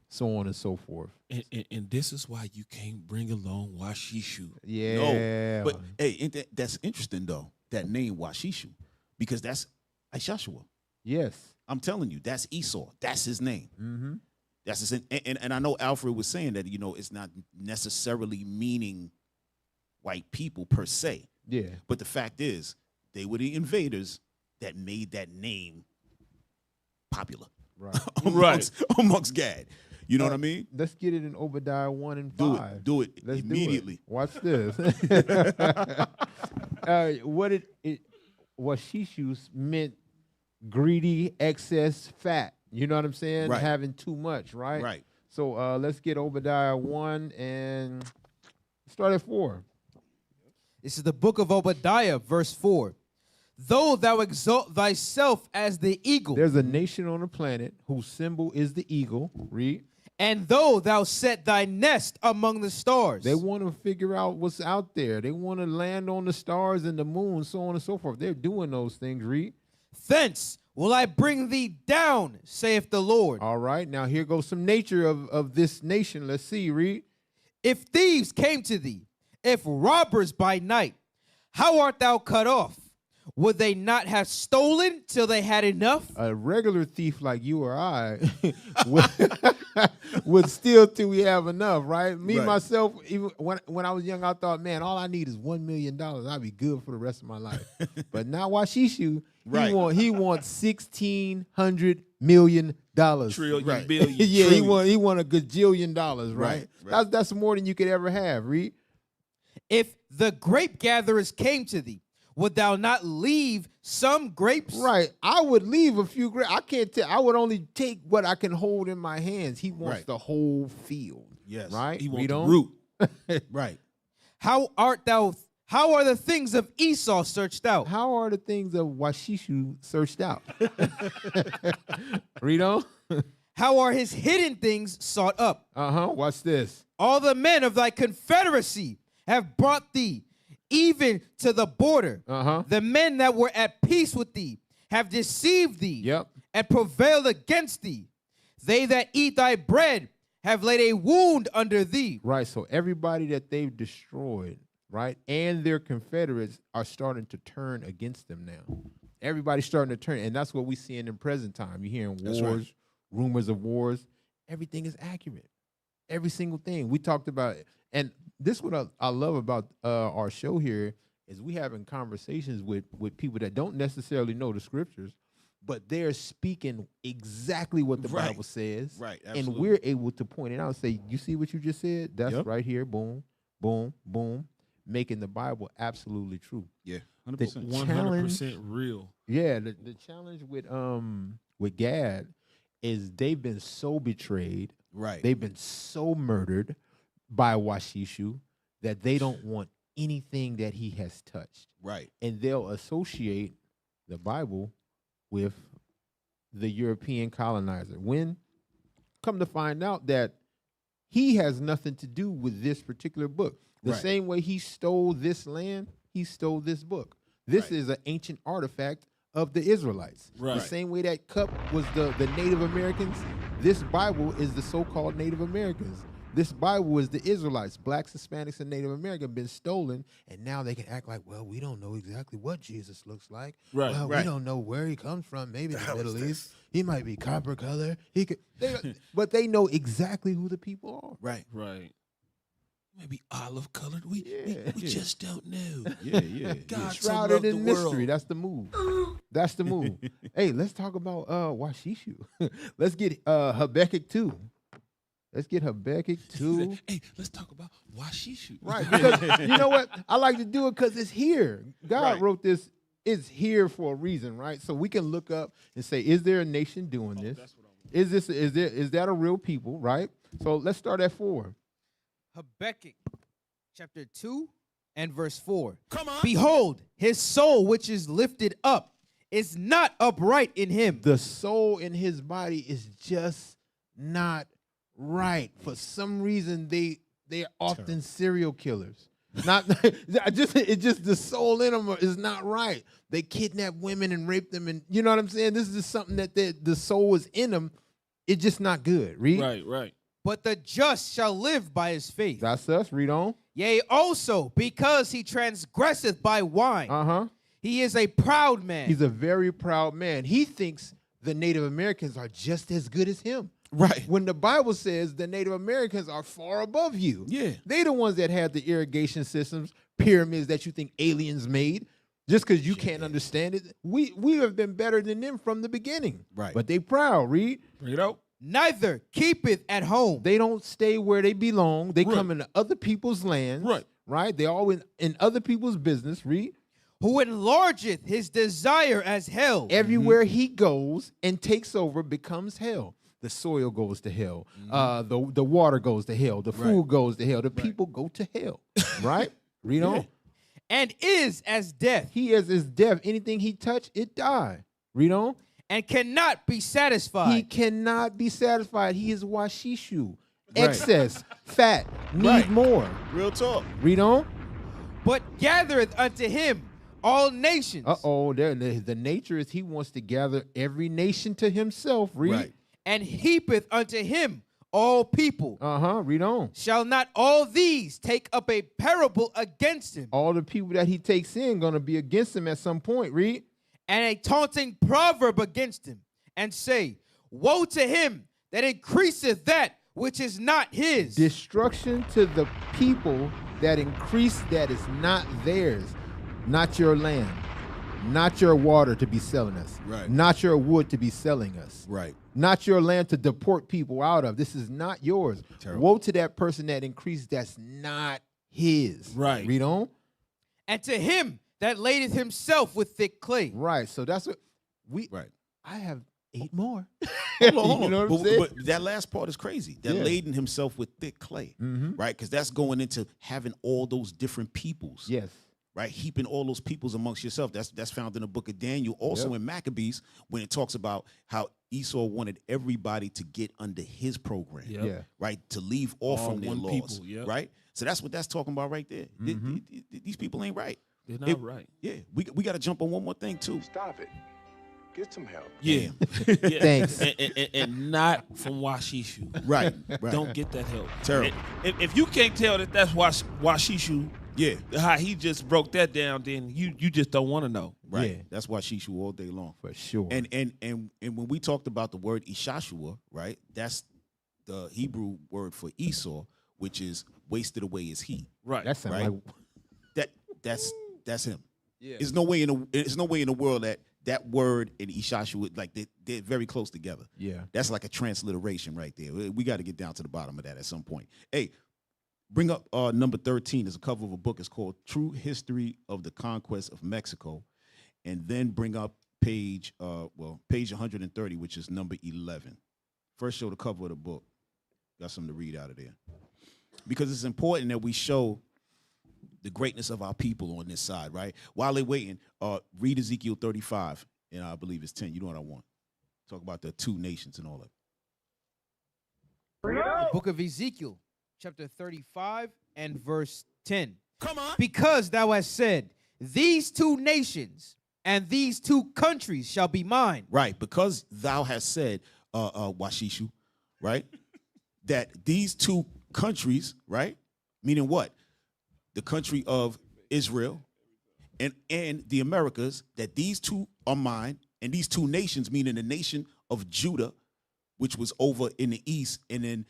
so on and so forth. And this is why you can't bring along Washishu. Yeah. No. But hey, that's interesting though. That name Washishu, because that's Ishashua. Yes. I'm telling you, that's Esau. That's his name. Mm-hmm. That's his, and I know Alfred was saying that, you know, it's not necessarily meaning white people per se. Yeah. But the fact is, they were the invaders that made that name popular. Right. amongst Gad. You know what I mean? Let's get it in Obadiah 1 and 5. Do it Let's immediately. Do it. Watch this. Washishus meant greedy, excess, fat. You know what I'm saying? Right. Having too much, right? Right. So let's get Obadiah 1 and start at 4. This is the book of Obadiah, verse 4. Though thou exalt thyself as the eagle. There's a nation on the planet whose symbol is the eagle. Read. And though thou set thy nest among the stars. They want to figure out what's out there. They want to land on the stars and the moon, so on and so forth. They're doing those things, read. Thence will I bring thee down, saith the Lord. All right, now here goes some nature of this nation. Let's see, read. If thieves came to thee, if robbers by night, how art thou cut off? Would they not have stolen till they had enough? A regular thief like you or I would steal till we have enough, right? Me, myself, even when I was young, I thought, man, all I need is $1 million. I'll be good for the rest of my life. But now Washishu, he wants $1,600 million. Trillion, billion. Yeah, trillion. he want a gajillion dollars, right? That's more than you could ever have, read. If the grape gatherers came to thee, would thou not leave some grapes? Right. I would leave a few grapes. I can't tell. I would only take what I can hold in my hands. He wants the whole field. Yes. Right? He wants the root. Right. How are the things of Esau searched out? How are the things of Washishu searched out? Read on. How are his hidden things sought up? Watch this. All the men of thy confederacy have brought thee even to the border. The men that were at peace with thee have deceived thee and prevailed against thee. They that eat thy bread have laid a wound under thee. Right, so everybody that they've destroyed, right, and their confederates are starting to turn against them now. Everybody's starting to turn, and that's what we see in the present time. You're hearing wars, rumors of wars. Everything is accurate. Every single thing. We talked about it. And this is what I love about our show here is we having conversations with people that don't necessarily know the scriptures, but they're speaking exactly what the Bible says. Right, absolutely. And we're able to point it out and say, you see what you just said? That's right here. Boom, boom, boom. Making the Bible absolutely true. Yeah, 100%. 100% real. Yeah, the challenge with Gad is they've been so betrayed. Right. They've been so murdered by Washishu that they don't want anything that he has touched. Right. And they'll associate the Bible with the European colonizer. When come to find out that he has nothing to do with this particular book. The same way he stole this land, he stole this book. This is an ancient artifact of the Israelites. The same way that cup was the Native Americans, this Bible is the so-called Native Americans. This Bible is the Israelites, blacks, Hispanics, and Native Americans been stolen, and now they can act like, well, we don't know exactly what Jesus looks like. We don't know where he comes from. Maybe the Middle East. He might be copper color. But they know exactly who the people are. Right. Maybe olive colored. We just don't know. Yeah. God shrouded in the mystery. world. That's the move. That's the move. Hey, let's talk about Washishu. Let's get Habakkuk 2. Let's get Habakkuk 2. Hey, let's talk about Washishu. Right, because you know what? I like to do it because it's here. God wrote this it's here for a reason, right? So we can look up and say, is there a nation doing this? Is that a real people, right? So let's start at 4. Habakkuk chapter 2 and verse 4. Come on. Behold, his soul which is lifted up is not upright in him. The soul in his body is just not right. For some reason, they're often serial killers. Not it's just the soul in them is not right. They kidnap women and rape them, and you know what I'm saying. This is just something that the soul is in them. It's just not good. Read. Right. But the just shall live by his faith. That's us. Read on. Yea, also because he transgresseth by wine. He is a proud man. He's a very proud man. He thinks the Native Americans are just as good as him. Right. When the Bible says the Native Americans are far above you. Yeah. They the ones that had the irrigation systems, pyramids that you think aliens made. Just because you can't understand it. We have been better than them from the beginning. Right. But they proud. Read. Bring it out. Neither keepeth at home. They don't stay where they belong. They come into other people's lands. Right. They all in other people's business. Read. Who enlargeth his desire as hell. Everywhere he goes and takes over becomes hell. The soil goes to hell. The water goes to hell. The food goes to hell. The people go to hell. Right? Read on. And is as death. He is as death. Anything he touched, it died. Read on. And cannot be satisfied. He cannot be satisfied. He is washishu. Excess, fat, need more. Real talk. Read on. But gathereth unto him all nations. The nature is he wants to gather every nation to himself. Read. And heapeth unto him all people. Read on. Shall not all these take up a parable against him? All the people that he takes in going to be against him at some point. Read. And a taunting proverb against him, and say, woe to him that increaseth that which is not his. Destruction to the people that increase that is not theirs. Not your land. Not your water to be selling us. Right. Not your wood to be selling us. Right. Not your land to deport people out of. This is not yours. Terrible. Woe to that person that increased that's not his. Right. Read on. And to him that ladeth himself with thick clay. Right. So that's what we. Right. I have 8 more. Hold on. You know what I'm saying? But that last part is crazy. That laden himself with thick clay. Right. Because that's going into having all those different peoples. Yes. Right, heaping all those peoples amongst yourself. That's found in the book of Daniel. Also in Maccabees, when it talks about how Esau wanted everybody to get under his program. Right, to leave off from their laws. Right, so that's what that's talking about right there. These people ain't right. They're not right. Yeah, we got to jump on one more thing too. Stop it. Get some help. Yeah. Thanks. And not from Washishu. Right. Don't get that help. Terrible. If you can't tell that that's Washishu, how he just broke that down, then you just don't want to know. Right. Yeah. That's why Shishu all day long. For sure. And when we talked about the word Ishashua, right? That's the Hebrew word for Esau, which is wasted away is he. Right. That sounds right? like that's him. Yeah. There's no way in the world that word and Ishashua, like they're very close together. Yeah. That's like a transliteration right there. We got to get down to the bottom of that at some point. Hey, bring up number 13 is a cover of a book. It's called True History of the Conquest of Mexico. And then bring up page 130, which is number 11. First show the cover of the book. Got something to read out of there. Because it's important that we show the greatness of our people on this side, right? While they're waiting, read Ezekiel 35, and I believe it's 10. You know what I want. Talk about the 2 nations and all that. The book of Ezekiel, chapter 35 and verse 10. Come on. Because thou hast said, these 2 nations and these 2 countries shall be mine. Right, because thou hast said, Washishu, right, that these 2 countries, right, meaning what? The country of Israel and the Americas, that these 2 are mine, and these 2 nations, meaning the nation of Judah, which was over in the east, and then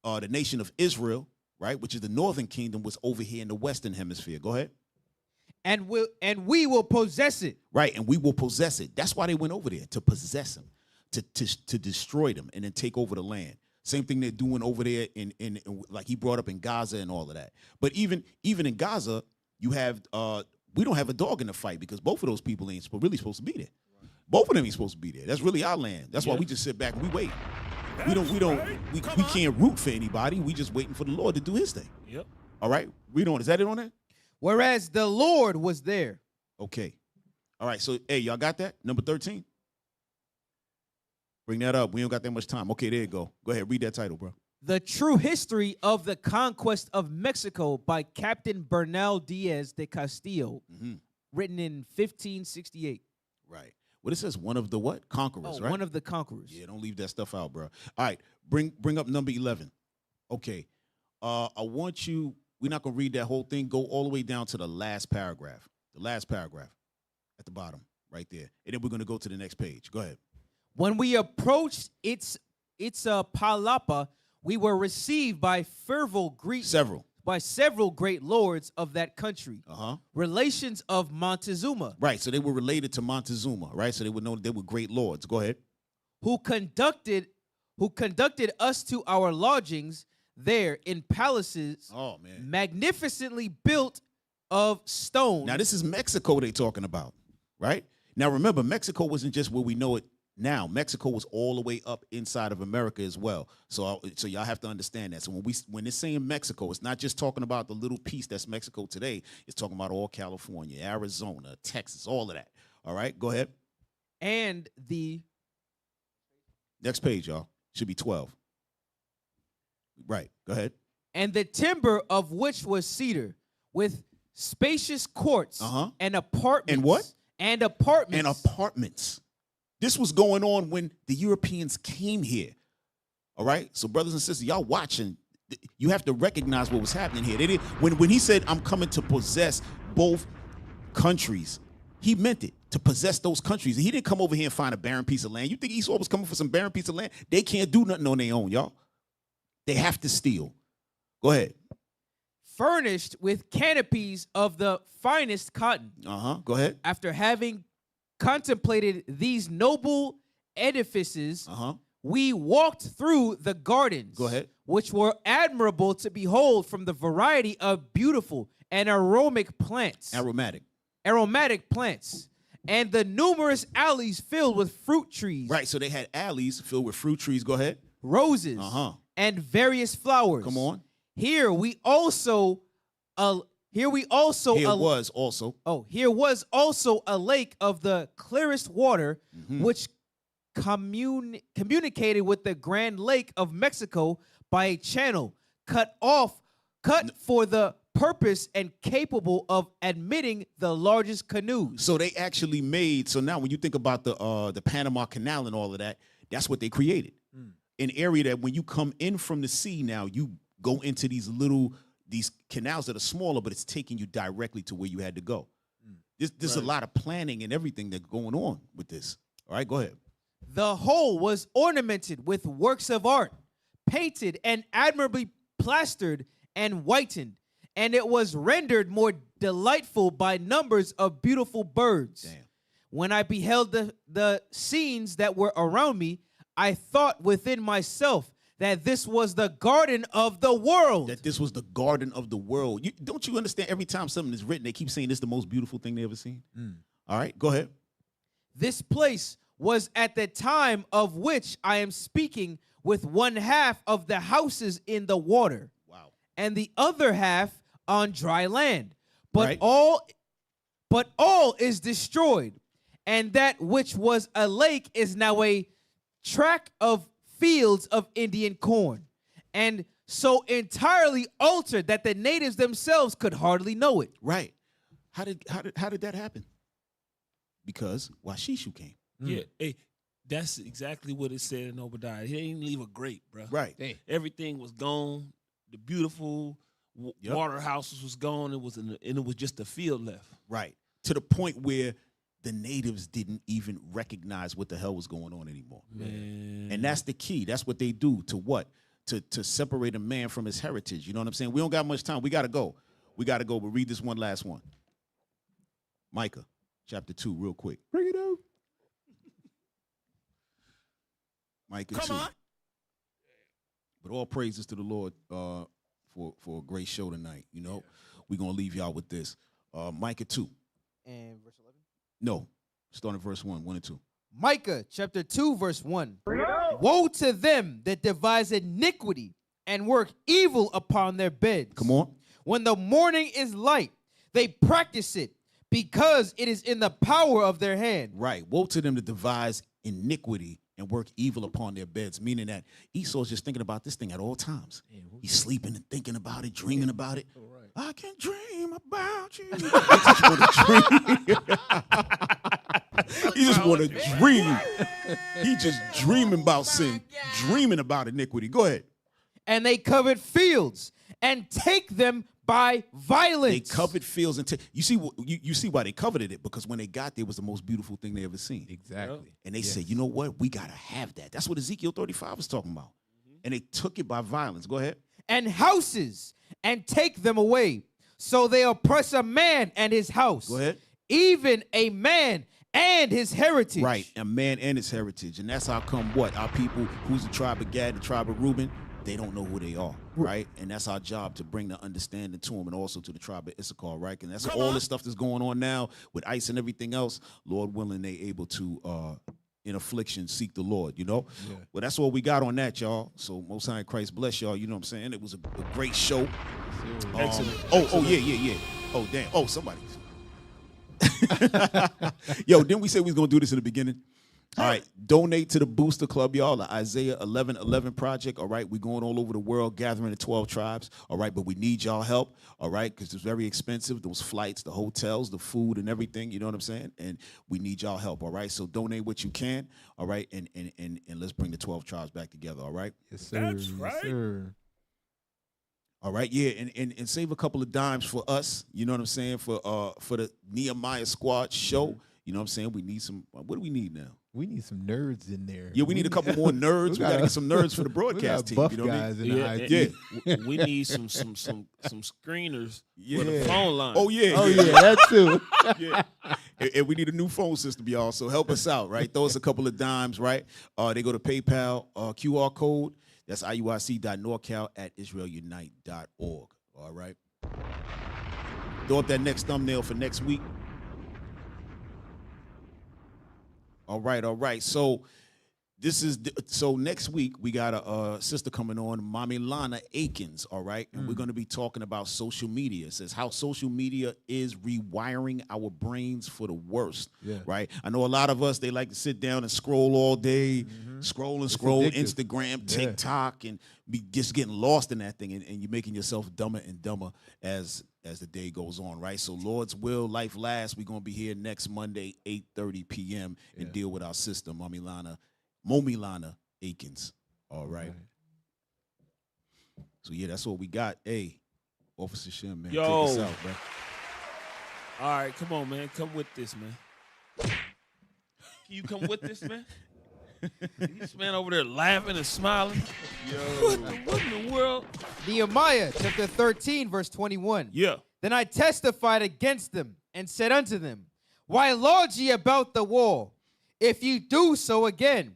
the nation of Israel, right, which is the northern kingdom, was over here in the western hemisphere. Go ahead. And we will possess it. Right, and we will possess it. That's why they went over there, to possess them, to destroy them, and then take over the land. Same thing they're doing over there in like he brought up in Gaza and all of that. But even in Gaza, you have we don't have a dog in the fight because both of those people ain't really supposed to be there. Both of them ain't supposed to be there. That's really our land. That's why we just sit back and we wait. We can't root for anybody. We just waiting for the Lord to do his thing. Yep. All right. Read on. Is that it on there? Whereas the Lord was there. Okay. All right. So, hey, y'all got that? Number 13? Bring that up. We don't got that much time. Okay, there you go. Go ahead. Read that title, bro. The True History of the Conquest of Mexico by Captain Bernal Diaz de Castillo, written in 1568. Right. Well, it says one of the what? Conquerors, right? One of the conquerors. Yeah, don't leave that stuff out, bro. All right, bring up number 11. Okay. I want you, we're not going to read that whole thing. Go all the way down to the last paragraph. The last paragraph at the bottom, right there. And then we're going to go to the next page. Go ahead. When we approached its Palapa, we were received by several great lords of that country. Relations of Montezuma. Right, so they were related to Montezuma, right? So they would know they were great lords. Go ahead. Who conducted us to our lodgings there in palaces, magnificently built of stone. Now, this is Mexico they talking about, right? Now, remember, Mexico wasn't just where we know it now. Mexico was all the way up inside of America as well. So y'all have to understand that. So when it's saying Mexico, it's not just talking about the little piece that's Mexico today. It's talking about all California, Arizona, Texas, all of that. All right, go ahead. And the next page, y'all. Should be 12. Right, go ahead. And the timber of which was cedar, with spacious courts and apartments. And what? And apartments. And apartments. This was going on when the Europeans came here. All right? So, brothers and sisters, y'all watching, you have to recognize what was happening here. When he said, I'm coming to possess both countries, he meant it, to possess those countries. He didn't come over here and find a barren piece of land. You think Esau was coming for some barren piece of land? They can't do nothing on their own, y'all. They have to steal. Go ahead. Furnished with canopies of the finest cotton. Go ahead. After having contemplated these noble edifices, we walked through the gardens. Go ahead. Which were admirable to behold from the variety of beautiful and aromatic plants. Aromatic plants. And the numerous alleys filled with fruit trees. Right, so they had alleys filled with fruit trees. Go ahead. Roses. And various flowers. Come on. Here was also a lake of the clearest water, which communicated with the Grand Lake of Mexico by a channel cut for the purpose and capable of admitting the largest canoes. So they actually made, so now when you think about the Panama Canal and all of that, that's what they created. An area that when you come in from the sea now, you go into these canals that are smaller, but it's taking you directly to where you had to go. There's a lot of planning and everything that's going on with this. All right, go ahead. The whole was ornamented with works of art, painted and admirably plastered and whitened, and it was rendered more delightful by numbers of beautiful birds. Damn. When I beheld the scenes that were around me, I thought within myself that this was the garden of the world. That this was the garden of the world. Don't you understand? Every time something is written, they keep saying this is the most beautiful thing they ever seen. All right, go ahead. This place was at the time of which I am speaking with one half of the houses in the water. Wow. And the other half on dry land. But all is destroyed. And that which was a lake is now a tract of fields of Indian corn, and so entirely altered that the natives themselves could hardly know it. Right. How did that happen? Because Washishu came. Yeah, hey, that's exactly what it said in Obadiah. He didn't leave a grape, bro. Right. Damn. Everything was gone. The beautiful water houses was gone. It was just a field left. Right. To the point where the natives didn't even recognize what the hell was going on anymore. Man. And that's the key. That's what they do to what? To separate a man from his heritage. You know what I'm saying? We don't got much time. We got to go. But read this one last one. Micah, chapter 2, real quick. Bring it out. Micah 2. Come on. But all praises to the Lord for a great show tonight. You know, we're going to leave y'all with this. Micah 2. verse 11? No, starting at verse 1 and 2. Micah chapter 2, verse 1. Woe to them that devise iniquity and work evil upon their beds. Come on. When the morning is light, they practice it because it is in the power of their hand. Right. Woe to them that devise iniquity and work evil upon their beds, meaning that Esau's just thinking about this thing at all times. He's sleeping and thinking about it, dreaming about it. I can dream about you. He just want to dream. He just dreaming about sin, dreaming about iniquity. Go ahead. And they covet fields and take them by violence. They covered fields and you see why they coveted it, because when they got there, it was the most beautiful thing they ever seen. Exactly. And they said, you know what? We got to have that. That's what Ezekiel 35 was talking about. And they took it by violence. Go ahead. And houses and take them away. So they oppress a man and his house. Go ahead. Even a man and his heritage. Right, a man and his heritage. And that's how come what? Our people, who's the tribe of Gad, the tribe of Reuben, they don't know who they are, right? And that's our job, to bring the understanding to them, and also to the tribe of Issachar, right? And that's all this stuff that's going on now with ICE and everything else. Lord willing, they able to, in affliction, seek the Lord, you know? Yeah. Well, that's all we got on that, y'all. So Most High in Christ bless y'all, you know what I'm saying? It was a great show. Excellent. Oh, yeah. Oh, damn. Oh, somebody. Yo, didn't we say we was going to do this in the beginning? All right, donate to the Booster Club, y'all, the Isaiah 11:11 project. All right, we're going all over the world, gathering the 12 tribes. All right, but we need y'all help. All right, because it's very expensive. Those flights, the hotels, the food, and everything. You know what I'm saying? And we need y'all help. All right, so donate what you can. All right, and let's bring the 12 tribes back together. All right. Yes, sir. That's right. Yes, sir. All right, yeah, and save a couple of dimes for us. You know what I'm saying? For the Nehemiah Squad show. You know what I'm saying? We need some. What do we need now? We need some nerds in there. Yeah, we need a couple more nerds. We got to get some nerds for the broadcast team. Buff You know what I guys mean? in the IT. We need some screeners for the phone line. Oh yeah, that too. Yeah, and we need a new phone system, y'all. So help us out, right? Throw us a couple of dimes, right? They go to PayPal QR code. That's iuic.norcal@israelunite.org. All right. Throw up that next thumbnail for next week. All right. So next week we got a sister coming on, Mommy Lana Akins, all right? And we're going to be talking about social media. It says how social media is rewiring our brains for the worst, right? I know a lot of us, they like to sit down and scroll all day, scroll, addictive. Instagram, TikTok, and be just getting lost in that thing, and you're making yourself dumber and dumber as the day goes on, right? So Lord's will, life lasts. We're going to be here next Monday, 8:30 p.m. and deal with our sister, Mommy Lana Akins. All right. So, yeah, that's what we got. Hey, Officer Shim, man. Yo. Take us out, bro. All right, come on, man. Come with this, man. Can you come with this, man? This man over there laughing and smiling. Yo. What in the world? Nehemiah chapter 13, verse 21. Yeah. Then I testified against them and said unto them, why lodge ye about the wall? If you do so again,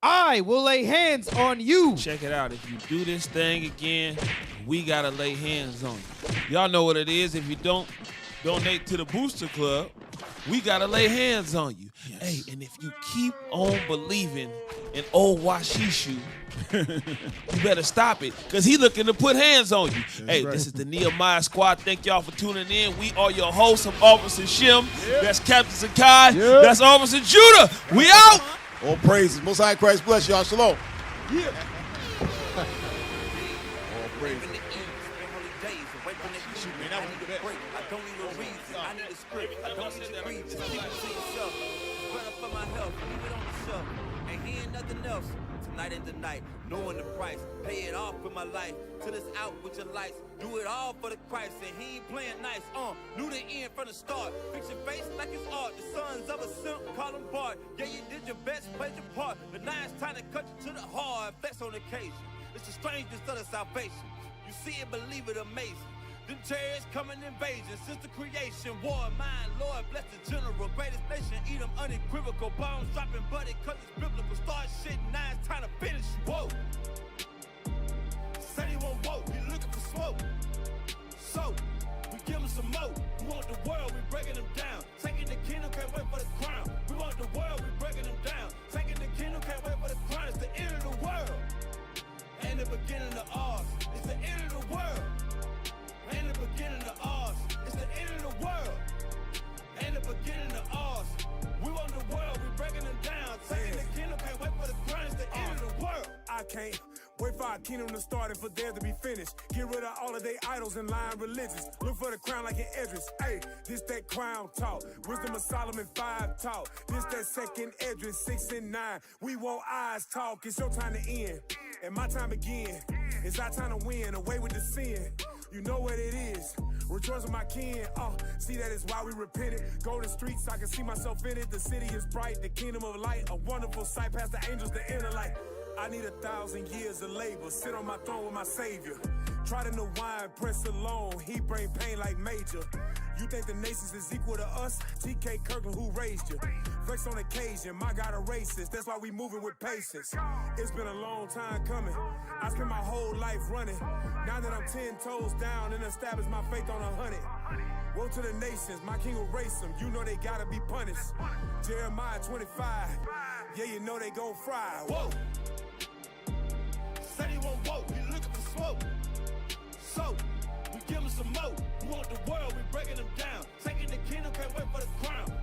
I will lay hands on you. Check it out. If you do this thing again, we got to lay hands on you. Y'all know what it is. If you don't donate to the Booster Club, we got to lay hands on you. Yes. Hey, and if you keep on believing in old Washishu, you better stop it, because he looking to put hands on you. That's right. This is the Nehemiah Squad. Thank y'all for tuning in. We are your hosts. I'm Officer Shim. Yeah. That's Captain Zaccai. Yeah. That's Officer Judah. We out. All praises. Most High Christ bless y'all. Shalom. Yeah. All praises. Night and the night, knowing the price, pay it off with my life, till it's out with your lights, do it all for the Christ, and he ain't playing nice, knew the end from the start, fix your face like it's art, the sons of a simp, call them Bart, yeah you did your best, played your part, but now it's time to cut you to the heart, flex on occasion, it's the strangest of the salvation, you see it, believe it, amazing. Them chariots coming invasion, since the creation, war of mine, Lord bless the general, greatest nation, eat them unequivocal, bombs dropping buddy, cause it's biblical, start shit, now it's time to finish, whoa. Said he won't vote, he looking for smoke, so, we give him some more, we want the world, we breaking them down, taking the king. can't wait for our kingdom to start and for there to be finished. Get rid of all of their idols and lying religions. Look for the crown like an Edris. Hey, this that crown talk. Wisdom of Solomon 5 talk. This that second Edris 6 and 9. We want eyes talk. It's your time to end and my time again. It's our time to win. Away with the sin. You know what it is. Rejoice with my kin. See that is why we repented. Go to the streets, I can see myself in it. The city is bright, the kingdom of light. A wonderful sight past the angels, the inner light. I need 1,000 years of labor. Sit on my throne with my savior. Try to know wine, press alone. He bring pain like major. You think the nations is equal to us? T.K. Kirkland, who raised you? Flex on occasion, my God a racist. That's why we moving with patience. It's been a long time coming. I spent my whole life running. Now that I'm 10 toes down and established my faith on 100. Woe to the nations, my king will race them. You know they gotta be punished. Jeremiah 25. Yeah, you know they gon' fry. Whoa! Said he won't vote, he looking for smoke. So, we give him some more. We want the world, we breaking them down. Taking the kingdom, can't wait for the crown.